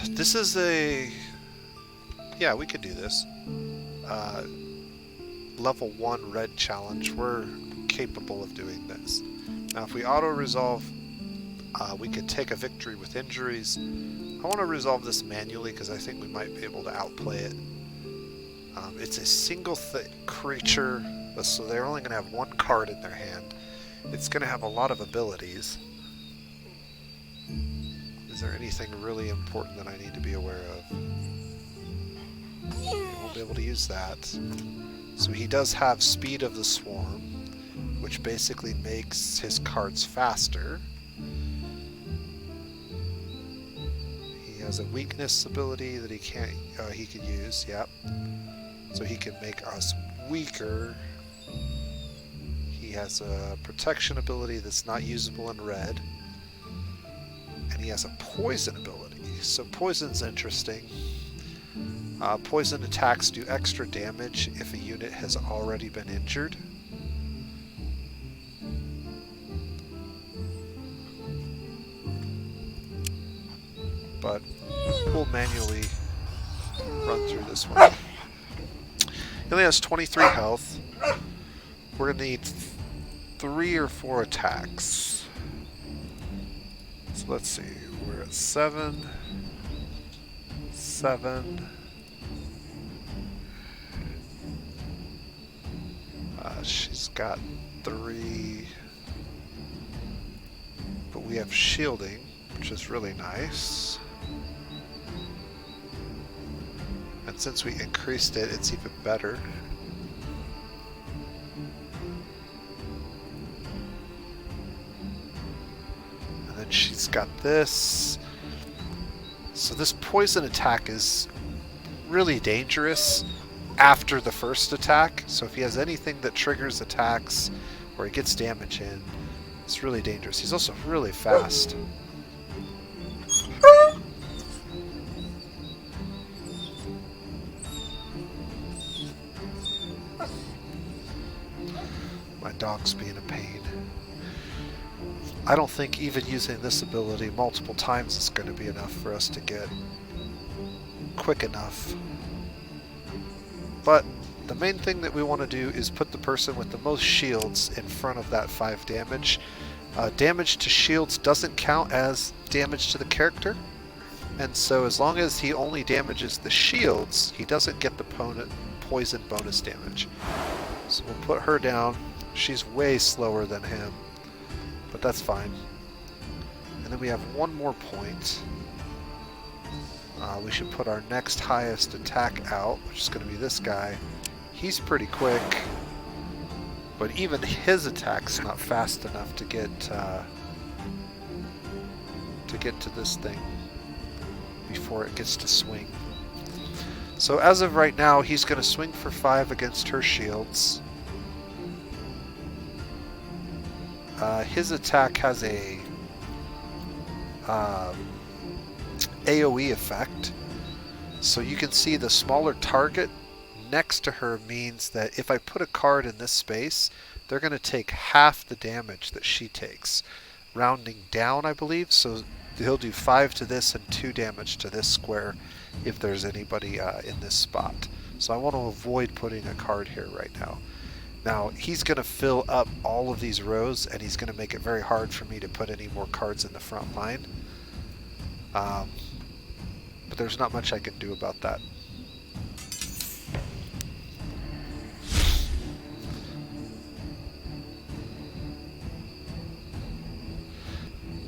This is a... Yeah, we could do this. Level 1 red challenge. We're capable of doing this. Now, if we auto-resolve, we could take a victory with injuries. I want to resolve this manually because I think we might be able to outplay it. It's a single creature, so they're only going to have 1 card in their hand. It's going to have a lot of abilities. Is there anything really important that I need to be aware of? We won't be able to use that. So he does have Speed of the Swarm, which basically makes his cards faster. He has a weakness ability that he could use, yep. So he can make us weaker. has a protection ability that's not usable in red. And he has a poison ability. So poison's interesting. Poison attacks do extra damage if a unit has already been injured. But we'll manually run through this one. He only has 23 health. We're going to need 3 or 4 attacks. So let's see. We're at 7. 7. She's got 3. But we have shielding, which is really nice. And since we increased it, it's even better. And then she's got this. So this poison attack is really dangerous after the first attack. So if he has anything that triggers attacks or he gets damage in, it's really dangerous. He's also really fast. My dog's being a pain. I don't think even using this ability multiple times is going to be enough for us to get quick enough. But the main thing that we want to do is put the person with the most shields in front of that 5 damage. Damage to shields doesn't count as damage to the character, and so as long as he only damages the shields, he doesn't get the poison bonus damage. So we'll put her down. She's way slower than him, but that's fine. And then we have 1 more point. We should put our next highest attack out, which is going to be this guy. He's pretty quick, but even his attack's not fast enough to get to this thing before it gets to swing. So as of right now, he's going to swing for 5 against her shields. His attack has a AoE effect, so you can see the smaller target next to her means that if I put a card in this space, they're going to take half the damage that she takes, rounding down, I believe. So he'll do 5 to this and 2 damage to this square if there's anybody in this spot. So I want to avoid putting a card here right now. Now he's going to fill up all of these rows, and he's going to make it very hard for me to put any more cards in the front line. But there's not much I can do about that.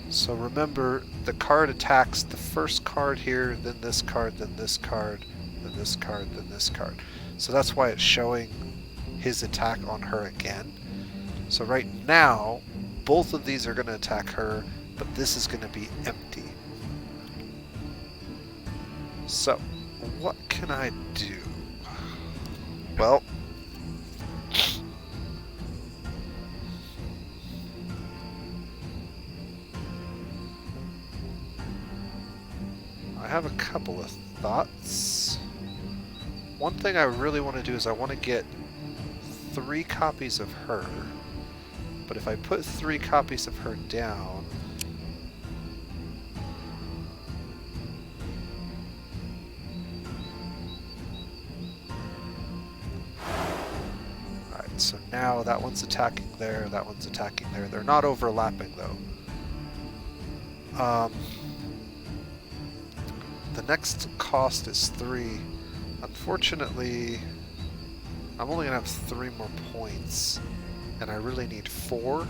So remember, the card attacks the first card here, then this card, then this card, then this card, then this card. So that's why it's showing his attack on her again. So right now, both of these are going to attack her, but this is going to be empty. So, what can I do? Well, I have a couple of thoughts. One thing I really want to do is I want to get 3 copies of her, but if I put 3 copies of her down, so now that one's attacking there, that one's attacking there. They're not overlapping though. The next cost is 3. Unfortunately, I'm only going to have 3 more points, and I really need 4,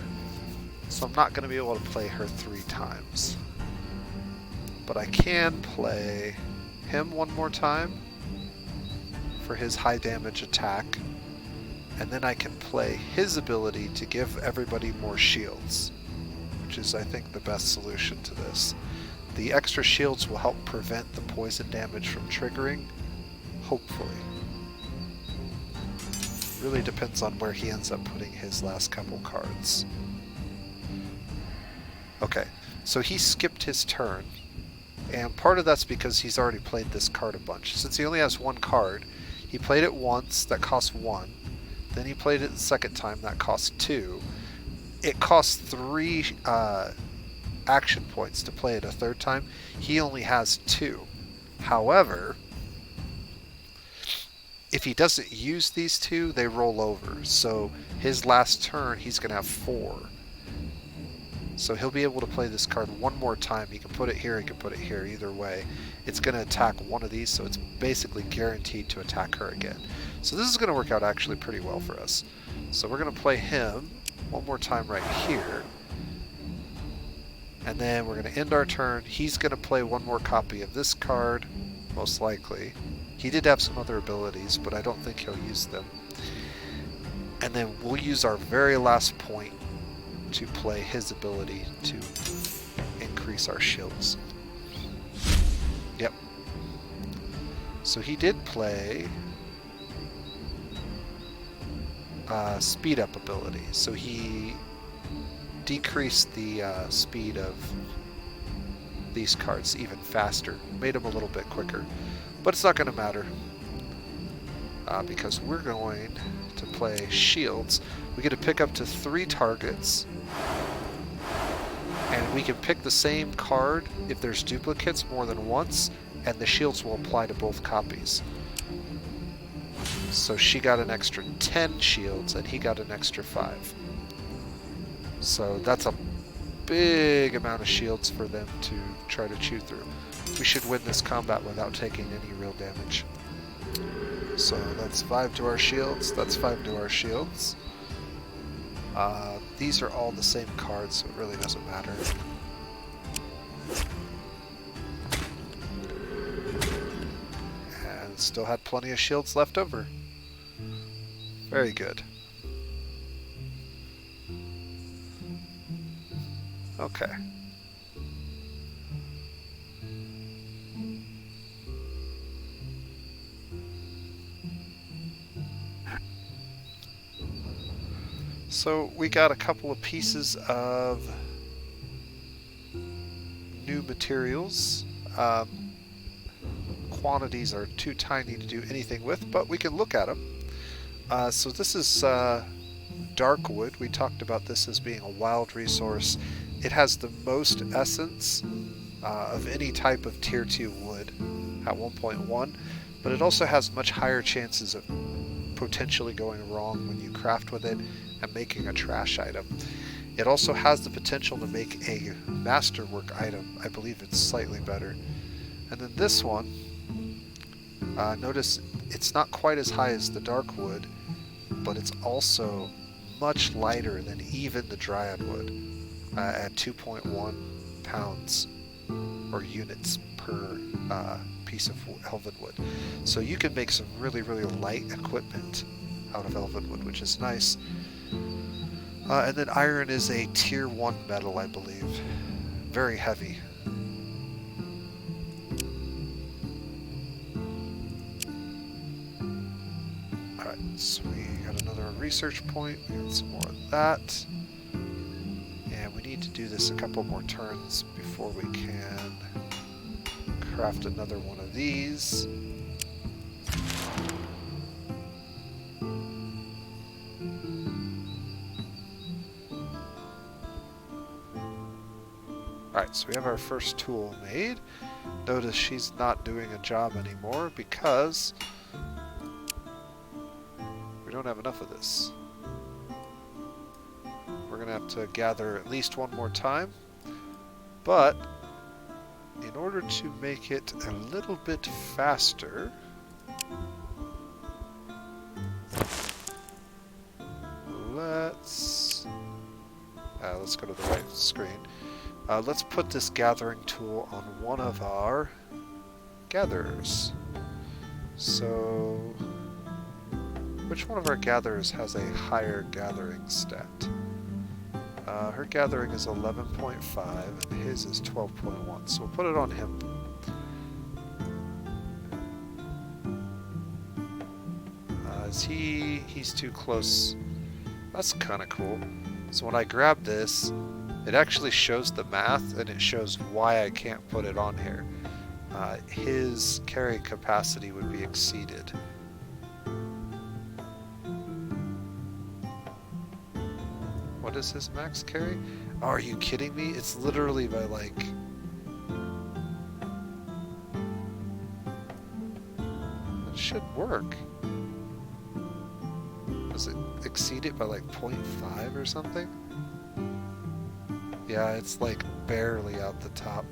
so I'm not going to be able to play her 3 times. But I can play him 1 more time for his high damage attack, and then I can play his ability to give everybody more shields, which is, I think, the best solution to this. The extra shields will help prevent the poison damage from triggering, hopefully. really depends on where he ends up putting his last couple cards. Okay, so he skipped his turn, and part of that's because he's already played this card a bunch. Since he only has one card, he played it once, that cost 1. Then he played it the second time, that cost 2. It costs 3 action points to play it a third time. He only has 2. However, if he doesn't use these 2, they roll over. So his last turn, he's going to have 4. So he'll be able to play this card one more time. He can put it here, he can put it here, either way. It's going to attack one of these, so it's basically guaranteed to attack her again. So this is going to work out actually pretty well for us. So we're going to play him one more time right here. And then we're going to end our turn. He's going to play one more copy of this card, most likely. He did have some other abilities, but I don't think he'll use them. And then we'll use our very last point to play his ability to increase our shields. Yep. So he did play speed up ability. So he decreased the speed of these cards even faster. Made them a little bit quicker. But it's not going to matter. Because we're going to play shields. We get to pick up to 3 targets. And we can pick the same card if there's duplicates more than once, and the shields will apply to both copies. So she got an extra 10 shields, and he got an extra 5. So that's a big amount of shields for them to try to chew through. We should win this combat without taking any real damage. So that's 5 to our shields, that's 5 to our shields. These are all the same cards, so it really doesn't matter. And still had plenty of shields left over. Very good. Okay. So we got a couple of pieces of new materials. Quantities are too tiny to do anything with, but we can look at them. So this is dark wood. We talked about this as being a wild resource. It has the most essence of any type of tier 2 wood at 1.1, but it also has much higher chances of potentially going wrong when you craft with it and making a trash item. It also has the potential to make a masterwork item. I believe it's slightly better. And then this one, notice it's not quite as high as the dark wood, but it's also much lighter than even the dryad wood at 2.1 pounds or units per piece of elven wood. So you can make some really, really light equipment out of elven wood, which is nice. And then iron is a tier 1 metal, I believe. Very heavy. Alright, so we got another research point. We got some more of that. And we need to do this a couple more turns before we can craft another one of these. Alright, so we have our first tool made. Notice she's not doing a job anymore because we don't have enough of this. We're going to have to gather at least one more time. But in order to make it a little bit faster, let's go to the right screen. Let's put this gathering tool on one of our gatherers. So, which one of our gatherers has a higher gathering stat? Her gathering is 11.5 and his is 12.1, so we'll put it on him. He's too close. That's kind of cool. So when I grab this, it actually shows the math and it shows why I can't put it on here. His carry capacity would be exceeded. What is his max carry? Oh, are you kidding me? It's literally by like... It should work. Does it exceed it by like 0.5 or something? Yeah, it's like barely out the top.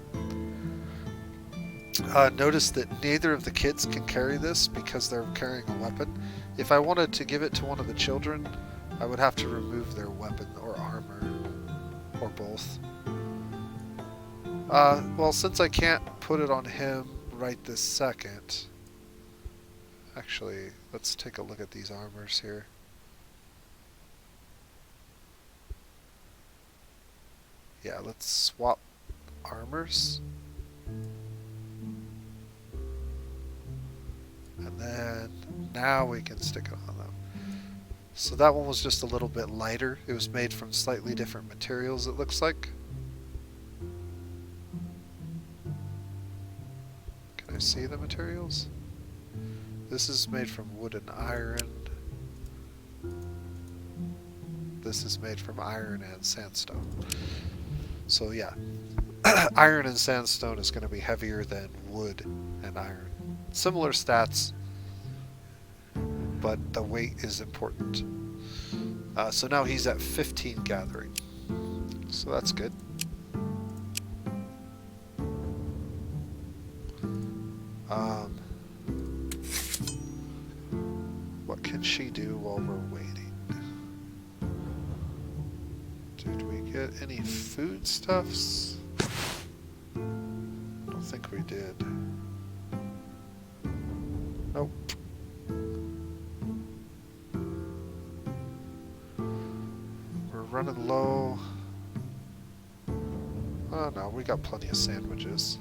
Notice that neither of the kids can carry this because they're carrying a weapon. If I wanted to give it to one of the children, I would have to remove their weapon or armor, or both. Well, since I can't put it on him right this second, actually, let's take a look at these armors here. Yeah, let's swap armors. And then now we can stick it on them. So that one was just a little bit lighter. It was made from slightly different materials, it looks like. Can I see the materials? This is made from wood and iron. This is made from iron and sandstone. So yeah, iron and sandstone is going to be heavier than wood and iron. Similar stats, but the weight is important. So now he's at 15 gathering. So that's good. What can she do while we're waiting? Did we get any foodstuffs? I don't think we did. Nope. We're running low. Oh no, we got plenty of sandwiches.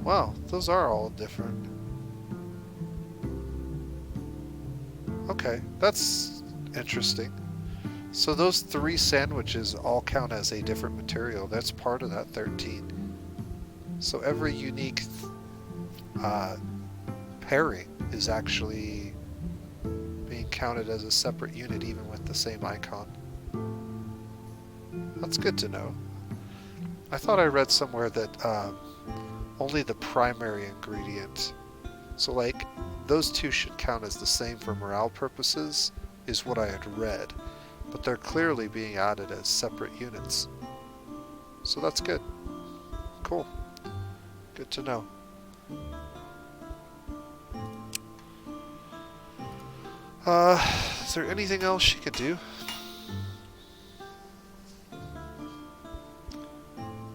Wow, those are all different. Okay, that's interesting. So those 3 sandwiches all count as a different material. That's part of that 13. So every unique pairing is actually being counted as a separate unit even with the same icon. That's good to know. I thought I read somewhere that only the primary ingredient, so like those 2 should count as the same for morale purposes, is what I had read. But they're clearly being added as separate units. So that's good. Cool. Good to know. Is there anything else she could do?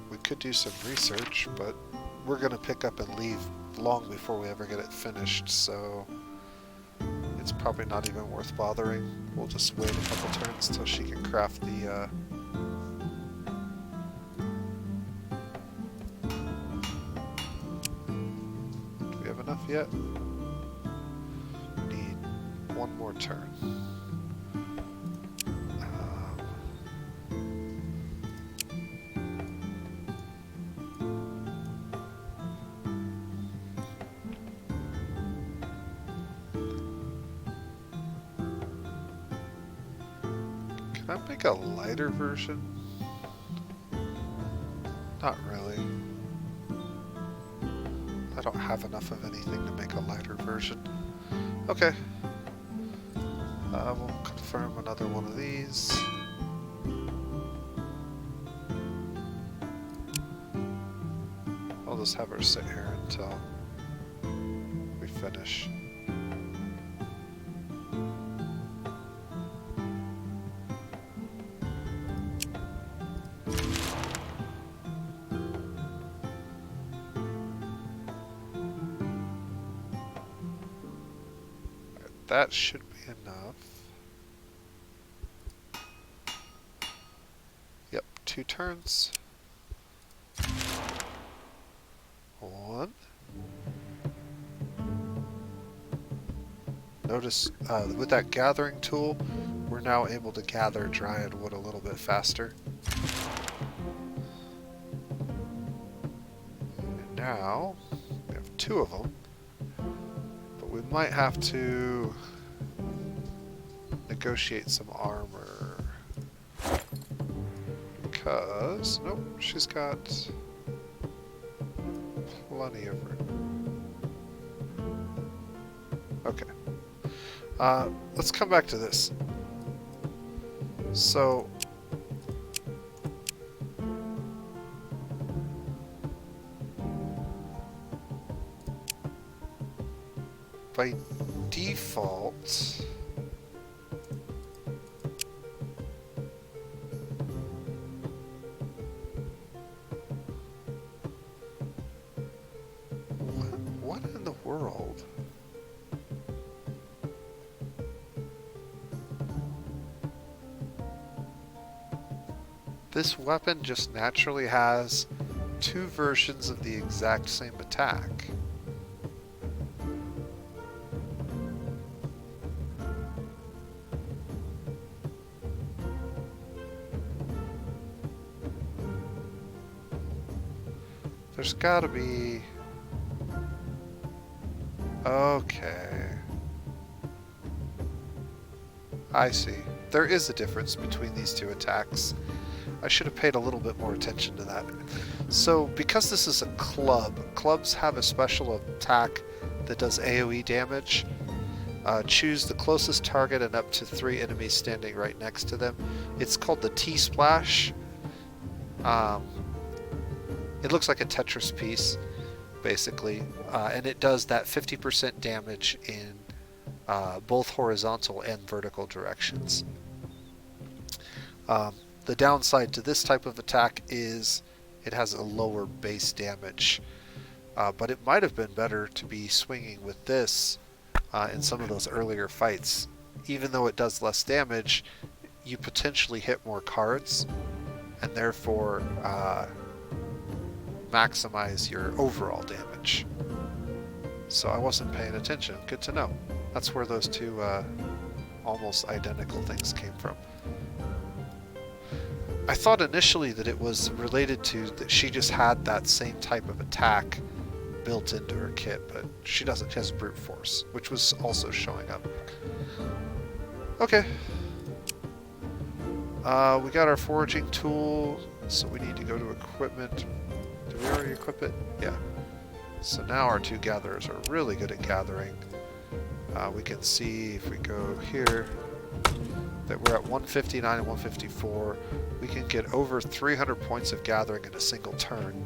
We could do some research, but we're going to pick up and leave long before we ever get it finished, so it's probably not even worth bothering. We'll just wait a couple turns till she can craft the Do we have enough yet? Need one more turn. Can I make a lighter version? Not really. I don't have enough of anything to make a lighter version. Okay. We'll confirm another one of these. I'll just have her sit here until we finish. That should be enough. Yep, 2 turns. Notice with that gathering tool, we're now able to gather dryad wood a little bit faster. And now, we have 2 of them, but we might have to negotiate some armor. Because, nope, she's got plenty of room. Okay. Let's come back to this. So, by default, what in the world? This weapon just naturally has 2 versions of the exact same attack. There's gotta be... Okay. I see. There is a difference between these 2 attacks. I should have paid a little bit more attention to that. So, because this is a club, clubs have a special attack that does AoE damage. Choose the closest target and up to 3 enemies standing right next to them. It's called the T-Splash. It looks like a Tetris piece, basically, and it does that 50% damage in both horizontal and vertical directions. The downside to this type of attack is it has a lower base damage, but it might have been better to be swinging with this in some of those earlier fights. Even though it does less damage, you potentially hit more cards, and therefore maximize your overall damage. So I wasn't paying attention. Good to know. That's where those 2 almost identical things came from. I thought initially that it was related to that she just had that same type of attack built into her kit, but she doesn't. She has brute force, which was also showing up. Okay. We got our foraging tool, so we need to go to equipment. Did we already equip it? Yeah. So now our 2 gatherers are really good at gathering. We can see if we go here that we're at 159 and 154. We can get over 300 points of gathering in a single turn.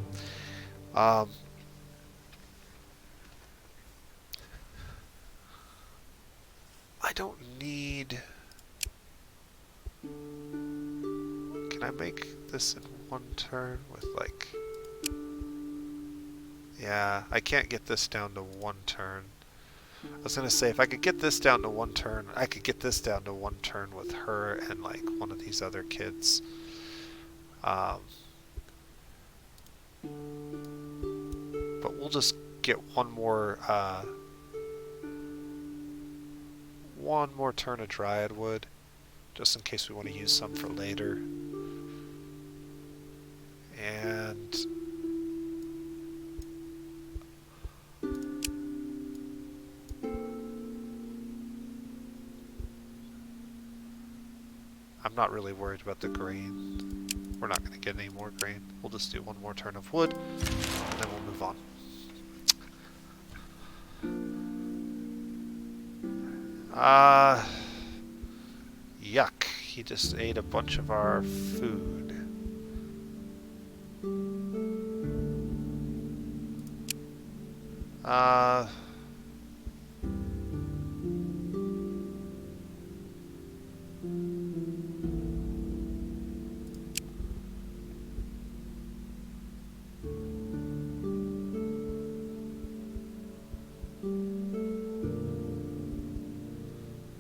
I don't need... Can I make this in 1 turn with like... Yeah, I can't get this down to 1 turn. I was going to say, if I could get this down to 1 turn, I could get this down to 1 turn with her and like one of these other kids. But we'll just get one more turn of dryad wood, just in case we want to use some for later. And I'm not really worried about the grain. We're not going to get any more grain. We'll just do 1 more turn of wood, and then we'll move on. Yuck. He just ate a bunch of our food.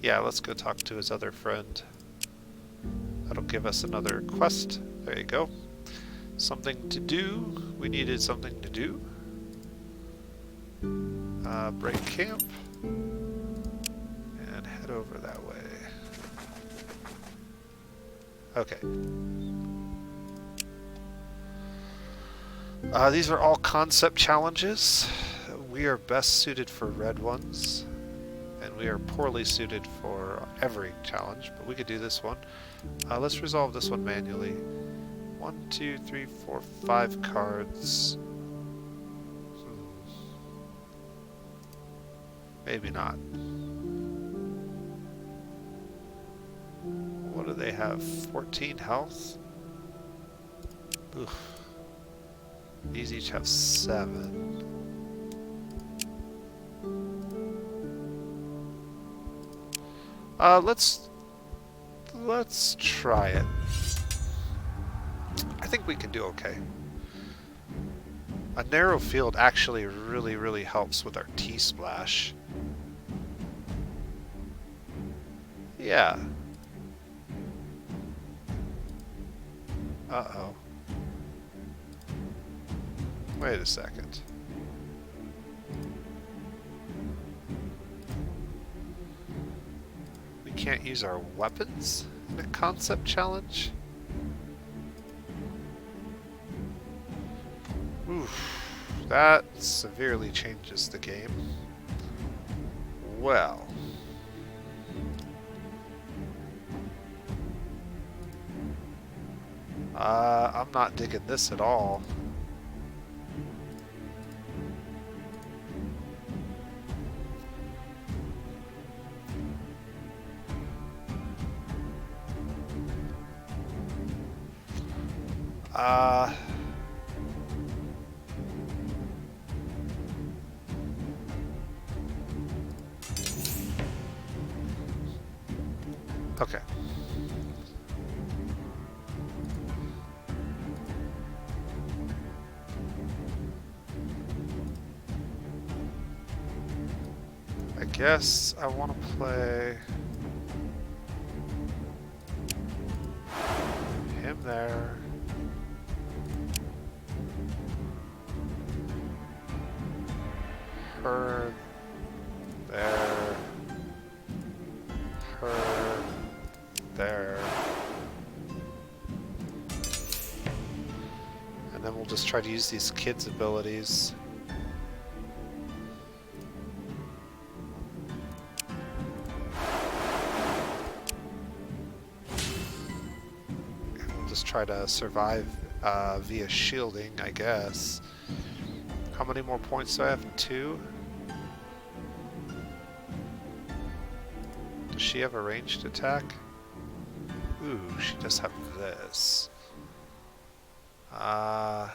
Yeah, let's go talk to his other friend. That'll give us another quest. There you go. Something to do. We needed something to do. Break camp. head over that way. Okay. These are all concept challenges. We are best suited for red ones, and we are poorly suited for every challenge, but we could do this one. Let's resolve this one manually. 1, 2, 3, 4, 5 cards. Maybe not. What do they have? 14 health? Oof. These each have 7. Let's try it. I think we can do okay. A narrow field actually really helps with our T-splash. Yeah. Uh-oh. Wait a second. We can't use our weapons in a concept challenge? Oof. That severely changes the game. Well. I'm not digging this at all. Okay. I guess I want to play him there. Her there. Her there. And then we'll just try to use these kids' abilities. Try to survive via shielding, I guess. How many more points do I have? 2? Does she have a ranged attack? Ooh, she does have this. Yeah,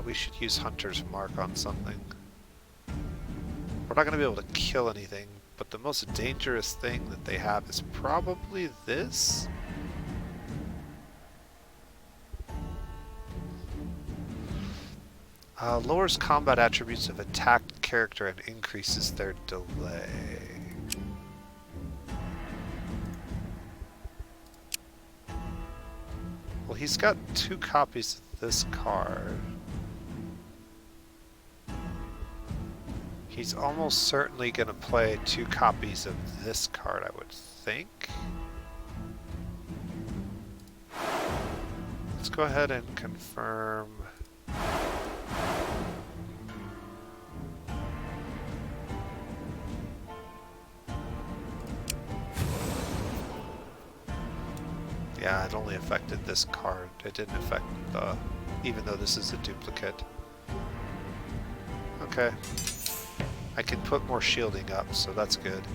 we should use Hunter's Mark on something. We're not going to be able to kill anything, but the most dangerous thing that they have is probably this. Lowers combat attributes of attacked character and increases their delay. Well, he's got 2 copies of this card. He's almost certainly going to play 2 copies of this card, I would think. Let's go ahead and confirm. Yeah, it only affected this card. It didn't affect the... even though this is a duplicate. Okay. I can put more shielding up, so that's good.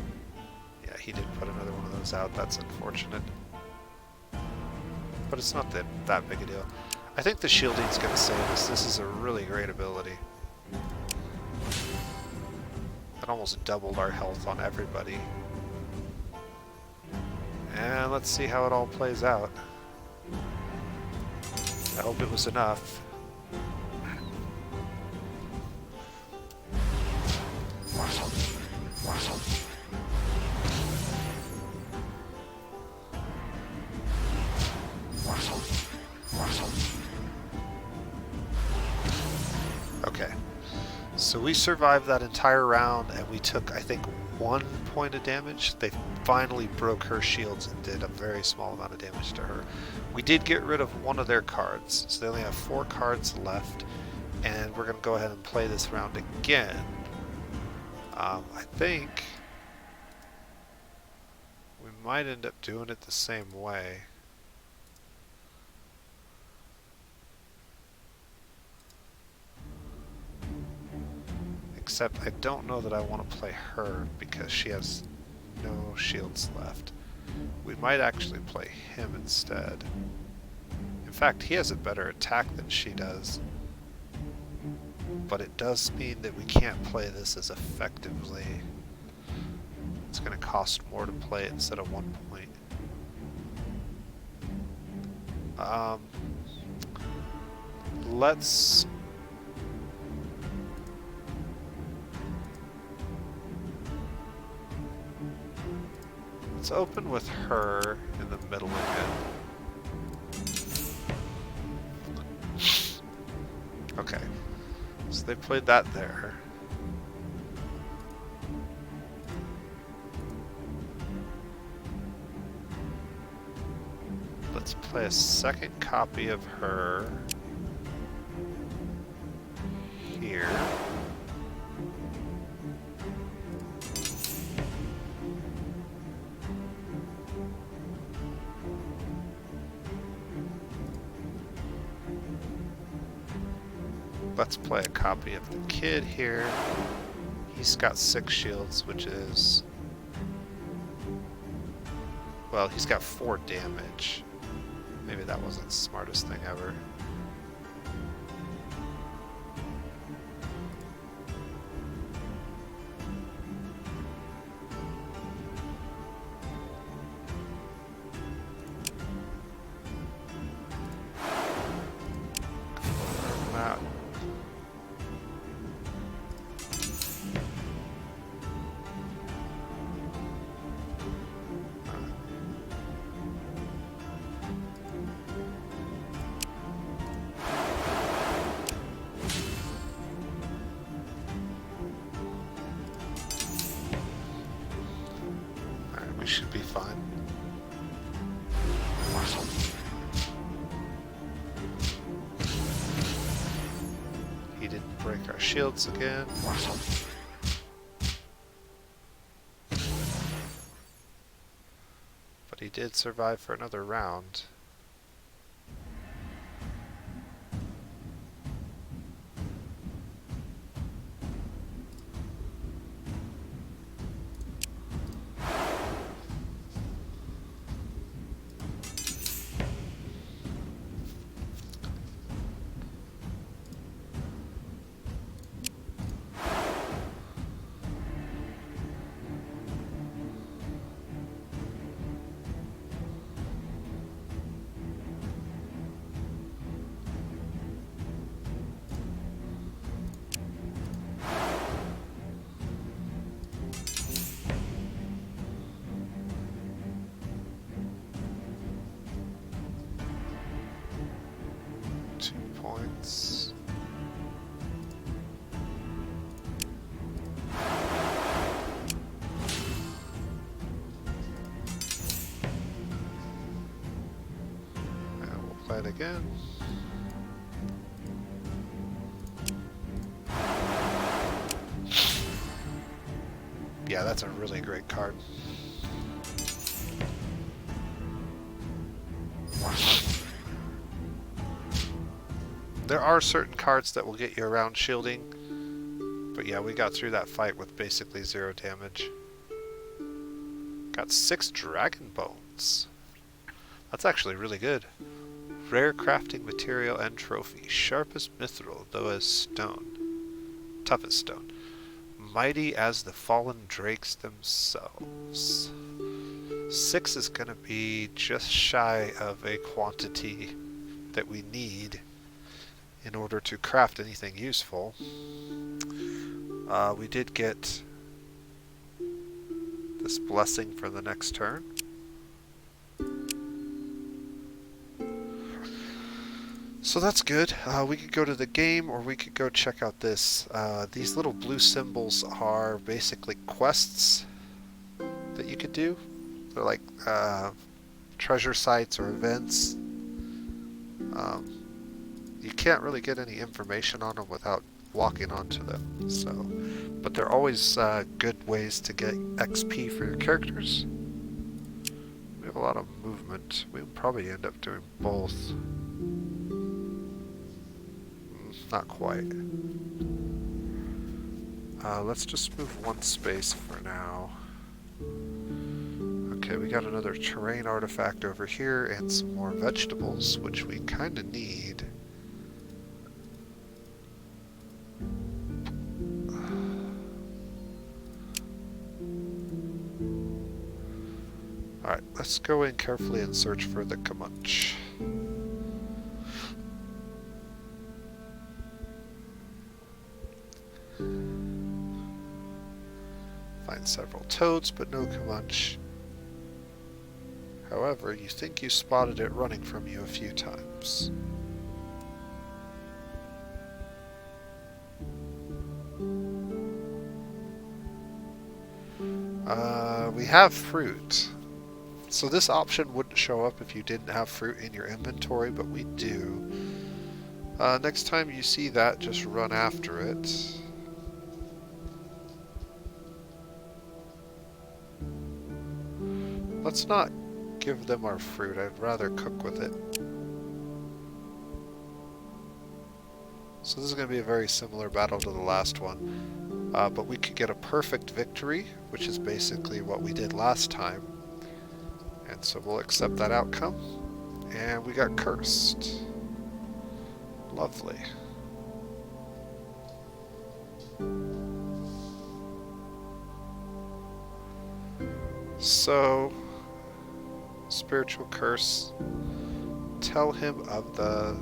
Yeah, he did put another one of those out. That's unfortunate. But it's not that big a deal. I think the shielding's going to save us. This is a really great ability. That almost doubled our health on everybody. And let's see how it all plays out. I hope it was enough. So we survived that entire round, and we took, I think, 1 point of damage. They finally broke her shields and did a very small amount of damage to her. We did get rid of one of their cards, so they only have 4 cards left, and we're going to go ahead and play this round again. I think we might end up doing it the same way. Except I don't know that I want to play her because she has no shields left. We might actually play him instead. In fact, he has a better attack than she does. But it does mean that we can't play this as effectively. It's going to cost more to play it instead of 1 point. Let's open with her in the middle again. Okay, so they played that there. Let's play a second copy of her here. Let's play a copy of the kid here. He's got 6 shields, which is... well, he's got 4 damage. Maybe that wasn't the smartest thing ever. We should be fine. He didn't break our shields again. But he did survive for another round. Points. And we'll play it again. Yeah, that's a really great card. There are certain cards that will get you around shielding, but yeah, we got through that fight with basically 0 damage. Got 6 dragon bones. That's actually really good. Rare crafting material and trophy. Sharpest mithril, though as stone. Toughest stone. Mighty as the fallen drakes themselves. 6 is going to be just shy of a quantity that we need in order to craft anything useful. We did get this blessing for the next turn. So that's good. We could go to the game, or we could go check out this. These little blue symbols are basically quests that you could do. They're like treasure sites or events. You can't really get any information on them without walking onto them. So, but they're always good ways to get XP for your characters. We have a lot of movement. We'll probably end up doing both. Not quite. Let's just move one space for now. Okay, we got another terrain artifact over here and some more vegetables, which we kind of need. Alright, let's go in carefully and search for the Comanche. Find several toads, but no Comanche. However, you think you spotted it running from you a few times. We have fruit. So this option wouldn't show up if you didn't have fruit in your inventory, but we do. Next time you see that, just run after it. Let's not give them our fruit. I'd rather cook with it. So this is going to be a very similar battle to the last one. But we could get a perfect victory, which is basically what we did last time. And so we'll accept that outcome. And we got cursed. Lovely. So, spiritual curse. Tell him of the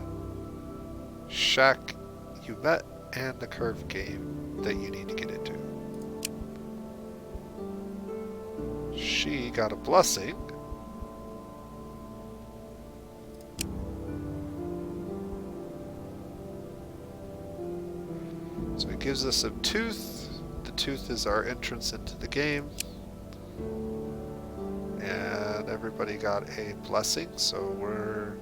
shack you met and the curve game that you need to get into. She got a blessing. So it gives us a tooth. The tooth is our entrance into the game. And everybody got a blessing, so we're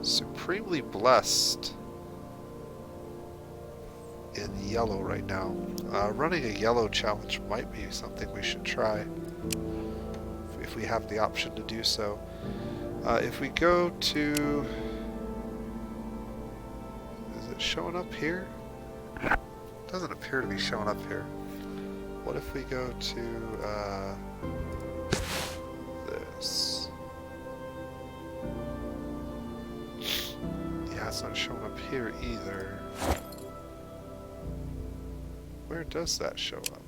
supremely blessed in yellow right now. Running a yellow challenge might be something we should try if we have the option to do so. If we go to... Is it showing up here? It doesn't appear to be showing up here. What if we go to this? Yeah, it's not showing up here either. Where does that show up?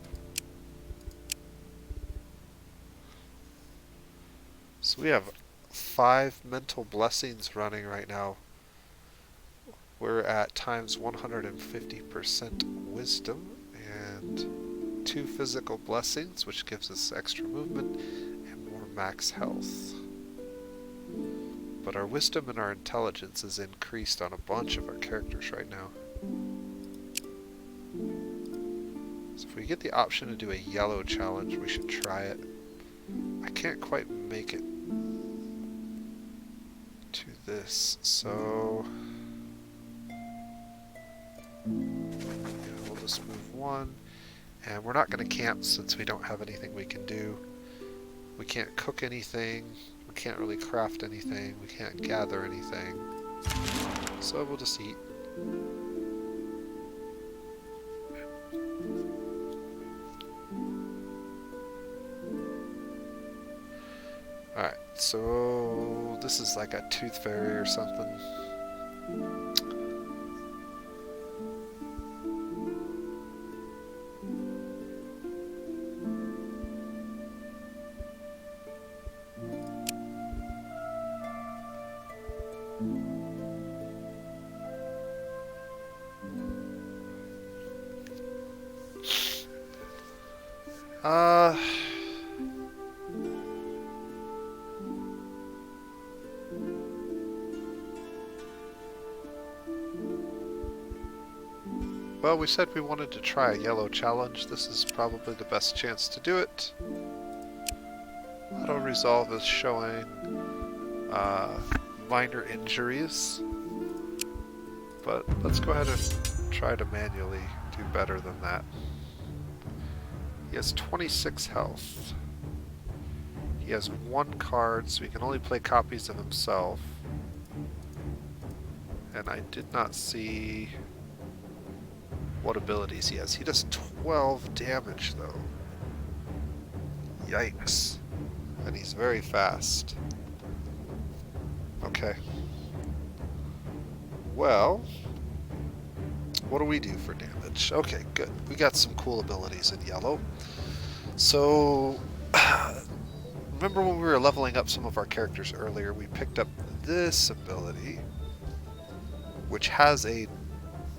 So we have 5 mental blessings running right now. We're at times 150% wisdom and 2 physical blessings, which gives us extra movement and more max health. But our wisdom and our intelligence is increased on a bunch of our characters right now. So if we get the option to do a yellow challenge, we should try it. I can't quite make it to this, so we'll just move 1. And we're not going to camp since we don't have anything we can do. We can't cook anything. We can't really craft anything. We can't gather anything. So we'll just eat. Alright, so this is like a tooth fairy or something. Well, we said we wanted to try a yellow challenge. This is probably the best chance to do it. Auto resolve is showing minor injuries, but let's go ahead and try to manually do better than that. He has 26 health. He has 1 card, so he can only play copies of himself. And I did not see what abilities he has. He does 12 damage, though. Yikes. And he's very fast. Okay. Well, what do we do for damage? Okay, good. We got some cool abilities in yellow. So, remember when we were leveling up some of our characters earlier, we picked up this ability, which has a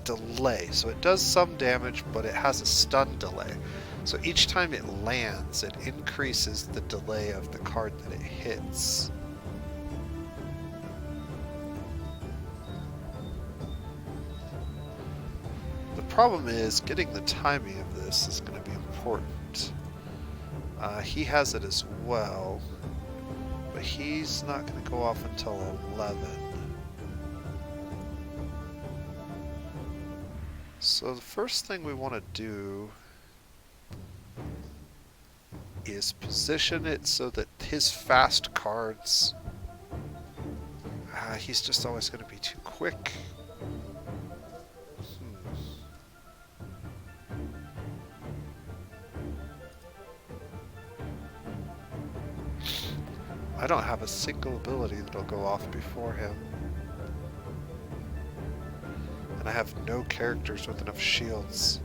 delay. So it does some damage, but it has a stun delay. So each time it lands, it increases the delay of the card that it hits. The problem is, getting the timing of this is going to be important. He has it as well, but he's not going to go off until 11. So the first thing we want to do is position it so that his fast cards, he's just always going to be too quick. I don't have a single ability that'll go off before him. And I have no characters with enough shields.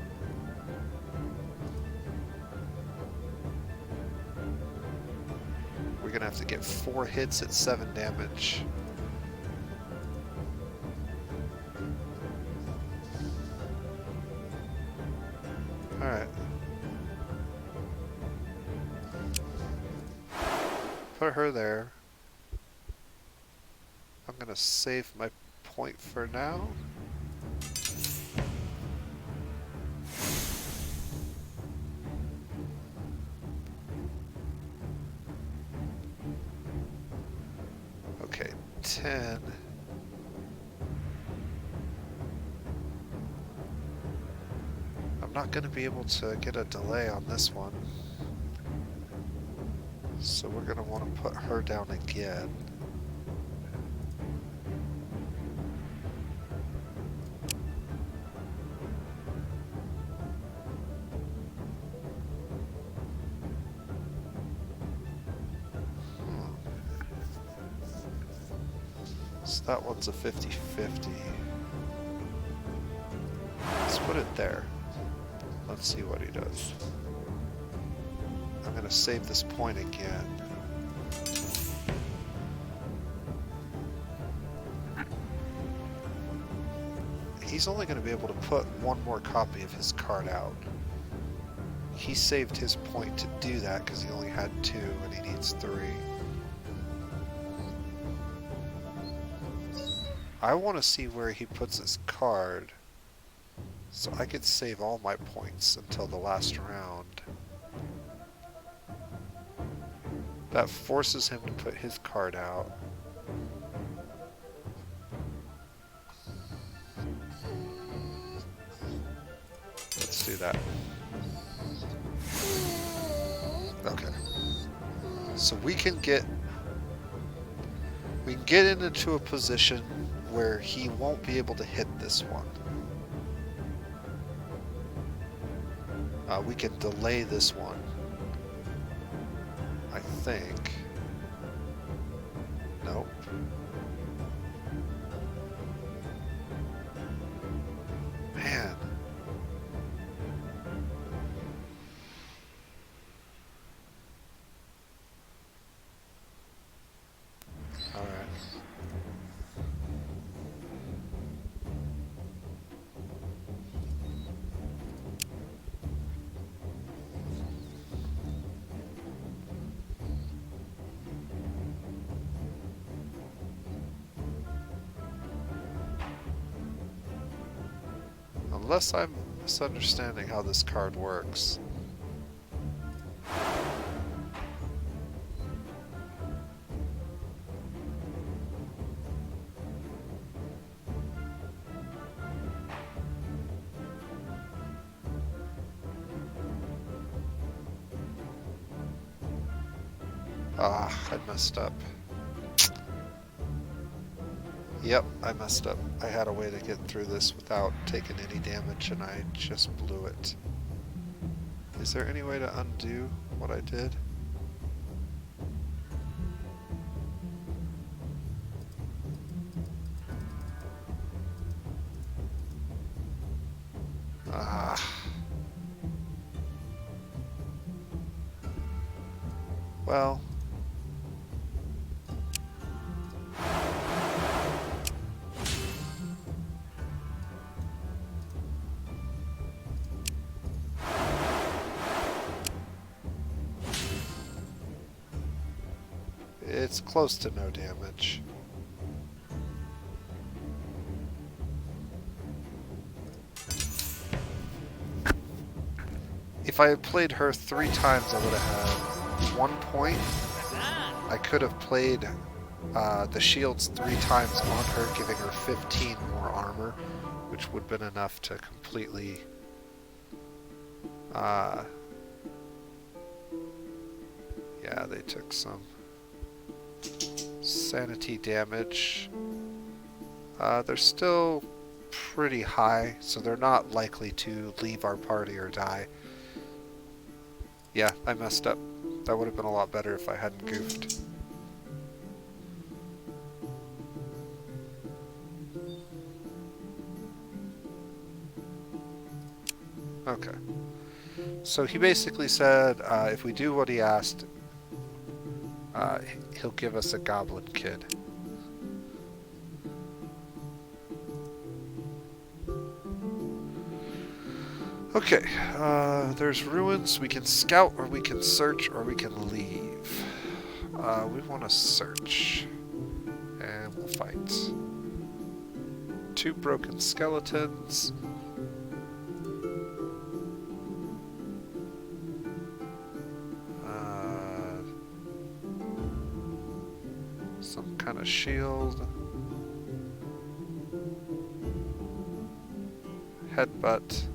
We're gonna have to get 4 hits at 7 damage. Alright. Put her there. I'm gonna save my point for now. Okay, 10. I'm not gonna be able to get a delay on this one. So we're going to want to put her down again. So that one's a 50-50. Let's put it there. Let's see what he does. I'm going to save this point again. He's only going to be able to put 1 more copy of his card out. He saved his point to do that because he only had 2 and he needs 3. I want to see where he puts his card so I could save all my points until the last round. That forces him to put his card out. Let's do that. Okay. So we can get into a position where he won't be able to hit this one. We can delay this one. I think. Nope. Man. All right. Unless I'm misunderstanding how this card works. Ah, I messed up. Yep, I messed up. I had a way to get through this without taking any damage, and I just blew it. Is there any way to undo what I did? Ah. Well. It's close to no damage. If I had played her 3 times, I would have had 1 point. I could have played the shields 3 times on her, giving her 15 more armor, which would have been enough to completely... yeah, they took some sanity damage. They're still pretty high, so they're not likely to leave our party or die. Yeah, I messed up. That would have been a lot better if I hadn't goofed. Okay. So he basically said, if we do what he asked, he'll give us a goblin kid. Okay, there's ruins. We can scout, or we can search, or we can leave. We want to search. And we'll fight. 2 broken skeletons. Some kind of shield. Headbutt.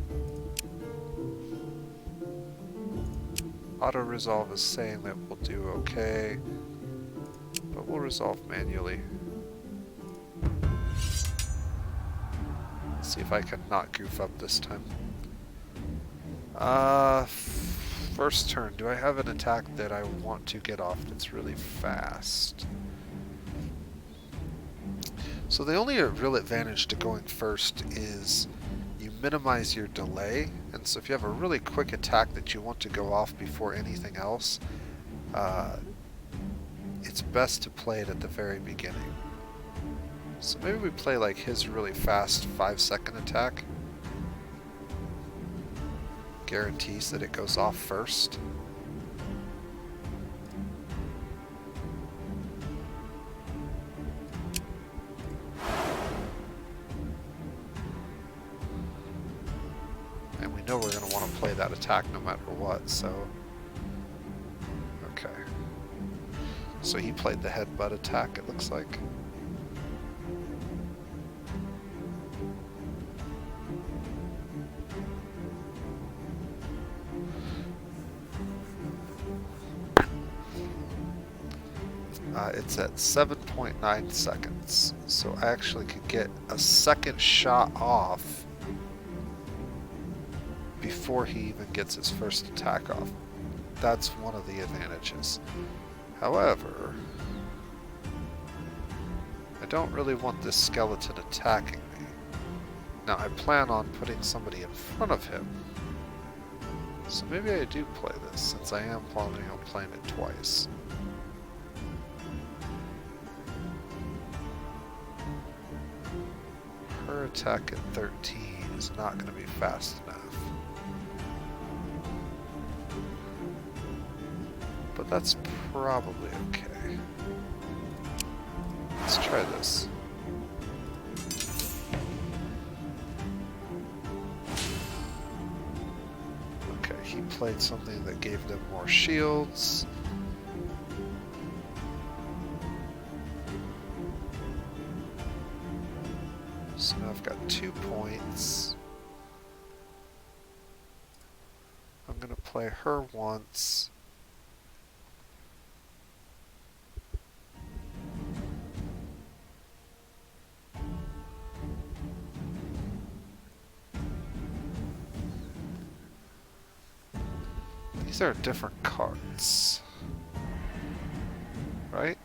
Auto-resolve is saying that we'll do okay, but we'll resolve manually. Let's see if I can not goof up this time. First turn, do I have an attack that I want to get off that's really fast? So the only real advantage to going first is you minimize your delay, and so if you have a really quick attack that you want to go off before anything else, it's best to play it at the very beginning. So maybe we play like his really fast 5-second attack. Guarantees that it goes off first. And we know we're going to want to play that attack no matter what, so... Okay. So he played the headbutt attack, it looks like. It's at 7.9 seconds, so I actually could get a second shot off before he even gets his first attack off. That's one of the advantages. However, I don't really want this skeleton attacking me. Now, I plan on putting somebody in front of him, so maybe I do play this, since I am planning on playing it twice. Her attack at 13 is not going to be fast enough. But that's probably okay. Let's try this. played something that gave them more shields. So now I've got 2 points. I'm going to play her once. These are different cards, right?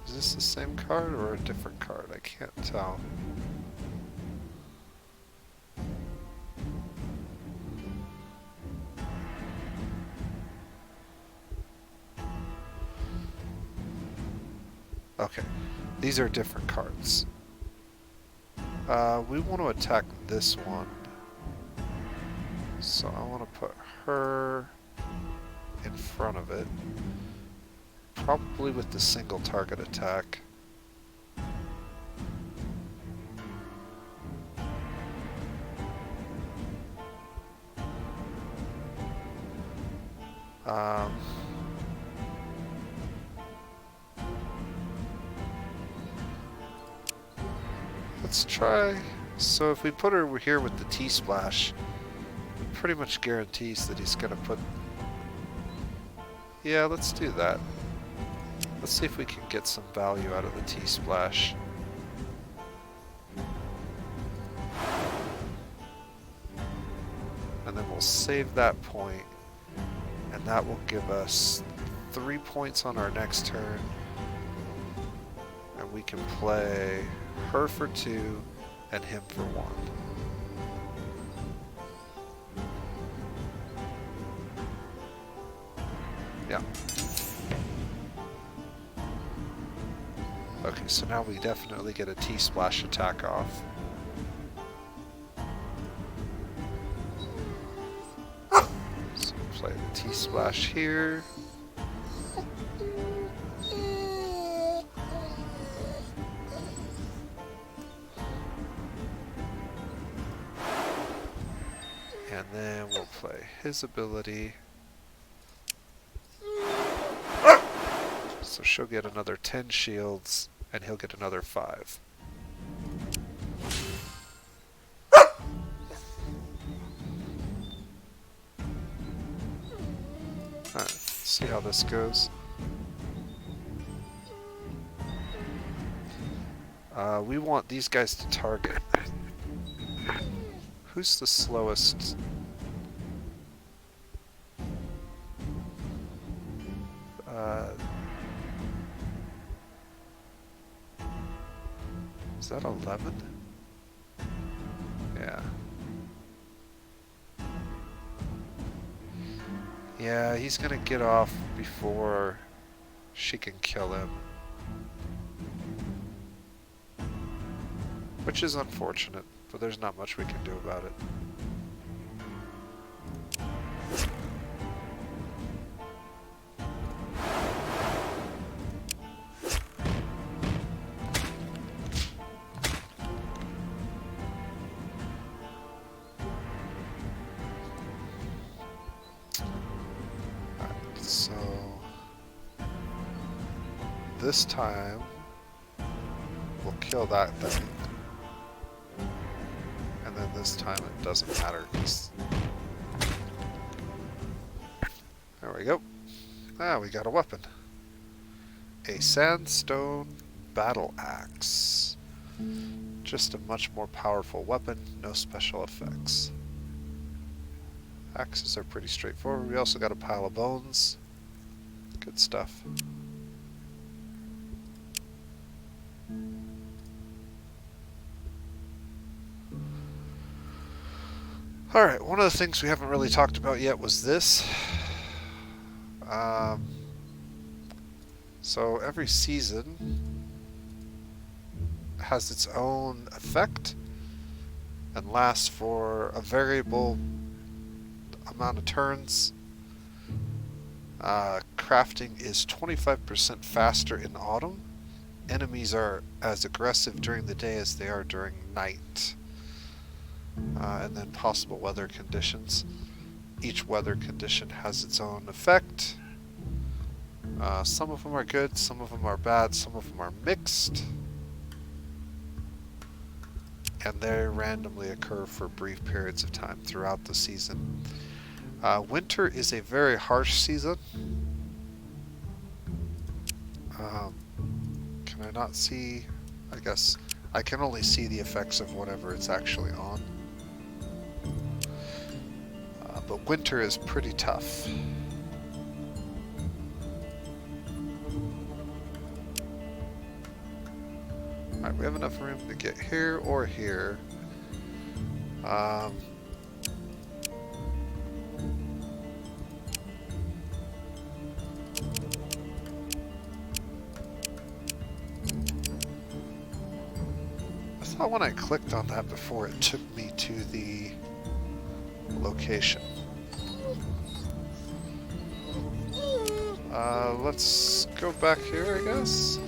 Is this the same card or a different card? I can't tell. Okay, these are different cards. We want to attack this one. So I want to put her in front of it. Probably with the single target attack. Let's try. So if we put her here with the T-Splash, it pretty much guarantees that he's going to put... Yeah, let's do that. Let's see if we can get some value out of the T-Splash. And then we'll save that point, and that will give us 3 points on our next turn. And we can play her for 2 and him for 1. Yeah. Okay, so now we definitely get a T-Splash attack off. So we'll play the T-Splash here. And then we'll play his ability. So she'll get another 10 shields, and he'll get another 5. Alright, let's see how this goes. We want these guys to target. Who's the slowest? Is that 11? Yeah. Yeah, he's gonna get off before she can kill him. Which is unfortunate, but there's not much we can do about it. So this time we'll kill that thing, and then this time it doesn't matter. There we go. Ah, we got a weapon. A sandstone battle axe. Just a much more powerful weapon, no special effects. Axes are pretty straightforward. We also got a pile of bones. Good stuff. Alright, one of the things we haven't really talked about yet was this. So every season has its own effect and lasts for a variable amount of turns. Crafting is 25% faster in autumn. Enemies are as aggressive during the day as they are during night. And then possible weather conditions. each weather condition has its own effect. Some of them are good, some of them are bad, some of them are mixed. And they randomly occur for brief periods of time throughout the season. Winter is a very harsh season. Can I not see? I guess I can only see the effects of whatever it's actually on. But winter is pretty tough. Alright, we have enough room to get here or here. I thought when I clicked on that before, it took me to the location. Let's go back here, I guess.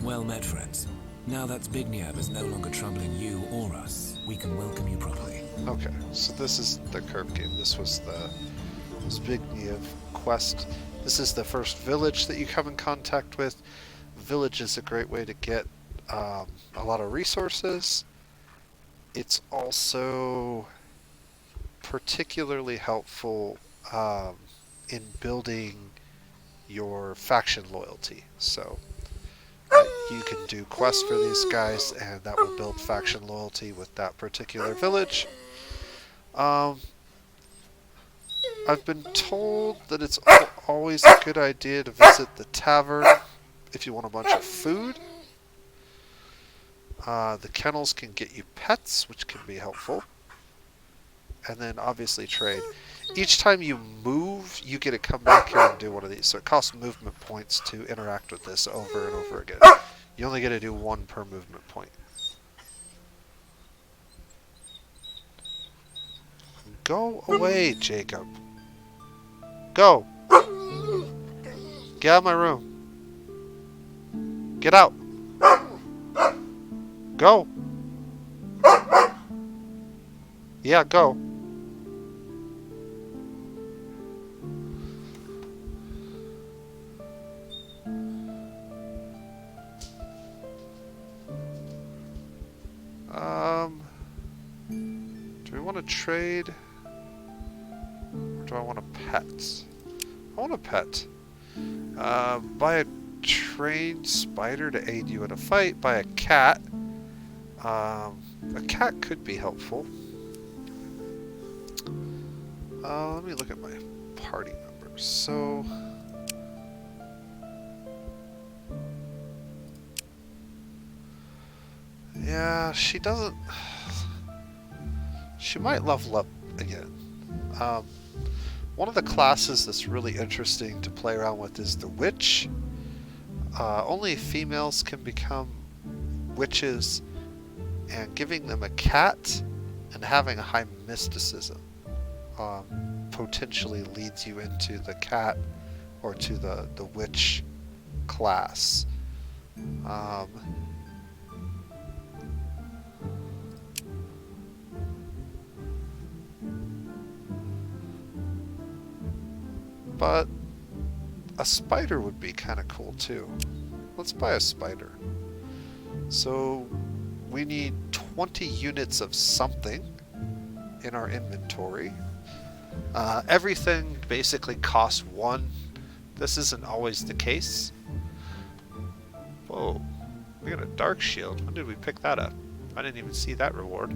Well met, friends. Now that Zbigniew is no longer troubling you or us, we can welcome you properly. Okay, so this is the curve game. This was the Zbigniew quest. This is the first village that you come in contact with. Village is a great way to get a lot of resources. It's also particularly helpful in building your faction loyalty. So you can do quests for these guys, and that will build faction loyalty with that particular village. I've been told that it's always a good idea to visit the tavern if you want a bunch of food. The kennels can get you pets, which can be helpful. And then obviously trade. Each time you move, you get to come back here and do one of these. So it costs movement points to interact with this over and over again. You only get to do one per movement point. Go away, Jacob. Go. Get out of my room. Get out. Go. Yeah, go. Do we want to trade? Or do I want a pet? I want a pet. Buy a trained spider to aid you in a fight. Buy a cat. A cat could be helpful. Let me look at my party members. So, yeah, she doesn't. She might level up again. One of the classes that's really interesting to play around with is the witch. Only females can become witches, and giving them a cat and having a high mysticism potentially leads you into the cat or to the witch class. But a spider would be kind of cool too. Let's buy a spider. So we need 20 units of something in our inventory. Everything basically costs 1. This isn't always the case. Whoa, we got a dark shield. When did we pick that up? I didn't even see that reward.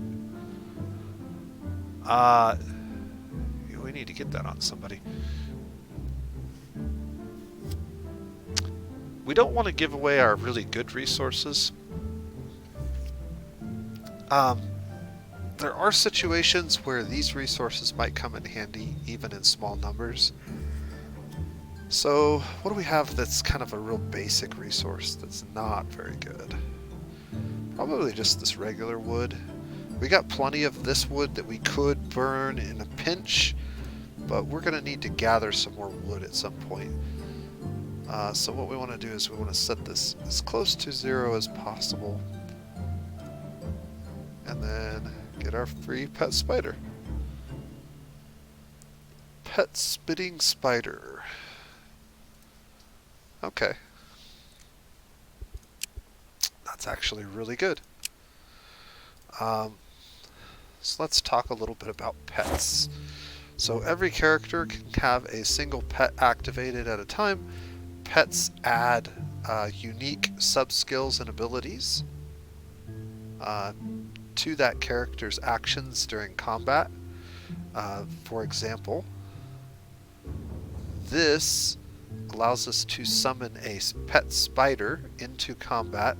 We need to get that on somebody. We don't want to give away our really good resources. There are situations where these resources might come in handy, even in small numbers. So, what do we have that's kind of a real basic resource that's not very good? Probably just this regular wood. We got plenty of this wood that we could burn in a pinch, but we're going to need to gather some more wood at some point. So what we want to do is we want to set this as close to 0 as possible. And then get our free pet spider. Pet spitting spider. Okay. That's actually really good. So let's talk a little bit about pets. So every character can have a single pet activated at a time. Pets add unique sub-skills and abilities to that character's actions during combat. For example, this allows us to summon a pet spider into combat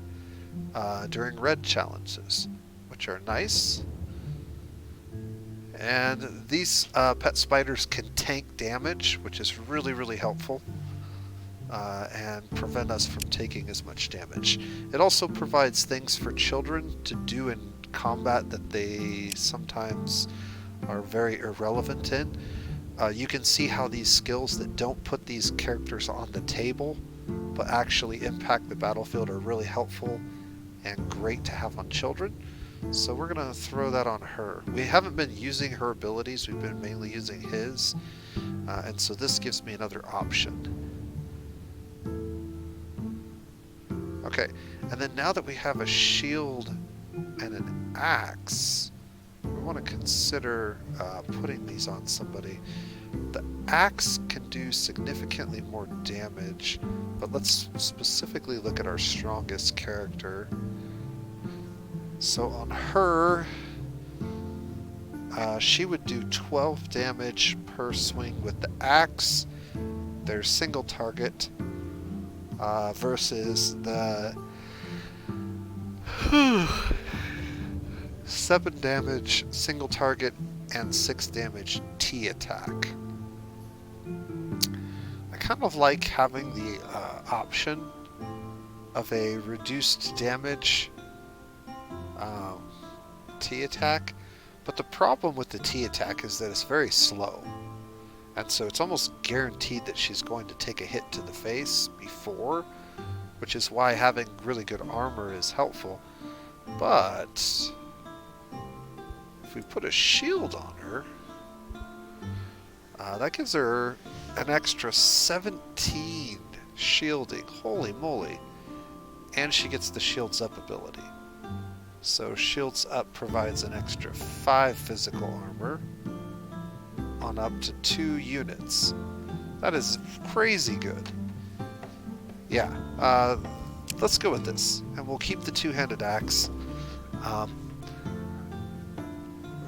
during red challenges, which are nice. And these pet spiders can tank damage, which is really helpful, and prevent us from taking as much damage. It also provides things for children to do in combat that they sometimes are very irrelevant in. You can see how these skills that don't put these characters on the table but actually impact the battlefield are really helpful and great to have on children. So we're going to throw that on her. We haven't been using her abilities, we've been mainly using his, and so this gives me another option. Okay, and then now that we have a shield and an axe, we want to consider putting these on somebody. The axe can do significantly more damage, but let's specifically look at our strongest character. So on her, she would do 12 damage per swing with the axe. There's single target versus the 7 damage single target and 6 damage T attack. I kind of like having the option of a reduced damage T attack, but the problem with the T attack is that it's very slow, and so it's almost guaranteed that she's going to take a hit to the face before, which is why having really good armor is helpful. But if we put a shield on her, that gives her an extra 17 shielding. Holy moly. And she gets the Shields Up ability. So Shields Up provides an extra 5 physical armor on up to 2 units. That is crazy good. Yeah, let's go with this. And we'll keep the two-handed axe.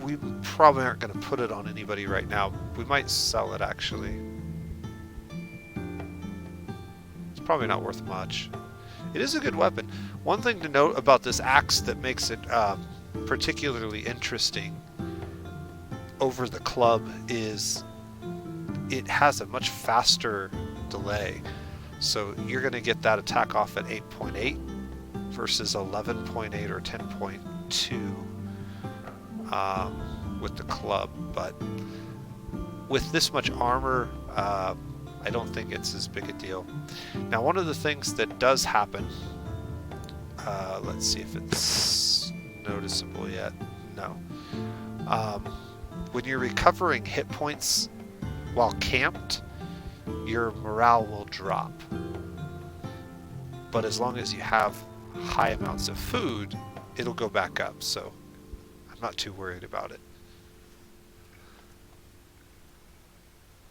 We probably aren't going to put it on anybody right now. We might sell it, actually. It's probably not worth much. It is a good weapon. One thing to note about this axe that makes it particularly interesting over the club is it has a much faster delay. So you're going to get that attack off at 8.8 versus 11.8 or 10.2 with the club. But with this much armor, I don't think it's as big a deal. Now, one of the things that does happen, let's see if it's noticeable yet. No. When you're recovering hit points while camped, your morale will drop. But as long as you have high amounts of food, it'll go back up, so I'm not too worried about it.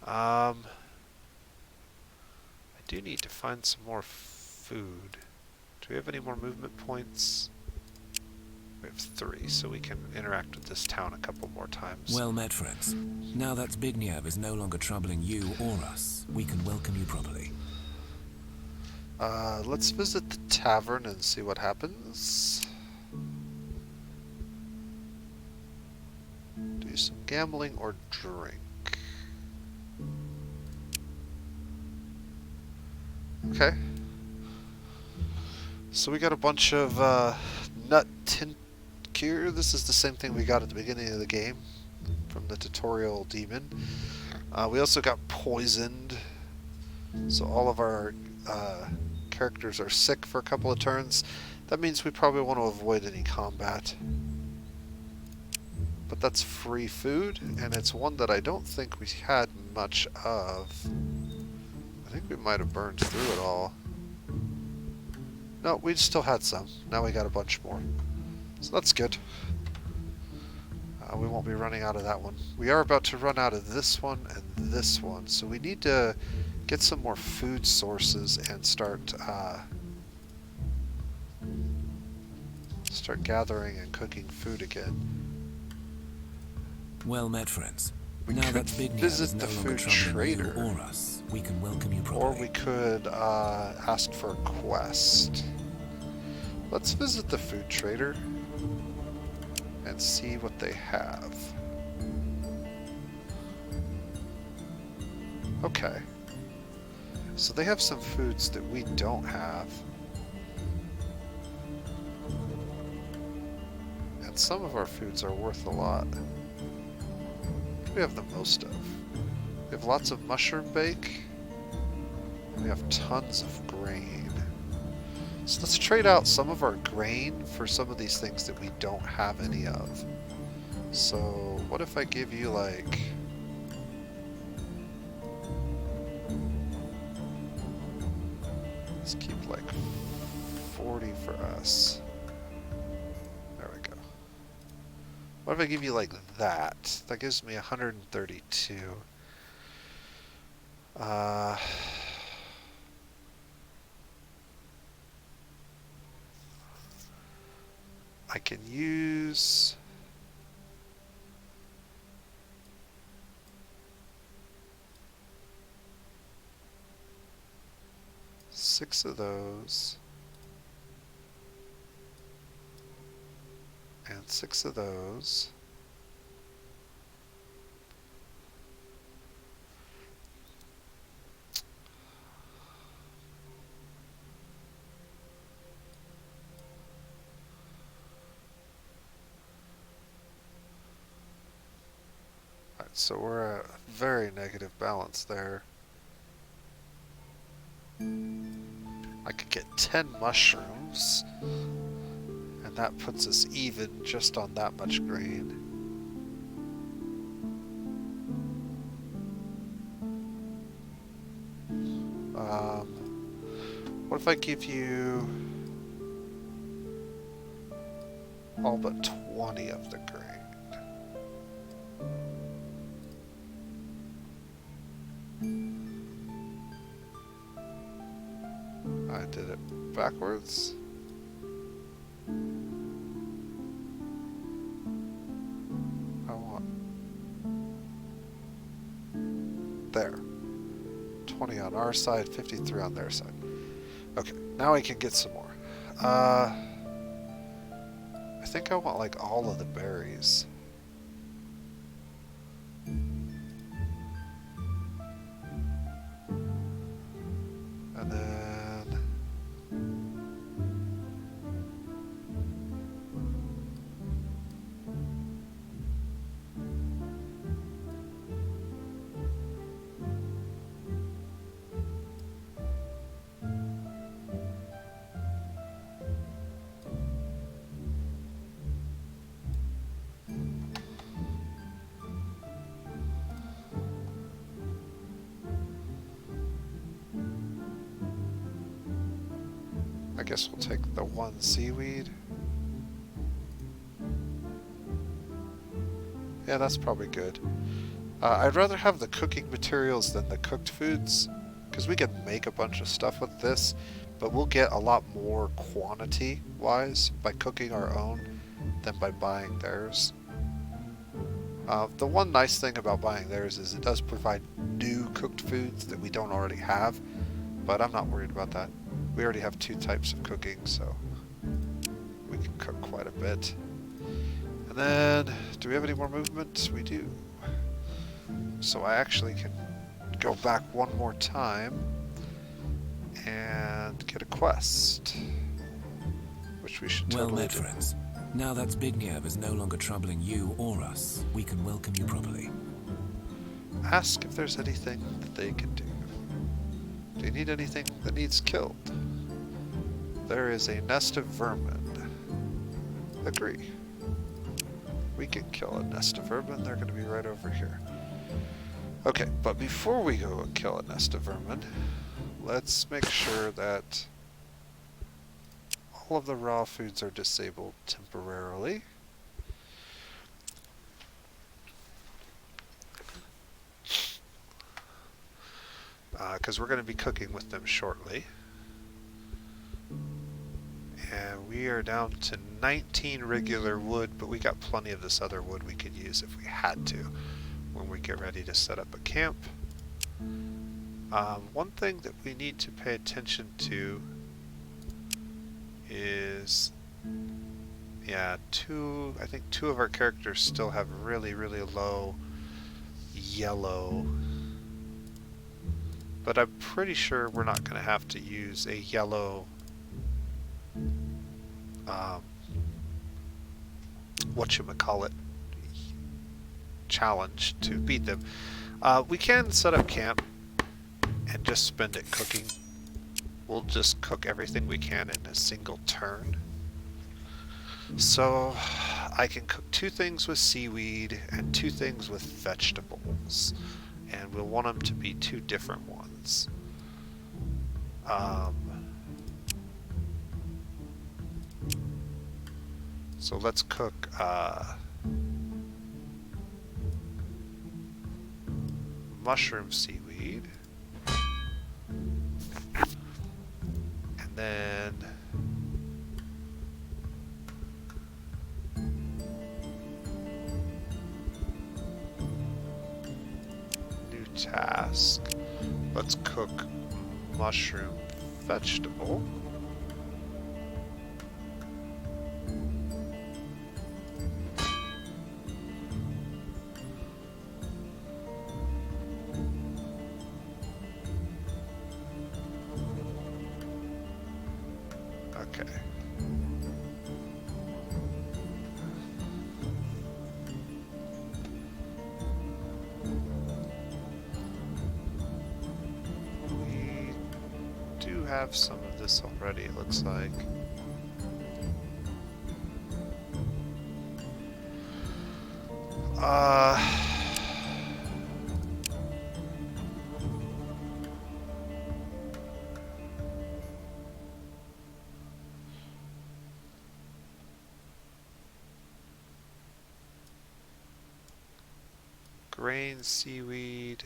I do need to find some more food. Do we have any more movement points? We have 3, so we can interact with this town a couple more times. Well met, friends. Now that Zbigniew is no longer troubling you or us, we can welcome you properly. Let's visit the tavern and see what happens. Do some gambling or drink. Okay. So we got a bunch of nut tincture. This is the same thing we got at the beginning of the game from the tutorial demon. We also got poisoned. So all of our characters are sick for a couple of turns. That means we probably want to avoid any combat. but that's free food, and it's one that I don't think we had much of. I think we might have burned through it all. No, we still had some. Now we got a bunch more. So that's good. We won't be running out of that one. We are about to run out of this one and this one, so we need to get some more food sources and start gathering and cooking food again. Well met, friends. We Now could that Big Neo visit is no the longer food troubling you trader. or us, we can welcome you Or properly. we could ask for a quest. Let's visit the food trader and see what they have. Okay. So they have some foods that we don't have. And some of our foods are worth a lot. What do we have the most of? We have lots of mushroom bake. We have tons of grain. So let's trade out some of our grain for some of these things that we don't have any of. So what if I give you like... Let's keep like 40 for us. There we go. What if I give you like that? That gives me 132. I can use... six of those. And 6 of those. Alright, so we're at a very negative balance there. I could get 10 mushrooms, and that puts us even just on that much grain. What if I give you all but 20 of the grain? I did it backwards. I want... there. 20 on our side, 53 on their side. Okay, now I can get some more. I think I want like all of the berries. And then... I guess we'll take the 1 seaweed. Yeah, that's probably good. I'd rather have the cooking materials than the cooked foods, because we can make a bunch of stuff with this, but we'll get a lot more quantity-wise by cooking our own than by buying theirs. The one nice thing about buying theirs is it does provide new cooked foods that we don't already have, but I'm not worried about that. We already have 2 types of cooking, so we can cook quite a bit. And then, do we have any more movement? We do. So I actually can go back one more time and get a quest, which we should Well totally met, do. friends. Now that Zbigniew is no longer troubling you or us, we can welcome you properly. Ask if there's anything that they can do. Do you need anything that needs killed? There is a nest of vermin. Agree. We can kill a nest of vermin. They're going to be right over here. Okay, but before we go and kill a nest of vermin, let's make sure that all of the raw foods are disabled temporarily. Because we're going to be cooking with them shortly. And we are down to 19 regular wood, but we got plenty of this other wood we could use if we had to when we get ready to set up a camp. One thing that we need to pay attention to is, yeah, I think two of our characters still have really, really low yellow, but I'm pretty sure we're not going to have to use a yellow whatchamacallit challenge to beat them. We can set up camp and just spend it cooking. We'll just cook everything we can in a single turn. So I can cook 2 things with seaweed and 2 things with vegetables, and we'll want them to be 2 different ones. So let's cook mushroom seaweed, and then new task. Let's cook mushroom vegetable. Okay. We do have some of this already, it looks like. Grain, seaweed,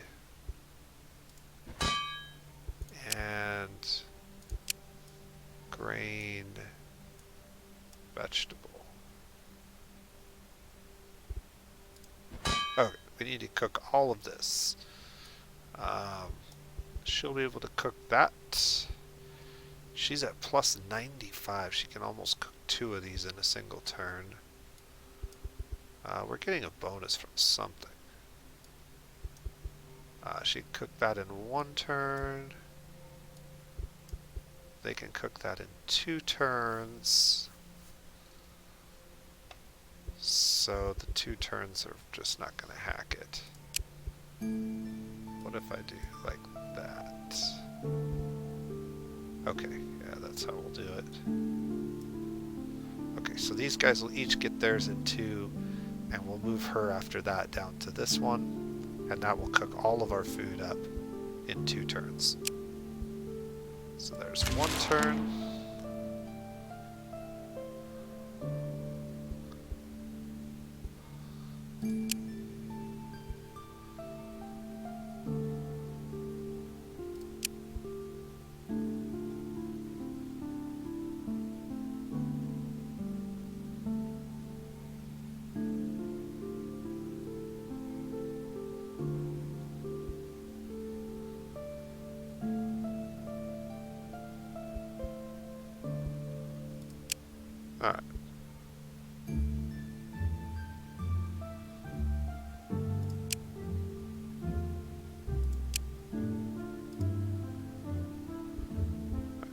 and grain, vegetable. Okay, we need to cook all of this. She'll be able to cook that. She's at plus 95. She can almost cook 2 of these in a single turn. We're getting a bonus from something. She can cook that in 1 turn. They can cook that in 2 turns. So the 2 turns are just not going to hack it. What if I do like that? Okay, yeah, that's how we'll do it. Okay, so these guys will each get theirs in 2, and we'll move her after that down to this one, and that will cook all of our food up in 2 turns. So there's 1 turn. Alright.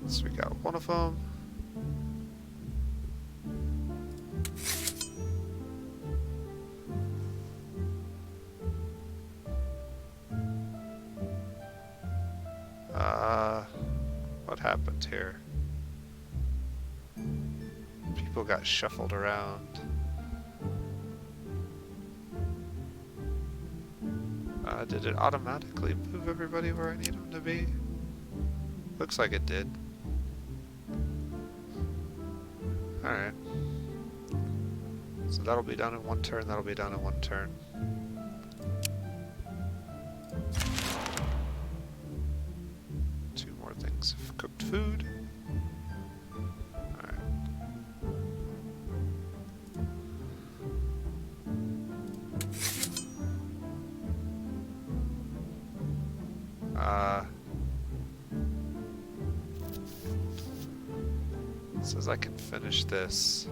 So we got 1 of them. What happened here? People got shuffled around. Did it automatically move everybody where I need them to be? Looks like it did. Alright. So that'll be done in one turn, that'll be done in one turn. Two more things of cooked food. Alright. It says I can finish this.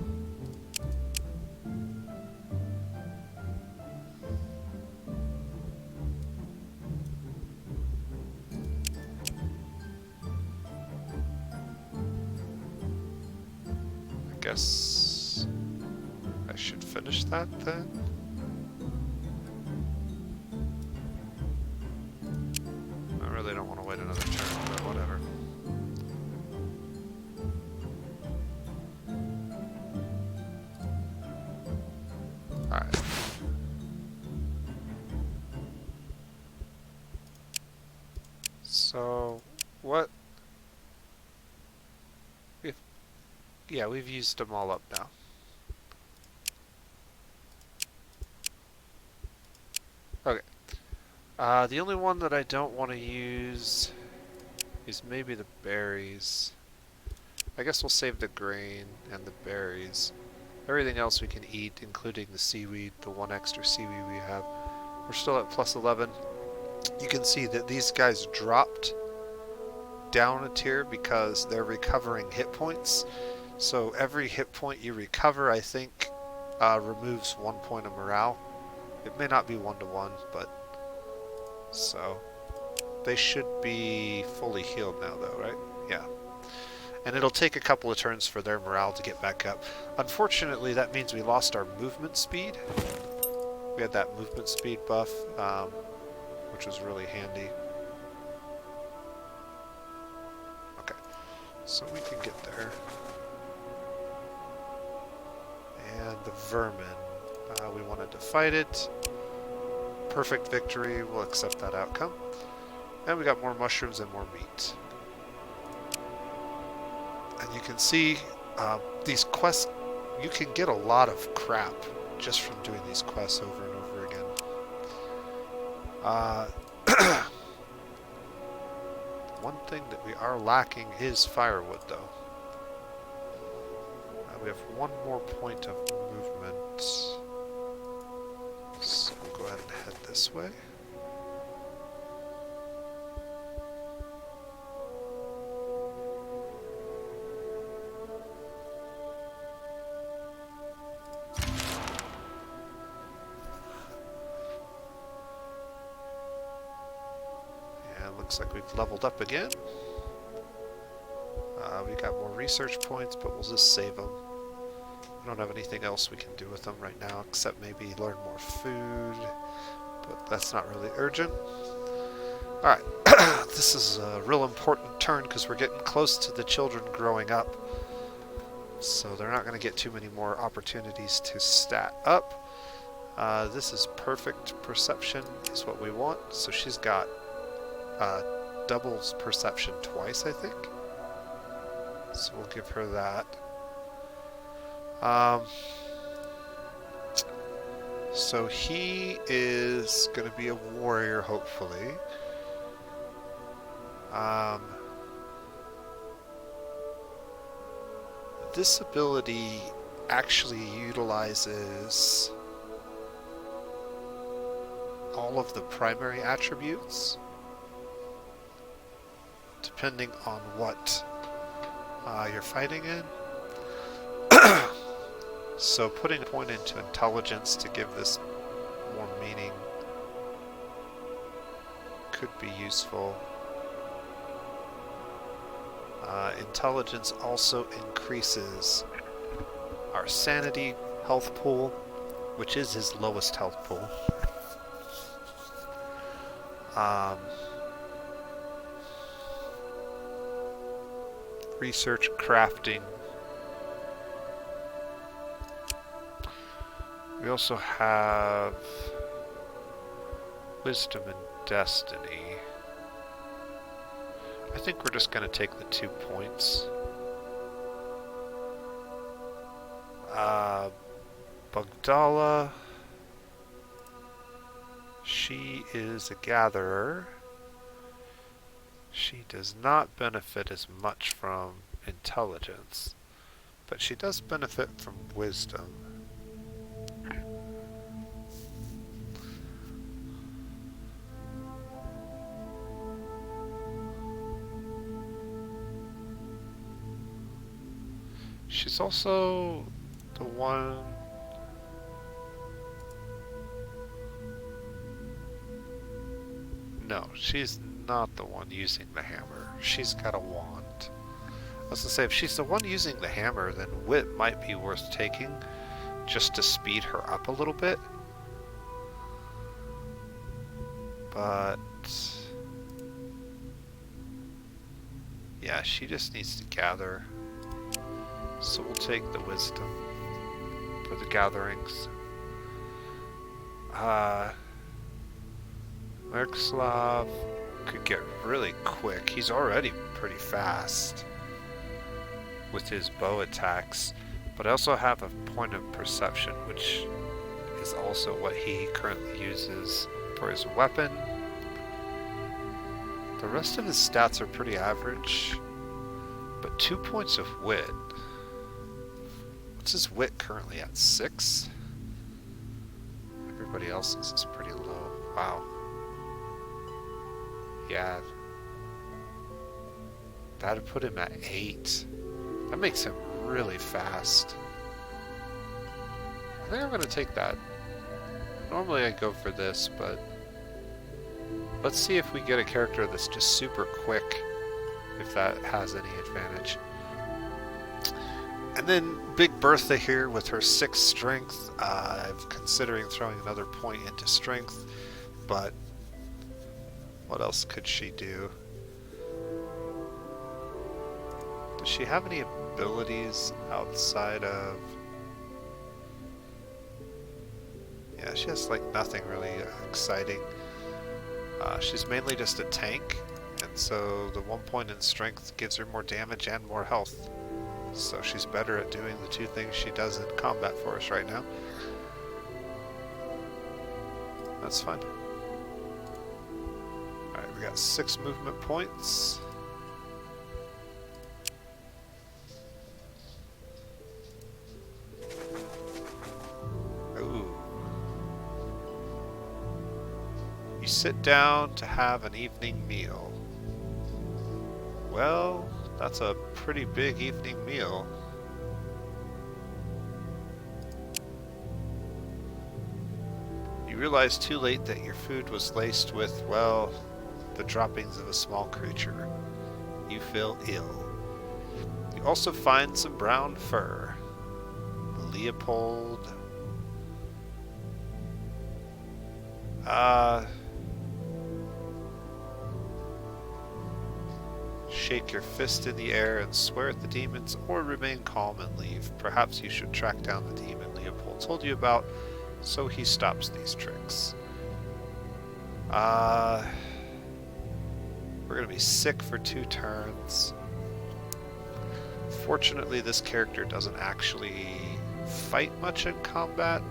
I guess I should finish that then. I really don't want to wait another turn, but whatever. Alright. So, what? Yeah, we've used them all up now. Okay. The only one that I don't want to use is maybe the berries. I guess we'll save the grain and the berries. Everything else we can eat, including the seaweed, the one extra seaweed we have. We're still at plus 11. You can see that these guys dropped down a tier because they're recovering hit points. So every hit point you recover, I think, removes 1 point of morale. It may not be 1-to-1, but... So... They should be fully healed now, though, right? Yeah. And it'll take a couple of turns for their morale to get back up. Unfortunately, that means we lost our movement speed. We had that movement speed buff, which was really handy. Okay, so we can get there. And the vermin. We wanted to fight it. Perfect victory. We'll accept that outcome. And we got more mushrooms and more meat. And you can see these quests, you can get a lot of crap just from doing these quests over and over again. One thing that we are lacking is firewood, though. We have one more point of movement. So we'll go ahead and head this way. Looks like we've leveled up again. We got more research points, but we'll just save them. We don't have anything else we can do with them right now, except maybe learn more food, but that's not really urgent. Alright, this is a real important turn because we're getting close to the children growing up. So they're not going to get too many more opportunities to stat up. This is perfect perception is what we want, so she's got doubles perception twice, I think. So we'll give her that. So he is going to be a warrior, hopefully. This ability actually utilizes all of the primary attributes, depending on what you're fighting in. So putting a point into intelligence to give this more meaning could be useful. Intelligence also increases our sanity health pool, which is his lowest health pool. Research, crafting. We also have Wisdom and Destiny. I think we're just going to take the 2 points. Bogdala. She is a gatherer. She does not benefit as much from intelligence, but she does benefit from wisdom. She's also the one... No, she's not the one using the hammer. She's got a wand. I was gonna say, if she's the one using the hammer, then wit might be worth taking, just to speed her up a little bit. But... yeah, she just needs to gather. So we'll take the wisdom for the gatherings. Merkslav could get really quick. He's already pretty fast with his bow attacks. But I also have a point of perception, which is also what he currently uses for his weapon. The rest of his stats are pretty average, but 2 points of wit. What's his wit currently at? 6? Everybody else's is pretty low. Wow. Yeah. That'd put him at 8. That makes him really fast. I think I'm gonna take that. Normally I go for this, but let's see if we get a character that's just super quick, if that has any advantage. And then Big Bertha here with her 6 strength. I'm considering throwing another point into strength, but what else could she do? Does she have any abilities outside of... yeah, she has like nothing really exciting. She's mainly just a tank, and so the 1 point in strength gives her more damage and more health. So she's better at doing the 2 things she does in combat for us right now. That's fine. Alright, we got 6 movement points. Ooh. You sit down to have an evening meal. Well, that's a pretty big evening meal. You realize too late that your food was laced with, well, the droppings of a small creature. You feel ill. You also find some brown fur. Leopold. Shake your fist in the air and swear at the demons, or remain calm and leave. Perhaps you should track down the demon Leopold told you about, so he stops these tricks. We're gonna be sick for 2 turns. Fortunately, this character doesn't actually fight much in combat.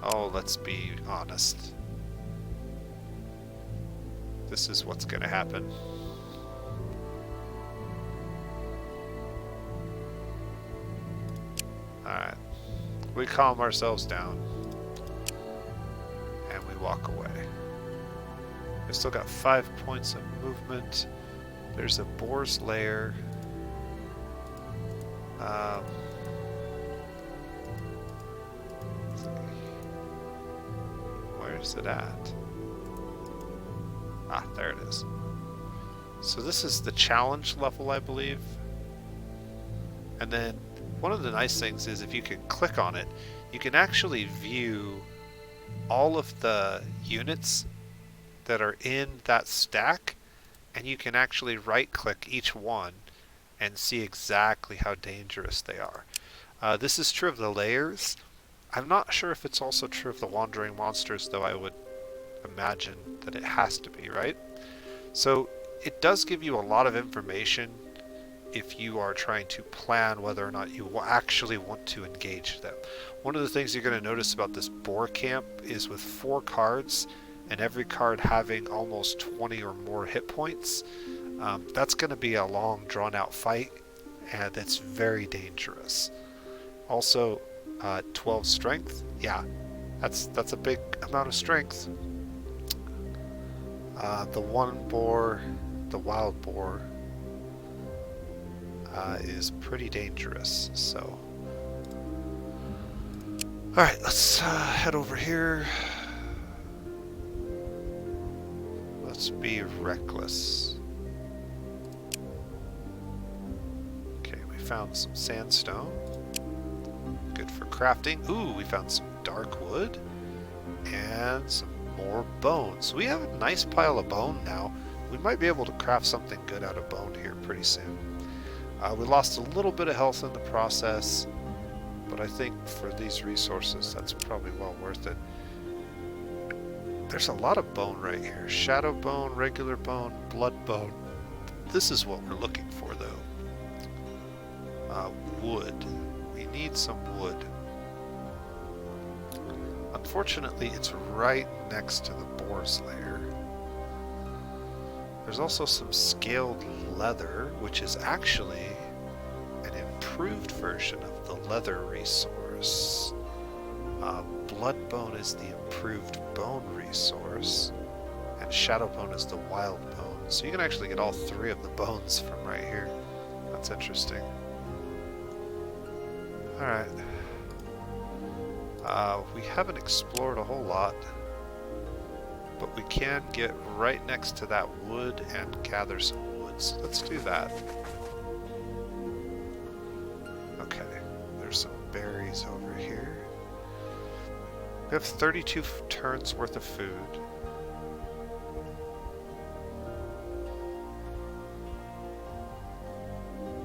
Oh, let's be honest. This is what's going to happen. Alright. We calm ourselves down. And we walk away. I've still got 5 points of movement. There's a boar's lair. Where's it at? Ah, there it is. So this is the challenge level, I believe. And then one of the nice things is if you can click on it, you can actually view all of the units that are in that stack, and you can actually right-click each one and see exactly how dangerous they are. This is true of the layers. I'm not sure if it's also true of the wandering monsters, though I would imagine that it has to be, right? So it does give you a lot of information if you are trying to plan whether or not you will actually want to engage them. One of the things you're going to notice about this boar camp is with 4 cards and every card having almost 20 or more hit points, that's going to be a long drawn out fight, and that's very dangerous. Also, 12 strength, yeah, that's a big amount of strength. The one boar, the wild boar, is pretty dangerous, so. Alright, let's head over here. Let's be reckless. Okay, we found some sandstone. Good for crafting. Ooh, we found some dark wood. And some more bones. We have a nice pile of bone now. We might be able to craft something good out of bone here pretty soon. We lost a little bit of health in the process, but I think for these resources that's probably well worth it. There's a lot of bone right here. Shadow bone, regular bone, blood bone. This is what we're looking for though. Wood. We need some wood. Unfortunately, it's right next to the boar's lair. There's also some scaled leather, which is actually an improved version of the leather resource. Blood bone is the improved bone resource, and shadow bone is the wild bone. So you can actually get all 3 of the bones from right here. That's interesting. Alright. We haven't explored a whole lot, but we can get right next to that wood and gather some wood. So let's do that. Okay, there's some berries over here. We have 32 turns worth of food.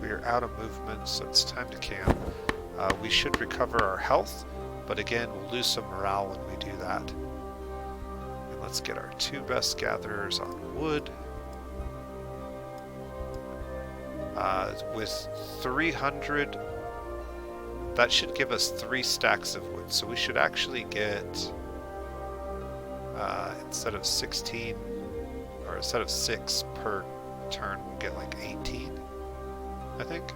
We are out of movement, so it's time to camp. We should recover our health, but again, we'll lose some morale when we do that. And let's get our 2 best gatherers on wood. With 300, that should give us 3 stacks of wood. So we should actually get, instead of 16, or instead of 6 per turn, we'll get like 18, I think.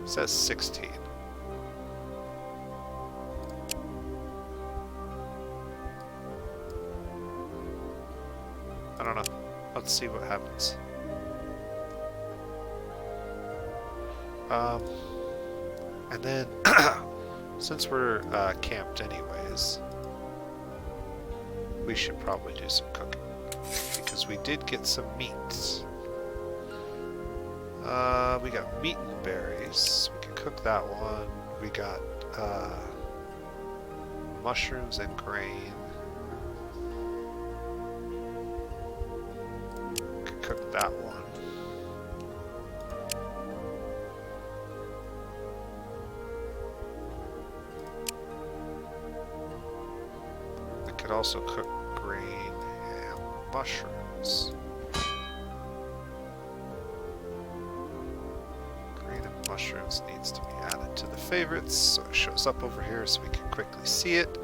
It says 16. I don't know. Let's see what happens. And then, since we're camped anyways, we should probably do some cooking. Because we did get some meat. We got meat and berries. We can cook that one. We got mushrooms and grain. We can cook that one. We could also cook grain and mushrooms. Mushrooms needs to be added to the favorites, so it shows up over here so we can quickly see it.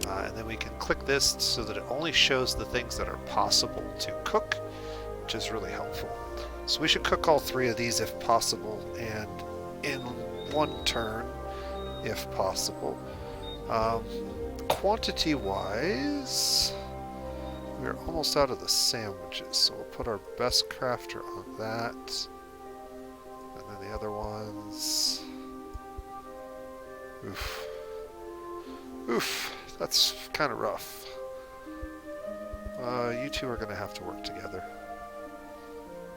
And then we can click this so that it only shows the things that are possible to cook, which is really helpful. So we should cook all 3 of these if possible, and in 1 turn if possible. Quantity wise, we're almost out of the sandwiches, so we'll put our best crafter on that. And then the other ones. Oof. Oof. That's kind of rough. You 2 are going to have to work together.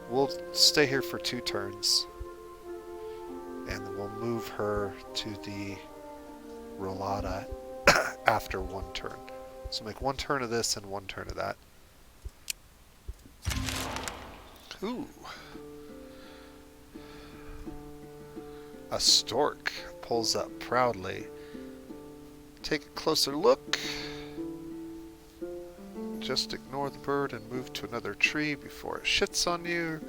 We'll stay here for 2 turns. And then we'll move her to the Rolata after 1 turn. So make 1 turn of this and 1 turn of that. Ooh. A stork pulls up proudly. Take a closer look. Just ignore the bird and move to another tree before it shits on you.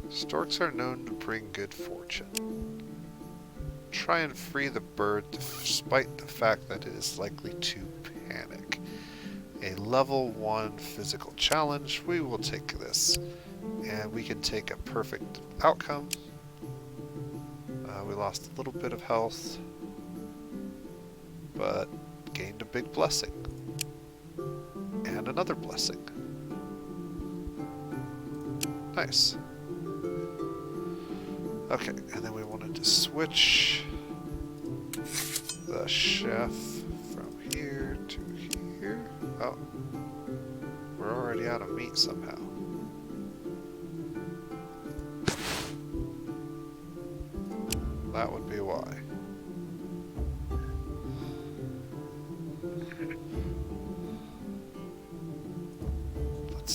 Storks are known to bring good fortune. Try and free the bird despite the fact that it is likely to panic. A level 1 physical challenge. We will take this. And we can take a perfect outcome. We lost a little bit of health, but gained a big blessing. And another blessing. Nice. Okay, and then we wanted to switch the chef from here to here. Oh, we're already out of meat somehow. That would be why.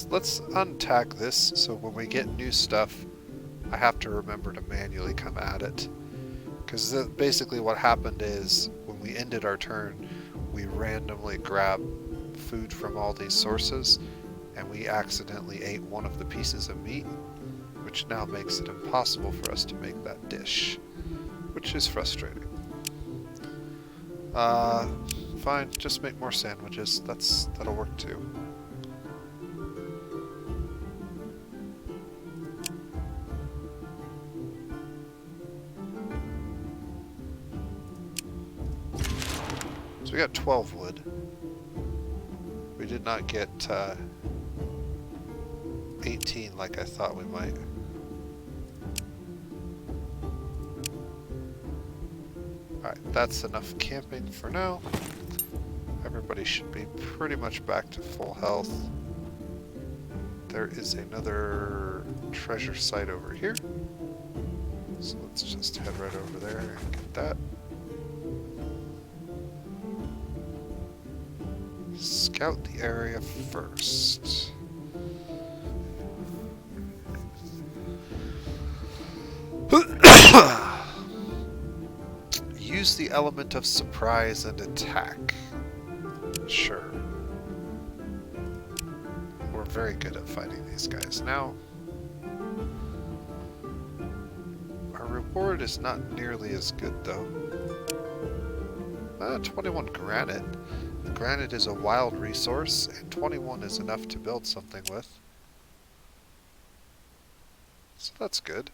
Let's untack this so when we get new stuff, I have to remember to manually come at it. Because basically what happened is, when we ended our turn, we randomly grabbed food from all these sources, and we accidentally ate one of the pieces of meat, which now makes it impossible for us to make that dish, which is frustrating. Fine, just make more sandwiches. That'll work too. So we got 12 wood. We did not get 18 like I thought we might. Alright, that's enough camping for now. Everybody should be pretty much back to full health. There is another treasure site over here. So let's just head right over there and get that. Scout the area first. Use the element of surprise and attack. Sure. We're very good at fighting these guys now. Our reward is not nearly as good though. 21 granite. Granite is a wild resource, and 21 is enough to build something with. So that's good.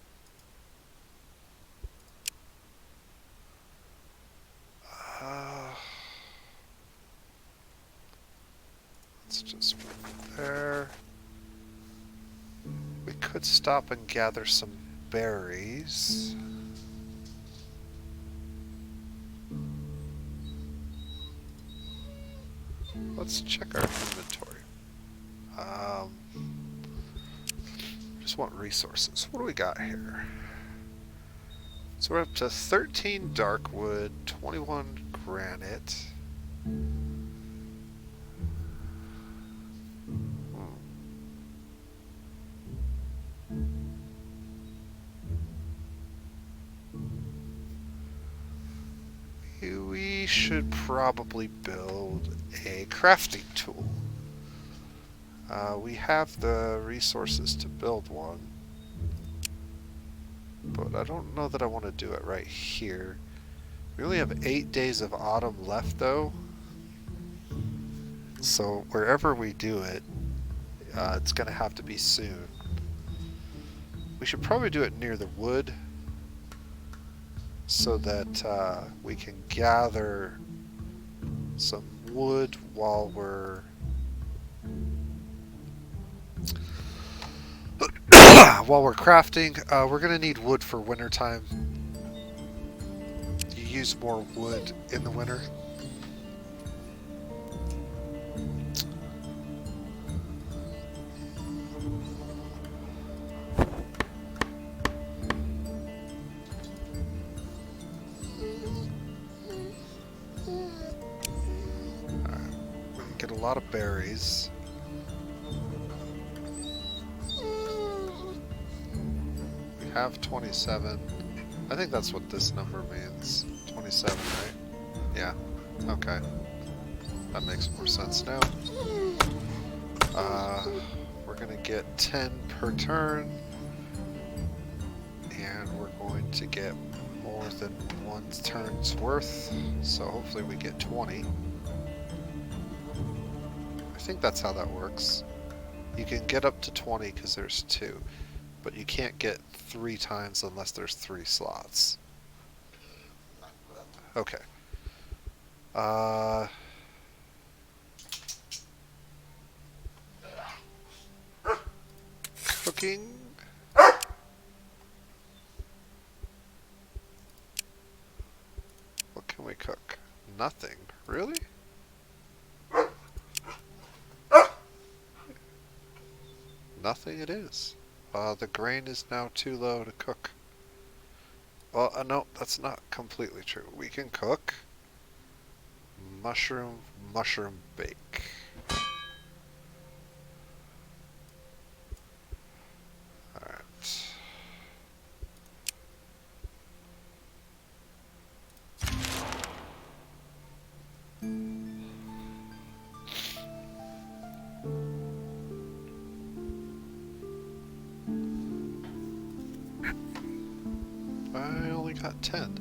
Let's just put there. We could stop and gather some berries. Let's check our inventory. Just want resources. What do we got here? So we're up to 13 dark wood, 21 granite. We should probably build a crafting tool. We have the resources to build one, but I don't know that I want to do it right here. We only have 8 days of autumn left though, so wherever we do it, it's going to have to be soon. We should probably do it near the wood, so that we can gather some wood while we're crafting. We're gonna need wood for wintertime. You use more wood in the winter. Get a lot of berries. We have 27. I think that's what this number means. 27, right? Yeah. Okay. That makes more sense now. We're gonna get 10 per turn. And we're going to get more than one turn's worth. So hopefully we get 20. I think that's how that works. You can get up to 20 because there's 2. But you can't get 3 times unless there's 3 slots. Okay. Cooking. What can we cook? Nothing. Really? Nothing it is. The grain is now too low to cook. Well, no, that's not completely true. We can cook mushroom bake. Alright. I only got 10.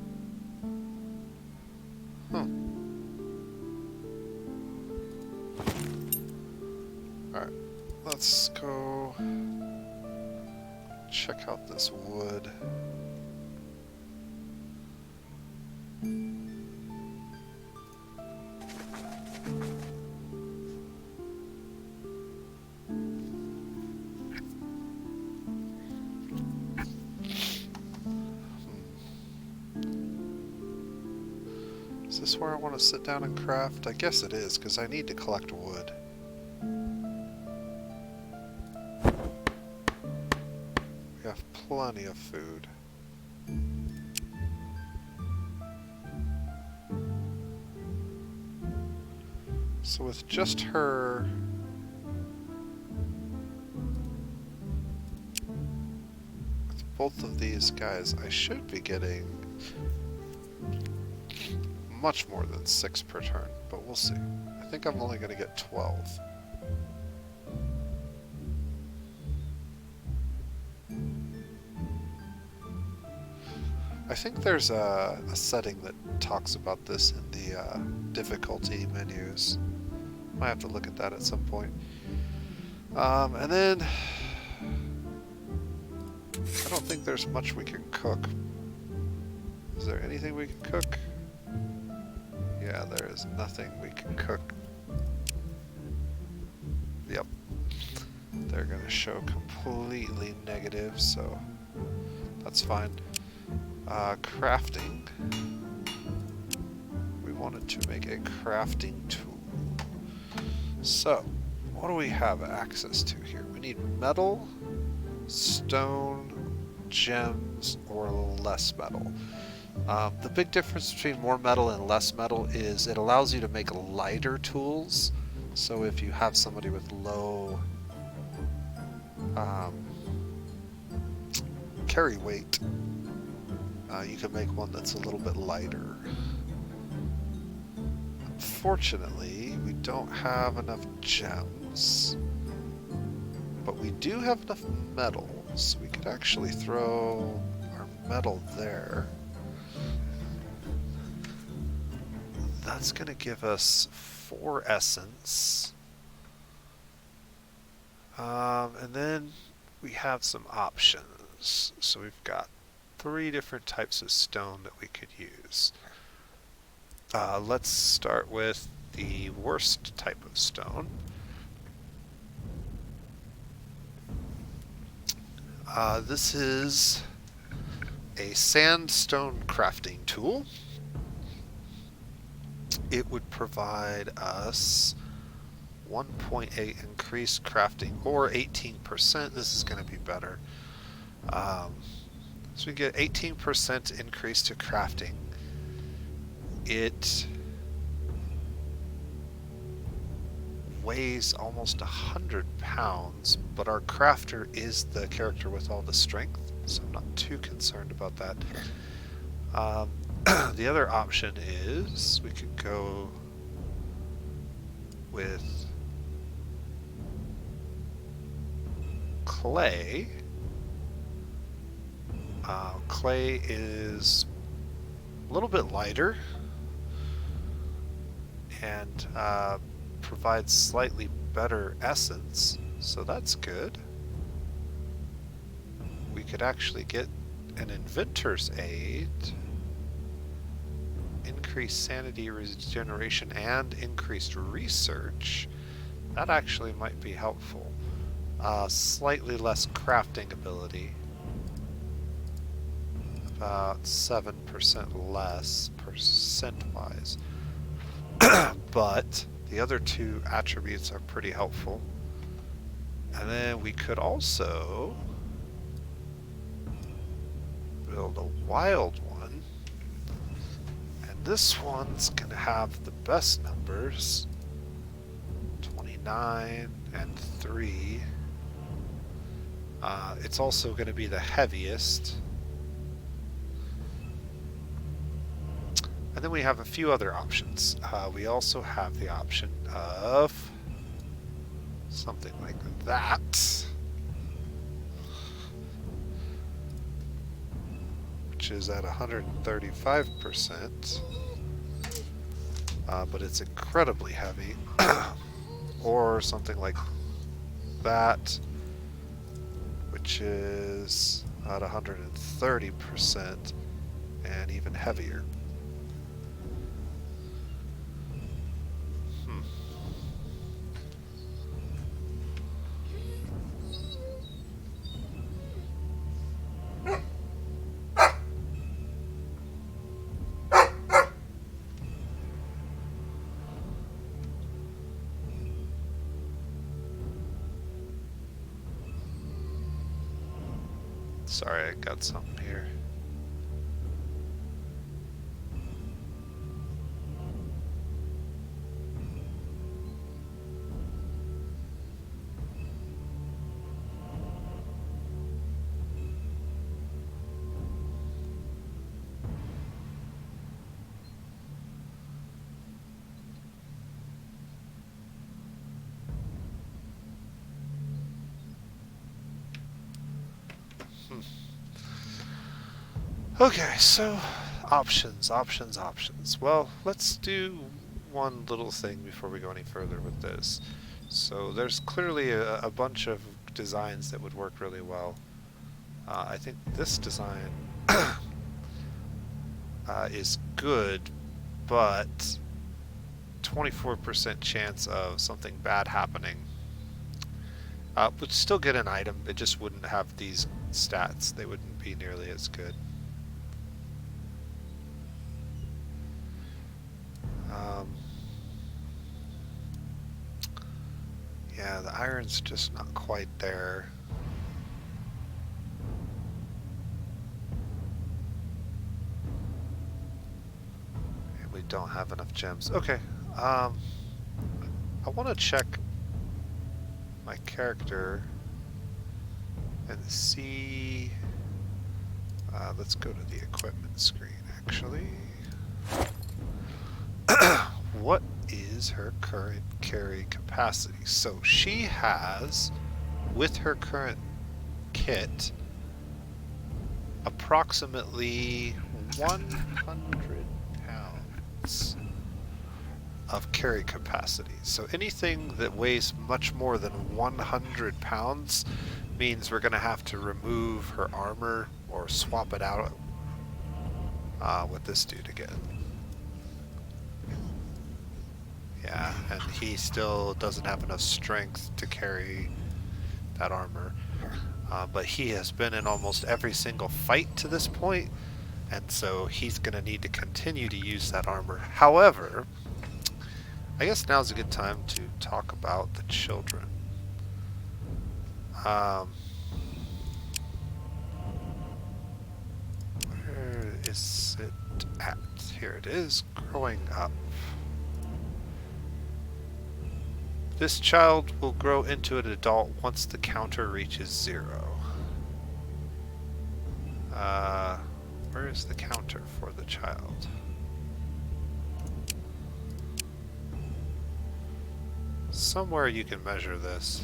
Huh. Alright, let's go check out this wood. Is this where I want to sit down and craft? I guess it is, because I need to collect wood. We have plenty of food. So with just her... with both of these guys, I should be getting much more than 6 per turn, but we'll see. I think I'm only going to get 12. I think there's a setting that talks about this in the difficulty menus. Might have to look at that at some point. And then I don't think there's much we can cook. Is there anything we can cook? Yeah, there is nothing we can cook. Yep. They're going to show completely negative, so that's fine. Crafting. We wanted to make a crafting tool. So, what do we have access to here? We need metal, stone, gems, or less metal. The big difference between more metal and less metal is it allows you to make lighter tools. So if you have somebody with low carry weight, you can make one that's a little bit lighter. Unfortunately, we don't have enough gems, but we do have enough metal, so we could actually throw our metal there. That's going to give us 4 essence. And then we have some options. So we've got 3 different types of stone that we could use. Let's start with the worst type of stone. This is a sandstone crafting tool. It would provide us 1.8 increased crafting, or 18%. This is going to be better. So we get 18% increase to crafting. It weighs almost 100 pounds, but our crafter is the character with all the strength, so I'm not too concerned about that. The other option is we could go with clay. Clay is a little bit lighter and provides slightly better essence, so that's good. We could actually get an inventor's aid, increased sanity regeneration, and increased research. That actually might be helpful. Slightly less crafting ability. About 7% less percent-wise. But the other two attributes are pretty helpful. And then we could also build a wild one. And this one's going to have the best numbers. 29 and 3. It's also going to be the heaviest. And then we have a few other options. We also have the option of something like that, which is at 135%, but it's incredibly heavy. Or something like that, which is at 130% and even heavier. Sorry, I got something here. Okay, so options. Well, let's do one little thing before we go any further with this. So there's clearly a bunch of designs that would work really well. I think this design is good, but 24% chance of something bad happening. Would still get an item, it just wouldn't have these stats. They wouldn't be nearly as good. Yeah, the iron's just not quite there. And we don't have enough gems. Okay, I want to check my character and see... let's go to the equipment screen, actually. What is her current carry capacity? So she has, with her current kit, approximately 100 pounds of carry capacity. So anything that weighs much more than 100 pounds means we're going to have to remove her armor or swap it out with this dude again. Yeah, and he still doesn't have enough strength to carry that armor. But he has been in almost every single fight to this point, and so he's going to need to continue to use that armor. However, I guess now's a good time to talk about the children. Where is it at? Here it is, growing up. This child will grow into an adult once the counter reaches 0. Where is the counter for the child? Somewhere you can measure this.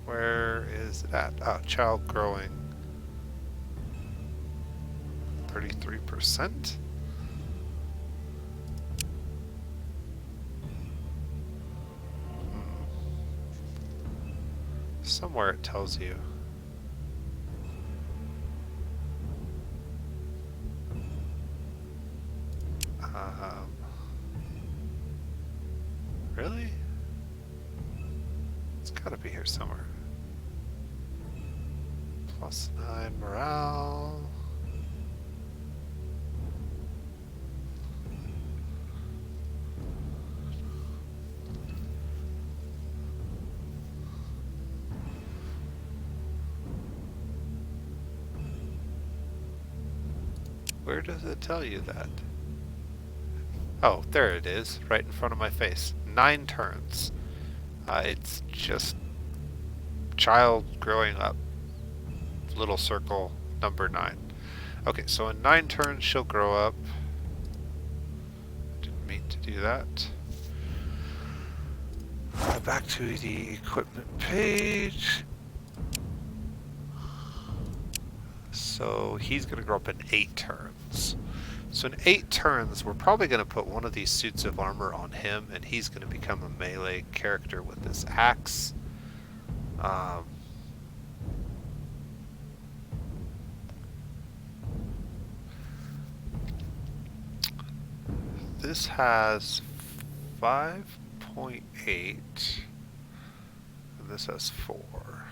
Where is it at? Oh, child growing 33%? Somewhere it tells you. Really? It's gotta be here somewhere. +9 morale. Where does it tell you that? Oh, there it is, right in front of my face. 9 turns. It's just child growing up. Little circle, number 9. Okay, so in 9 turns she'll grow up. Didn't mean to do that. Back to the equipment page. So he's going to grow up in 8 turns. So in 8 turns, we're probably going to put one of these suits of armor on him, and he's going to become a melee character with this axe. This has 5.8, and this has 4.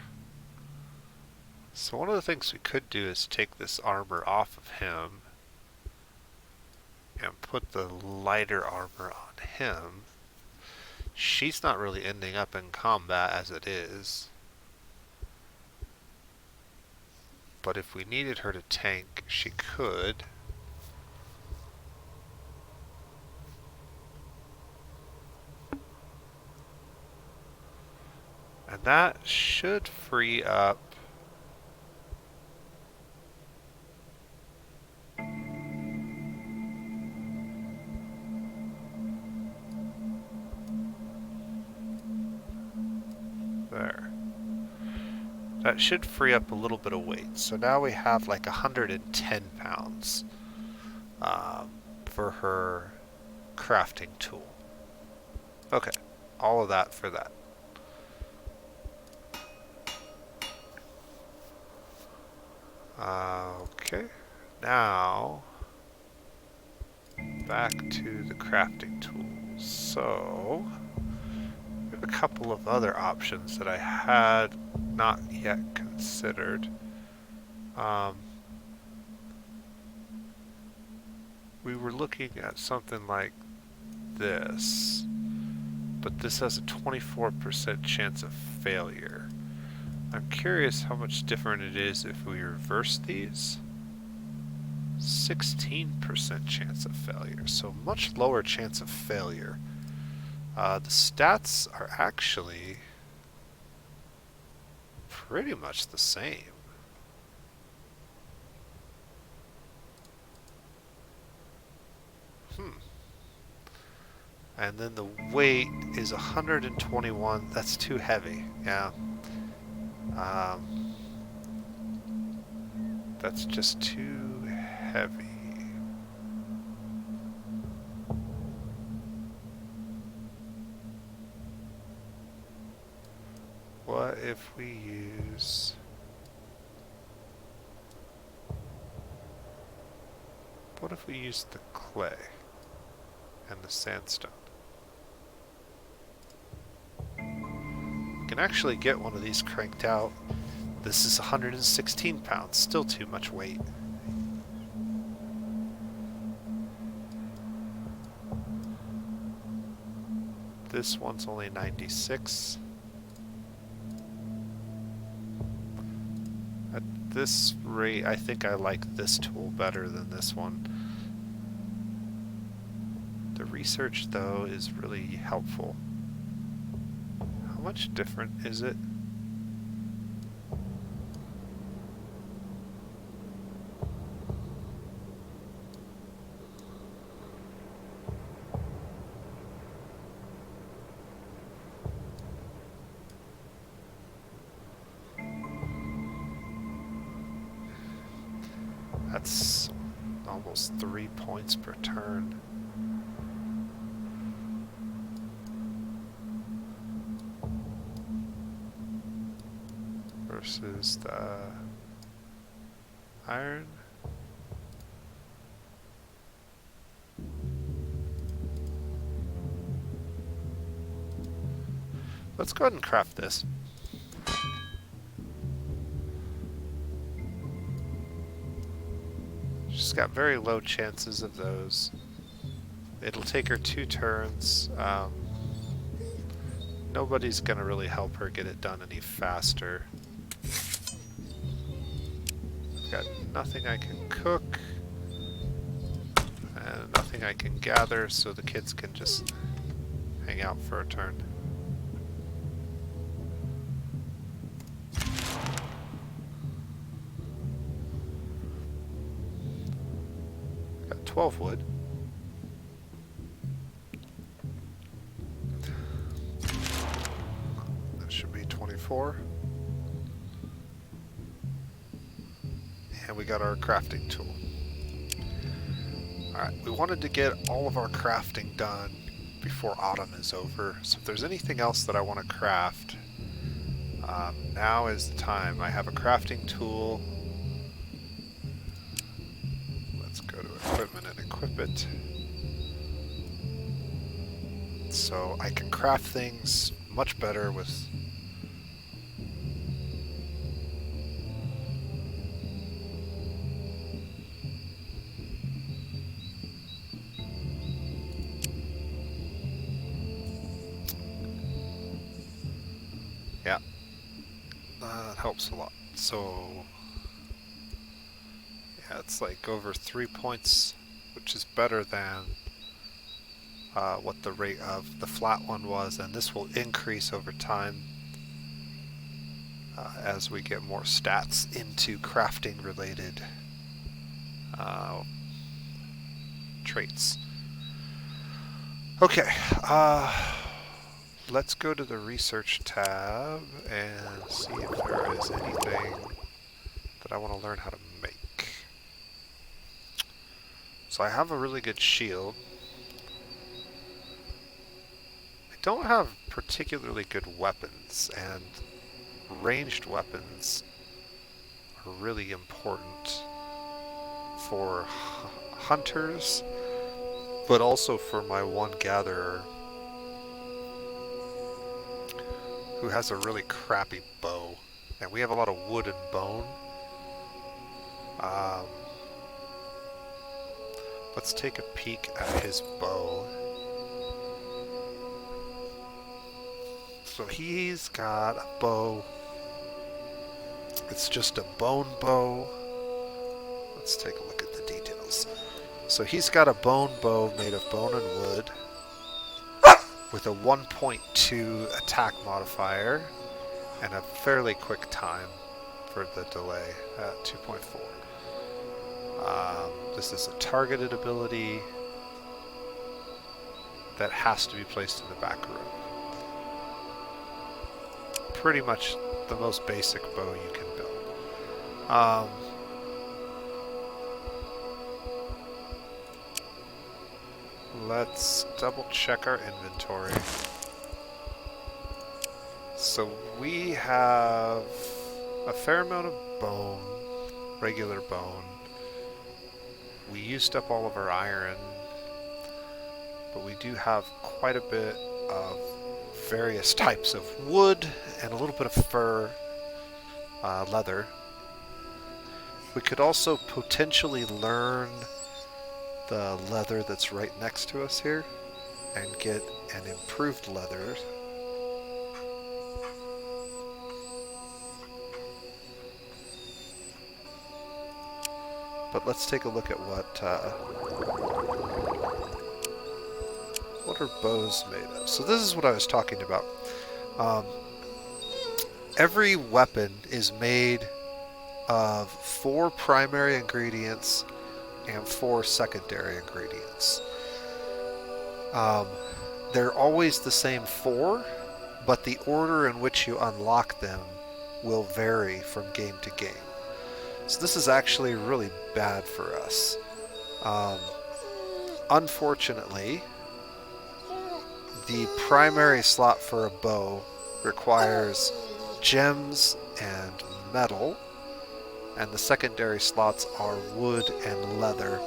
So one of the things we could do is take this armor off of him and put the lighter armor on him. She's not really ending up in combat as it is. But if we needed her to tank, she could. And that should free up there. That should free up a little bit of weight. So now we have like 110 pounds for her crafting tool. Okay, all of that for that. Okay, now back to the crafting tools. So we have a couple of other options that I had not yet considered. We were looking at something like this, but this has a 24% chance of failure. I'm curious how much different it is if we reverse these. 16% chance of failure, so much lower chance of failure. The stats are actually pretty much the same. And then the weight is 121. That's too heavy. Yeah. That's just too heavy. What if we use... What if we use the clay and the sandstone? We can actually get one of these cranked out. This is 116 pounds, still too much weight. This one's only 96. this rate, I think I like this tool better than this one. The research, though, is really helpful. How much different is it? That's almost 3 points per turn. Versus the iron. Let's go ahead and craft this. She's got very low chances of those. It'll take her 2 turns. Nobody's gonna really help her get it done any faster. I've got nothing I can cook, and nothing I can gather, so the kids can just hang out for a turn. Got 12 wood. That should be 24. And we got our crafting tool. Alright, we wanted to get all of our crafting done before autumn is over, so if there's anything else that I want to craft, now is the time. I have a crafting tool. Let's go to equipment and equip it. So I can craft things much better with that helps a lot. So yeah, it's like over 3 points, which is better than what the rate of the flat one was, and this will increase over time as we get more stats into crafting related traits. Okay, let's go to the research tab and see if there is anything that I want to learn how to make. So I have a really good shield. I don't have particularly good weapons, and ranged weapons are really important for hunters, but also for my one gatherer who has a really crappy bow, and we have a lot of wood and bone. Let's take a peek at his bow. So he's got a bow. It's just a bone bow. Let's take a look at the details. So he's got a bone bow made of bone and wood with a 1.2 attack modifier and a fairly quick time for the delay at 2.4. This is a targeted ability that has to be placed in the back room. Pretty much the most basic bow you can build. Let's double check our inventory. So we have a fair amount of bone, regular bone. We used up all of our iron, but we do have quite a bit of various types of wood and a little bit of fur, leather. We could also potentially learn the leather that's right next to us here and get an improved leather. But let's take a look at what are bows made of. So this is what I was talking about. Every weapon is made of 4 primary ingredients and 4 secondary ingredients. They're always the same 4, but the order in which you unlock them will vary from game to game. So this is actually really bad for us. Unfortunately, the primary slot for a bow requires gems and metal, and the secondary slots are wood and leather,